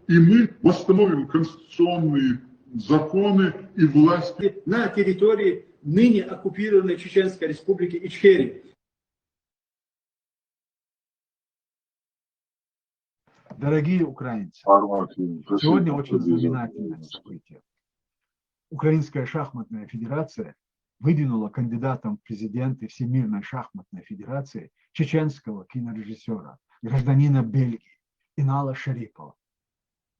И мы восстановим конституционные законы и власти на территории ныне оккупированной Чеченской Республики Ичкерия. Дорогие украинцы, сегодня очень знаменательное событие. Украинская шахматная федерация выдвинула кандидатом в президенты Всемирной шахматной федерации чеченского кинорежиссера, гражданина Бельгии Инала Шарипова.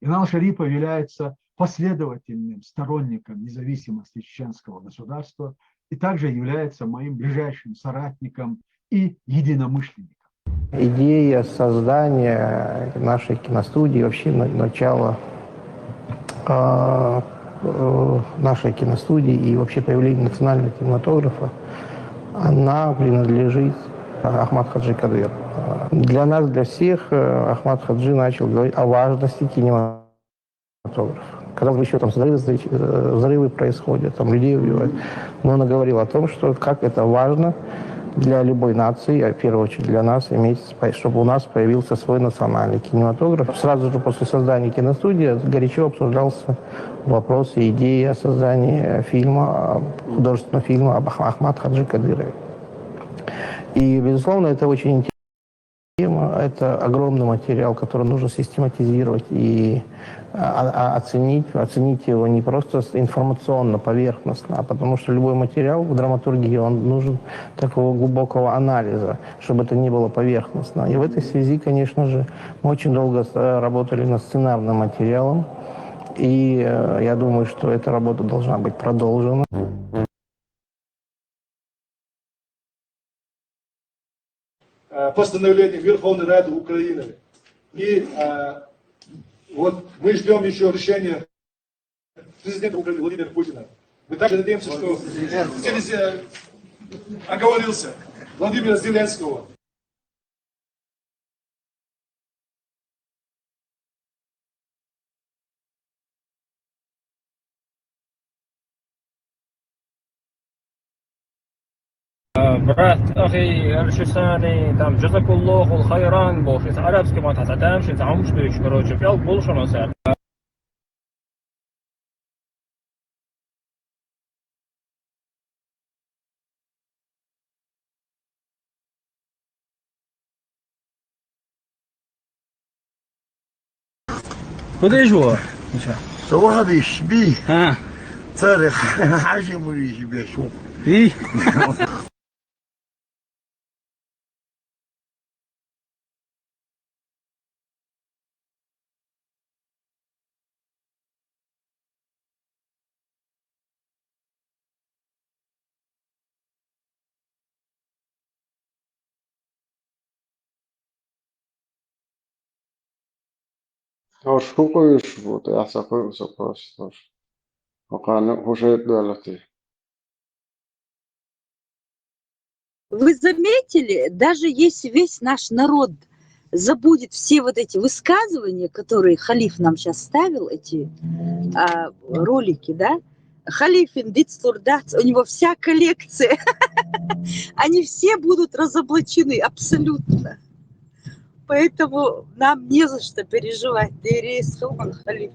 Инал Шарипов является последовательным сторонником независимости чеченского государства и также является моим ближайшим соратником и единомышленником. Идея создания нашей киностудии, вообще начало нашей киностудии и вообще появления национального кинематографа, она принадлежит Ахмаду Хаджи Кадырову. Для нас, для всех, Ахмад Хаджи начал говорить о важности кинематографа. Когда еще там взрывы происходят, там людей убивают. Но он говорил о том, что как это важно для любой нации, а в первую очередь для нас, иметь, чтобы у нас появился свой национальный кинематограф. Сразу же после создания киностудии горячо обсуждался вопрос и идея о создании фильма, художественного фильма об Ахмад Хаджи Кадырове. И, безусловно, это очень интересная тема, это огромный материал, который нужно систематизировать и оценить его не просто информационно, поверхностно, а потому что любой материал в драматургии, он нужен такого глубокого анализа, чтобы это не было поверхностно. И в этой связи, конечно же, мы очень долго работали над сценарным материалом, и я думаю, что эта работа должна быть продолжена. Постановление Верховной Рады Украины. И вот мы ждем еще решения президента Украины Владимира Путина. Мы также надеемся, что оговорился Владимира Зеленского. брат, أخي الشساني там جزاك الله الخيران بوش عربسكي ما تحتاج شيء تعمش بيش كروج في أول شنو صار بدي جوا صراحة بيشبيه ها صارخ حاجة مريش بيشوف ايه Hoşkuş bu da sakın sakın. Okanı hoşet dağıltı. Вы заметили, даже если весь наш народ забудет все вот эти высказывания, которые халиф нам сейчас ставил, эти ролики, да, халифин, дицтурдац, у него вся коллекция, они все будут разоблачены абсолютно. Поэтому нам не за что переживать. Дерейс Хилман халиф.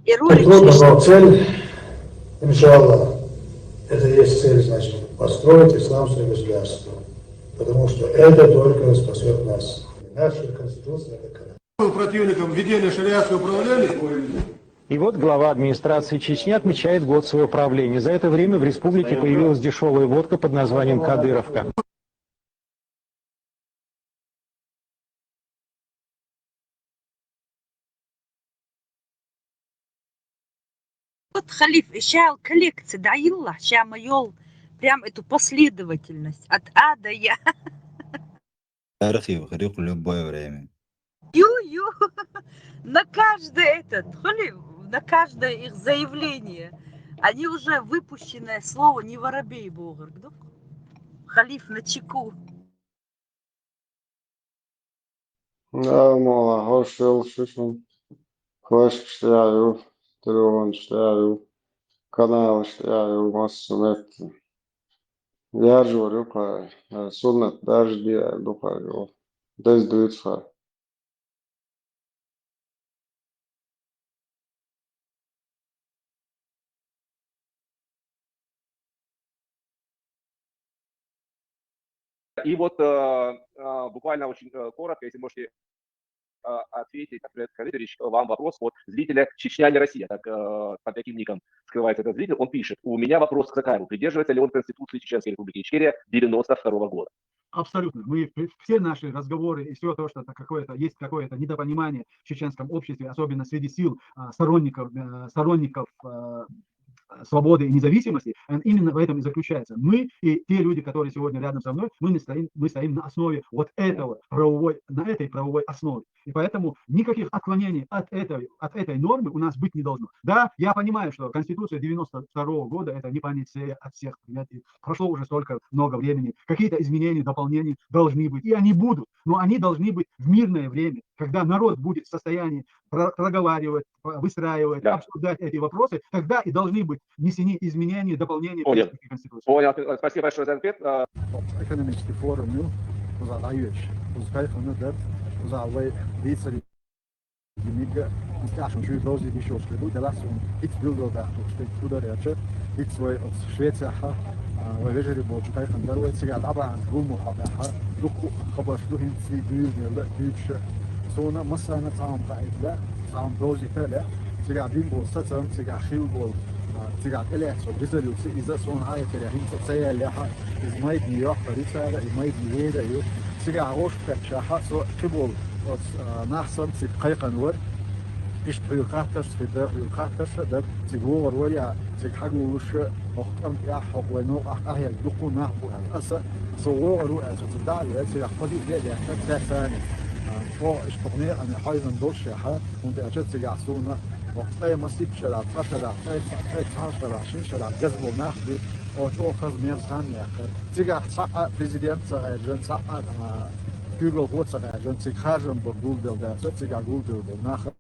И ролик... Но цель, иншаллах, это есть цель, значит, построить исламское государство. Потому что это только спасет нас. Наша конституция такая. Был противником введения шариатского управления. И вот глава администрации Чечни отмечает год своего правления. За это время в республике появилась дешевая водка под названием «Кадыровка». Вот халиф ищал коллекции, да, Илла, ща йол, прям эту последовательность от А до Я. Архив, в любое время. Ю-ю, на каждое халиф, на каждое их заявление, они уже выпущенное слово не воробей Богар, халиф на чеку. Да, мало, хошел, шишун, хваш штяю, трюгон штяю, канал штяю, массу метки. Я журю, суннат дожди, духаю, десь дуется. И вот буквально очень коротко, если можете ответить, Ахмед Кадырович, вам вопрос от зрителя «Чечня не Россия». Так, под таким ником скрывается этот зритель. Он пишет: у меня вопрос к Закаеву. Придерживается ли он Конституции Чеченской Республики Ичкерия 92 года? Абсолютно. Мы все наши разговоры и все то, что есть какое-то недопонимание в чеченском обществе, особенно среди сил сторонников свободы и независимости, именно в этом и заключается. Мы и те люди, которые сегодня рядом со мной, мы стоим на основе вот этого на этой правовой основе. И поэтому никаких отклонений от этой нормы у нас быть не должно. Да, я понимаю, что Конституция 92 года это не панацея от всех понятий. Прошло уже столько много времени. Какие-то изменения, дополнения должны быть. И они будут. Но они должны быть в мирное время, когда народ будет в состоянии проговаривать, выстраивать, обсуждать эти вопросы, тогда и должны быть внесены изменения, дополнения в Конституцию. Понял. Спасибо большое за ответ. Экономический форум, Gimiga, iskašom ću dozi više od šledu, da su x bilo da što kuda reče, x svoj od Švecija ha, ويجري بوجهي خندر ويتسجع طبعا قوم وحبها لقو خبر شلوهن في بيوزن لا بيوش سونا مثلا تعام قاعد لا تعام دوزي فلا تسجع بين بول ستم تسجع خيل بول تسجع إلى سو بيزل يوسي إذا سون هاي كريهين تسيا لها إذ ما يبني يروح فريسة إذ ما يبني هيدا يو تسجع عوش كشاحة سو كبول نحسن تبقى نور إيش بيقاتش في ده بيقاتش ده تجور ويا تحقوش مختم يا حق ونوع أهيا يدقون نحو الأسا صور رؤى تدعي تيحفظي ليه حتى ثاني فوق إيش تقنية أنا حايزن دوش يا حا وانت أجد تجعسونا وقتايا مصيب شلع فترة شلع 20 شلع جذبوا ناخدي أو تأخذ مير ثانية تجع ساعة بريزيدنت ساعة ساعة جوجل هو ساعة تخرجن بقول ده تجع جوجل ناخد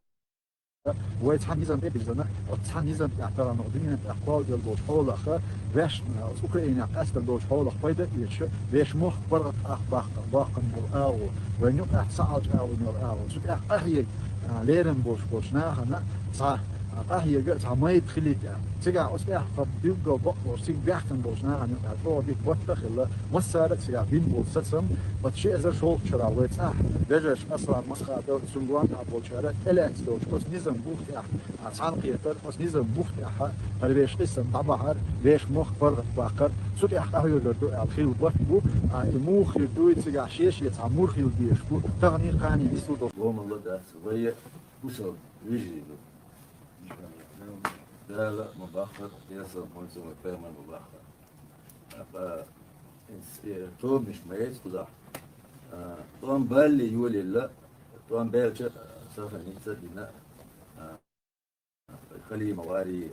ويتحنيزم إبزنا وتحنيزم يعتبر نقدين أقوال الدوش حول أخر باش أوكرانيا قاست الدوش حول أخبيده يش باش مخ برغت أخباق باقن مرآو وينو أحسعج أو مرآو شو أهي ليرن بوش ناخنا صح أهي جت عمايد خليك تجع أسمع قد يبقى بقى سيج بيحكم بوش ناخنا أتوقع دي وتخ الله مسارة تجع بين بوش ستسم بتشيء إذا شو شرع ويتسح بيجش أسرع مسخة دو سنوان أبو شرع إلا أنتدوش بس نزم بوخ يا عن قيتر بس نزم بوخ يا هل بيش قسم طبعا بيش مخ برغ باقر سود أهي يردو الخيل وبفبو الموخ يردو تجع شيش يتعمور خيل بيشبو تغني قاني بسودو وهم الله ده سوية وصل يجري لا لا مباخر يصل منزوم الفهم المباخر تو مش ميز كذا طبعا بالي يولي لا طبعا بالي سافر نيسا بنا خلي مواري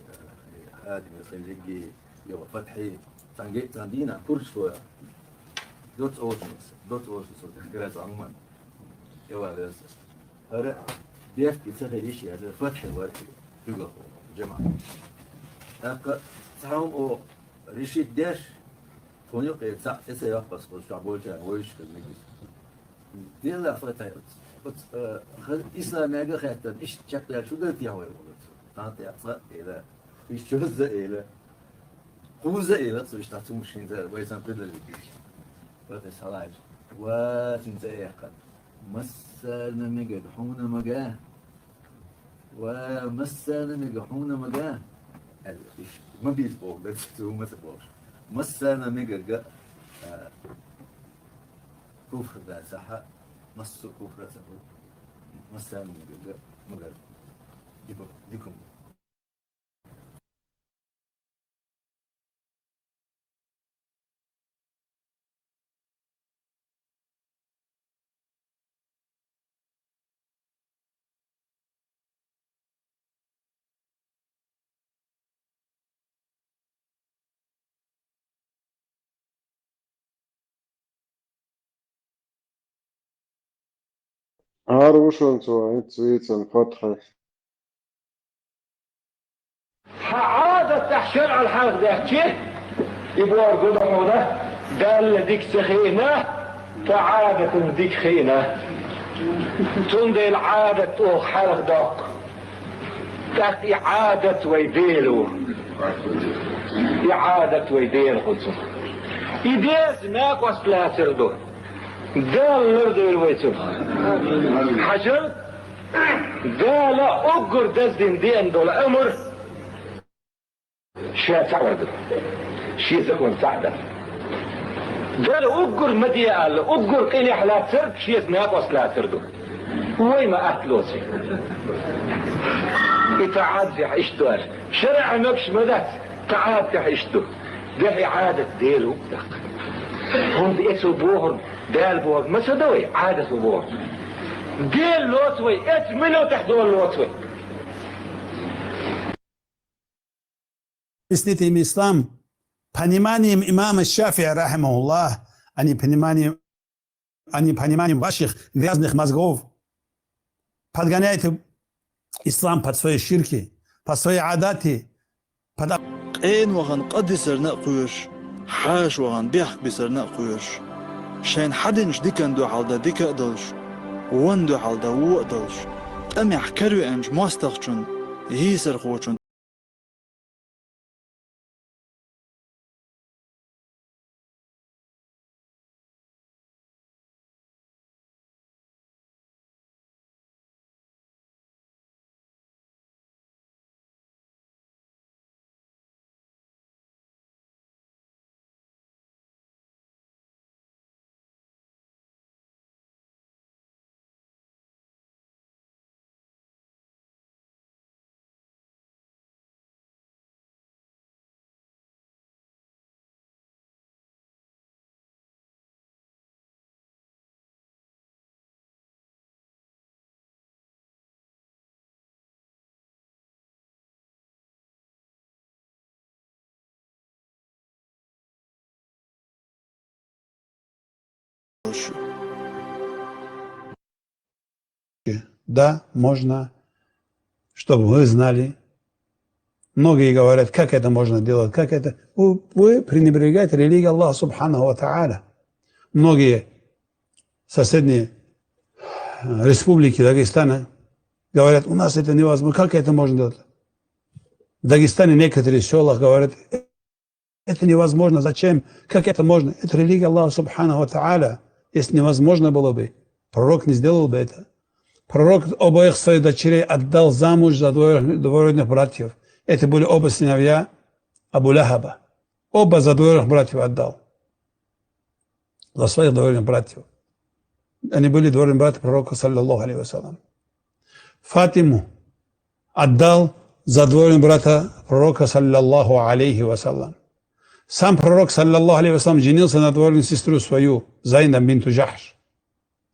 هادي خليجي يو فتحي تندينا كل شوية دوت اوشنز تحكيات عموما يوالس هذا بيف كتير شيء هذا فتح الورق يقول جماعة أك سام أو رشيد داش فونيو قيد ساعة تسعة بس الشعبول جا ويش كمجلس دي لا فتح خل إسلام يجا خيطان إيش شكله شو ده تيهوي ولد تانتي أصلا إلى إيش شو ده إلى خوزة إلى سو إيش تاسو مشين ده ويسام بدل البيت بس سلاج وتنزع يقل مسنا مجدحون مجاه ومسنا مجدحون مجاه ما بيسبوع بس هو ما سبوعش مسنا مجد كفر ذا سحة مس كفر سحة مسنا مجد ديكم Arvuşun soğan tsvitsen fatha. عادة تحشر الحاق ذاكي يبور قدمونا قال ديك سخينة كعادة ديك خينة تندي العادة او حرق داق كانت إعادة ويديرو إعادة ويدير خلصو إديز ماك وصلا سردو قال لردو الويتو حجر قال أقر دزدين دين دول أمر شيء تعود شيء زكون سعدة قال أقر مدي قال أقر قيني حلا سرد شيء ماك وصلا سردو وين ما أهتلوسي إتعاد في حيشتو شرع نقش مدت تعاد في حيشتو ده إعادة ديلو هم بيسو بوهن دال بوهن ما سدوي عادة بوهن ديل لوتوي ات منو تحدول لوتوي Истинный ислам, пониманием имама Шафии, рахимахуллах, а не пониманием ваших грязных мозгов, подгоняете ислам под свои ширки, под свои адаты, под... قين وغن قدسر نقوش حاش وغن بيحك بسر نقوش شين حدنش ديكن دو حالدا ديكا دلش وان دو حالدا وو دلش أمي حكرو أمش ماستخشن هيسر خوشن Да, можно, чтобы вы знали. Многие говорят, как это можно делать, как это... Вы пренебрегаете религией Аллаха Субханаху ва Тааля. Многие соседние республики Дагестана говорят, у нас это невозможно, как это можно делать? В Дагестане некоторые села говорят, это невозможно, зачем, как это можно? Это религия Аллаха Субханаху ва Тааля. Если невозможно было бы, пророк не сделал бы это. Пророк обоих своих дочерей отдал замуж за двоюродных братьев. Это были оба сыновья Абу Лахаба. Оба за двоюродных братьев отдал. За своих двоюродных братьев. Они были двоюродные братья пророка, саллаллаху алейхи вассалям. Фатиму отдал за двоюродного брата пророка, саллаллаху алейхи вассалям. Сам пророк, саллаллаху алейхи вассалям, женился на двоюродную сестру свою, Зайнаб бинту Джахш.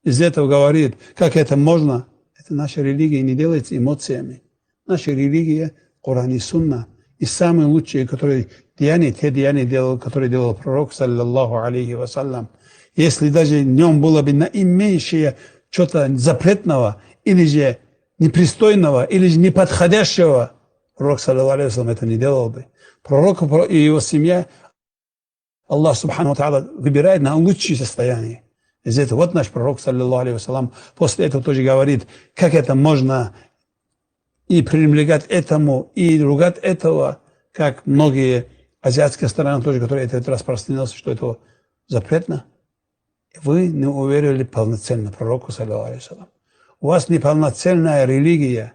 Из этого говорит, как это можно. Это наша религия не делается эмоциями. Наша религия, Коран и Сунна. И самые лучшие, которые деяния, те деяния делал, которые делал пророк, саллаллаху алейхи вассалям. Если даже в нем было бы наименьшее что-то запретного, или же непристойного, или же неподходящего, пророк, саллиллаху алейхи вассалям, это не делал бы. Пророк и его семья, Аллах, субхану ва тааля, выбирает на лучшее состояние. Из этого вот наш пророк, саллиллаху алейхи вассалям, после этого тоже говорит, как это можно и пренебрегать этому, и ругать этого, как многие азиатские страны тоже, которые это распространился, что это запретно. Вы не уверили полноценно пророку, саллиллаху алейхи вассалям. У вас неполноценная религия.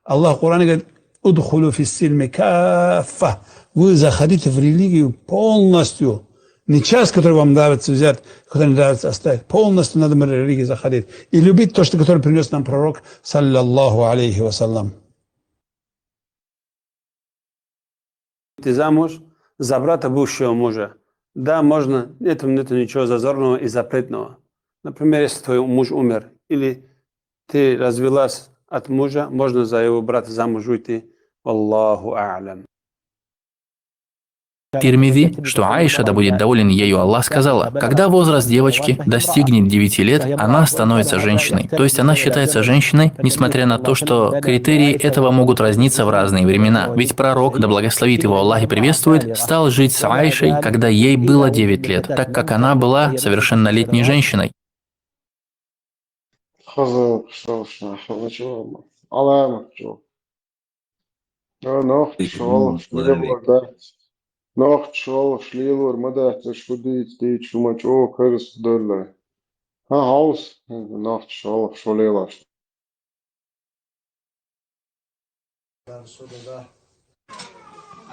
Аллах в Коране говорит, «Удхулу фиссильми каффа». Вы заходите в религию полностью. Не часть, которую вам нравится взять, которую не нравится оставить. Полностью надо в религию заходить. И любить то, что которое принес нам пророк, саллаллаху алейхи вассалям. Ты замуж за брата бывшего мужа. Да, можно, это нет ничего зазорного и запретного. Например, если твой муж умер, или ты развелась от мужа, можно за его брата замуж выйти. Аллаху а'лям. В Тирмизи, что Аиша, да будет доволен ею Аллах, сказала, когда возраст девочки достигнет 9 лет, она становится женщиной. То есть она считается женщиной, несмотря на то, что критерии этого могут разниться в разные времена. Ведь пророк, да благословит его Аллах и приветствует, стал жить с Аишей, когда ей было 9 лет, так как она была совершеннолетней женщиной. Nacht schal schlielor madat schudit dit chumacho kurs dolle. Ha haus nacht schal schlelas.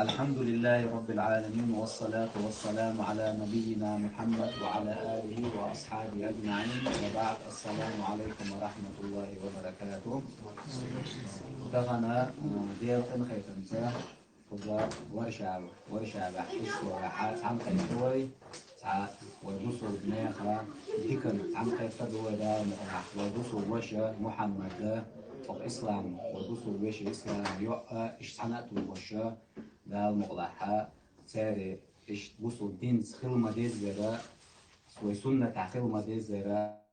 الحمد لله رب العالمين والصلاة والسلام على نبينا محمد وعلى آله وأصحابه أجمعين وبعد السلام عليكم ورحمة الله وبركاته. دغنا دير خيتنسا ورشة بحث وحات عم كيتوي ساعات ويبصوا بناخا ديكن عم كيتدوي دا ويبصوا وشة محمد دا وإسلام ويبصوا وشة إسلام يوقع اشتنقتوا وشة دا المغلحة ساري بصوا الدين خلما دي زيرا وسنة خلما دي زيرا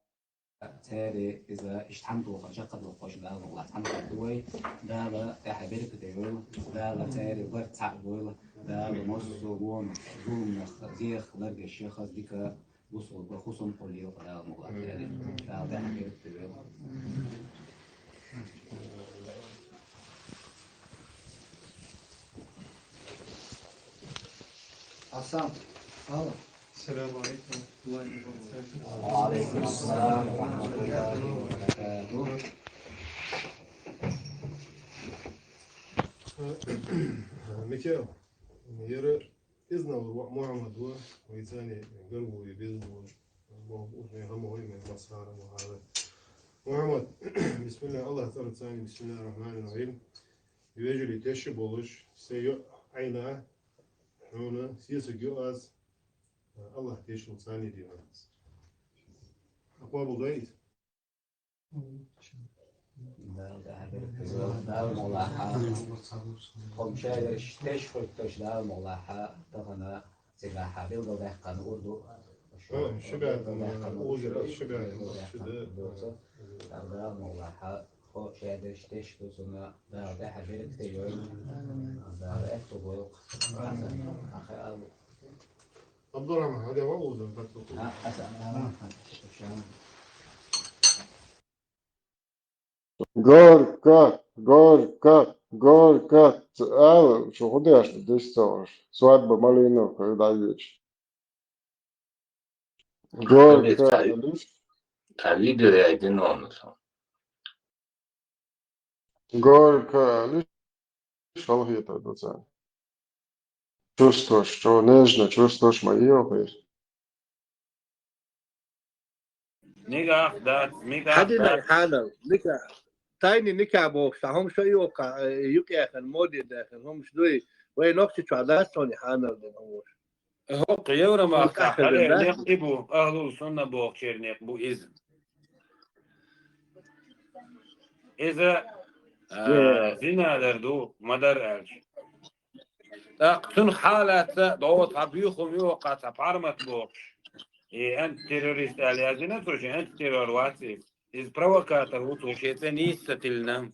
ساري إذا اشتحمتوا فشقت وقوش دا المغلحة اشتحمتوا دا لا تحبير كتير دا لا ساري ضغط تعبول دا لمصو بون ظلم زيخ لرق الشيخ ديك بصوا بخصوصهم قولي دا المغلحة ساري دا تحبير كتير Hasan, Allah. Selamun Aleyküm. وعليكم السلام ورحمة الله وبركاته. Микел, я знал Мухаммад ويتاني قلبه يبيض ويهمه مسار وهذا محمد بسم الله الله تعالى ثاني بسم الله الرحمن الرحيم يجري تشبولش سيء عينا هنا سياسة جواز الله تشمل ثاني ديوانس أقوى بغيت دا الملاحة هم شاير تشفر تش دا الملاحة تغنى سباحة بيلغو دهقان أردو شباب أوجر شباب دا الملاحة خو شاير تشفر سنة دا دا حبير كتير دا اكتو بوق أخي أبو عبد الرحمن هذا هو أوزر Горка, что ходишь, ты что? Свадьба малинок, когда видишь. Горка, видео я один он. горка, что это доцент? Чувствуешь, что нежно, чувствуешь мое, نيجا دات ميجا حدنا حالا نكا تايني نكا بوكس هم شو يوقع يوقع خن مودي داخل هم شدوي وين نقطة شعلات توني حانا لنهوش هو قيورا ما كحلي نقبو أهلو سنة بوكير نقبو إذن إذا زنا دردو مدر أرش تن حالة دوت عبيخم يوقع تبعرمت بوكش أنت تيروريست على زنا توش أنت تيرور واتي из провокатора это неистательно.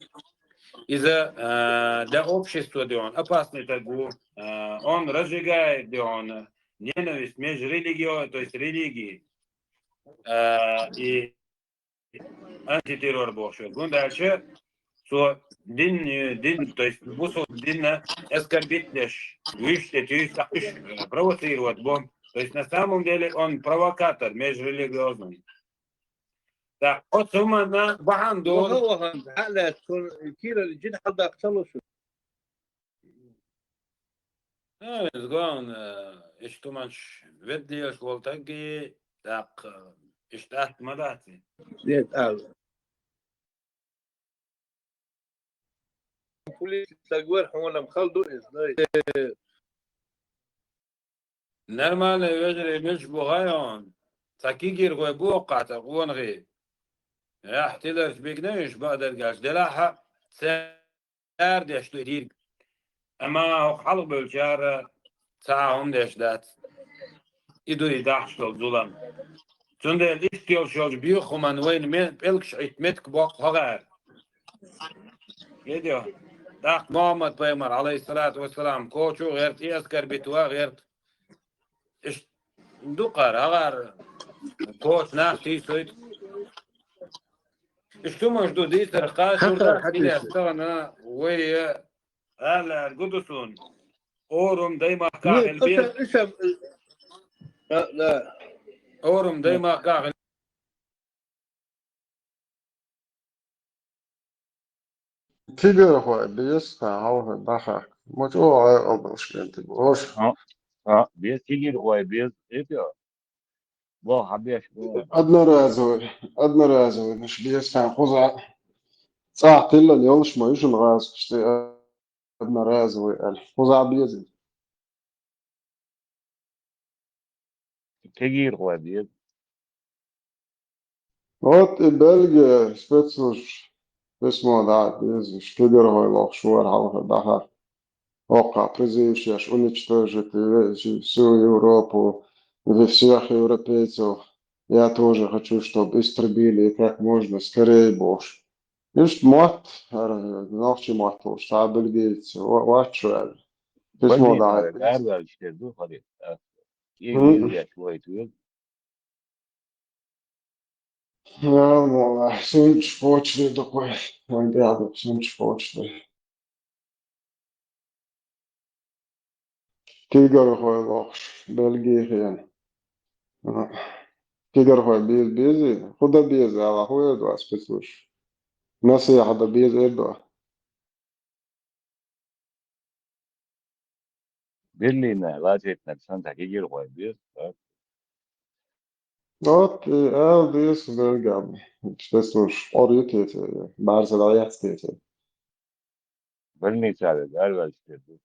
Из-за для общества, где он опасный тобу, он разжигает, где он ненависть между религией, то есть религией, и антитеррор Божий. Дальше, что дин, то есть бусу дина оскорбить лишь, провоцировать Бог. То есть на самом деле он провокатор межрелигиозный. Так, от сумма на бахандол. وهو على كيلو الجن حد أقتله شو Zgon, ich tu manch vedlios voltagi, tak, ich taht madati. ديت قال بوليس تقوير حوانا مخلدو إزاي Normal vejre milch bugayon. Takigir go buqata qongi. Ja, احتلال بيجنيش بقدر جاش دلاحة سار ديش تدير أما هو حلق بالجار ساعهم ديش دات يدو يداحش الظلم تون ده ليش تيل شوج بيخو من وين مين بيلكش عتمتك بوق هغار يديو داق محمد بيمر عليه الصلاة والسلام كوشو غير تيسكر بتوا غير إش دقر هغار كوش ناختي سويت Что можно делать? Расскажи, или остана, وهي على القدسون أورم دايما كاغل بيت لا أورم دايما كاغل Tidigare har jag bist har bacha. Mot år överskrivet oss. بيز تيجي هو بيز ايه بو حبيش بو أدنى رازوي مش بيست خزع ساعة إلا اليوم مش ما يجون غاز كشتي أدنى رازوي خزع بيزي تيجي هو بيز وات بلغ سبيتسوش اسمه ده بيزي شتيجر هو الأخشوار على البحر وقع призывший аж уничтожить всю Европу, всех европейцев. Я тоже хочу, чтобы истребили как можно скорее Бож. Just mått, något mått hos stabilitet och vad tror det små بني där. تعال اشتدو خليل يجي يا شوية ويز Ja, många sunt sportsligt då på en grad sunt sportsligt. Tidigare har jag varit Belgien. Tidigare har jag blivit busy. Khuda busy alla har jag då speciellt. نصيحة ده busy då. بيلي ما لازم نفسان تيجي هو بيز Något är det som är gammalt. Speciellt orienterat. Barcelona بني تعال تعال اشتدو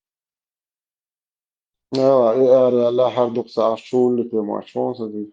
Ja, är alla här också är skolor till matchen så det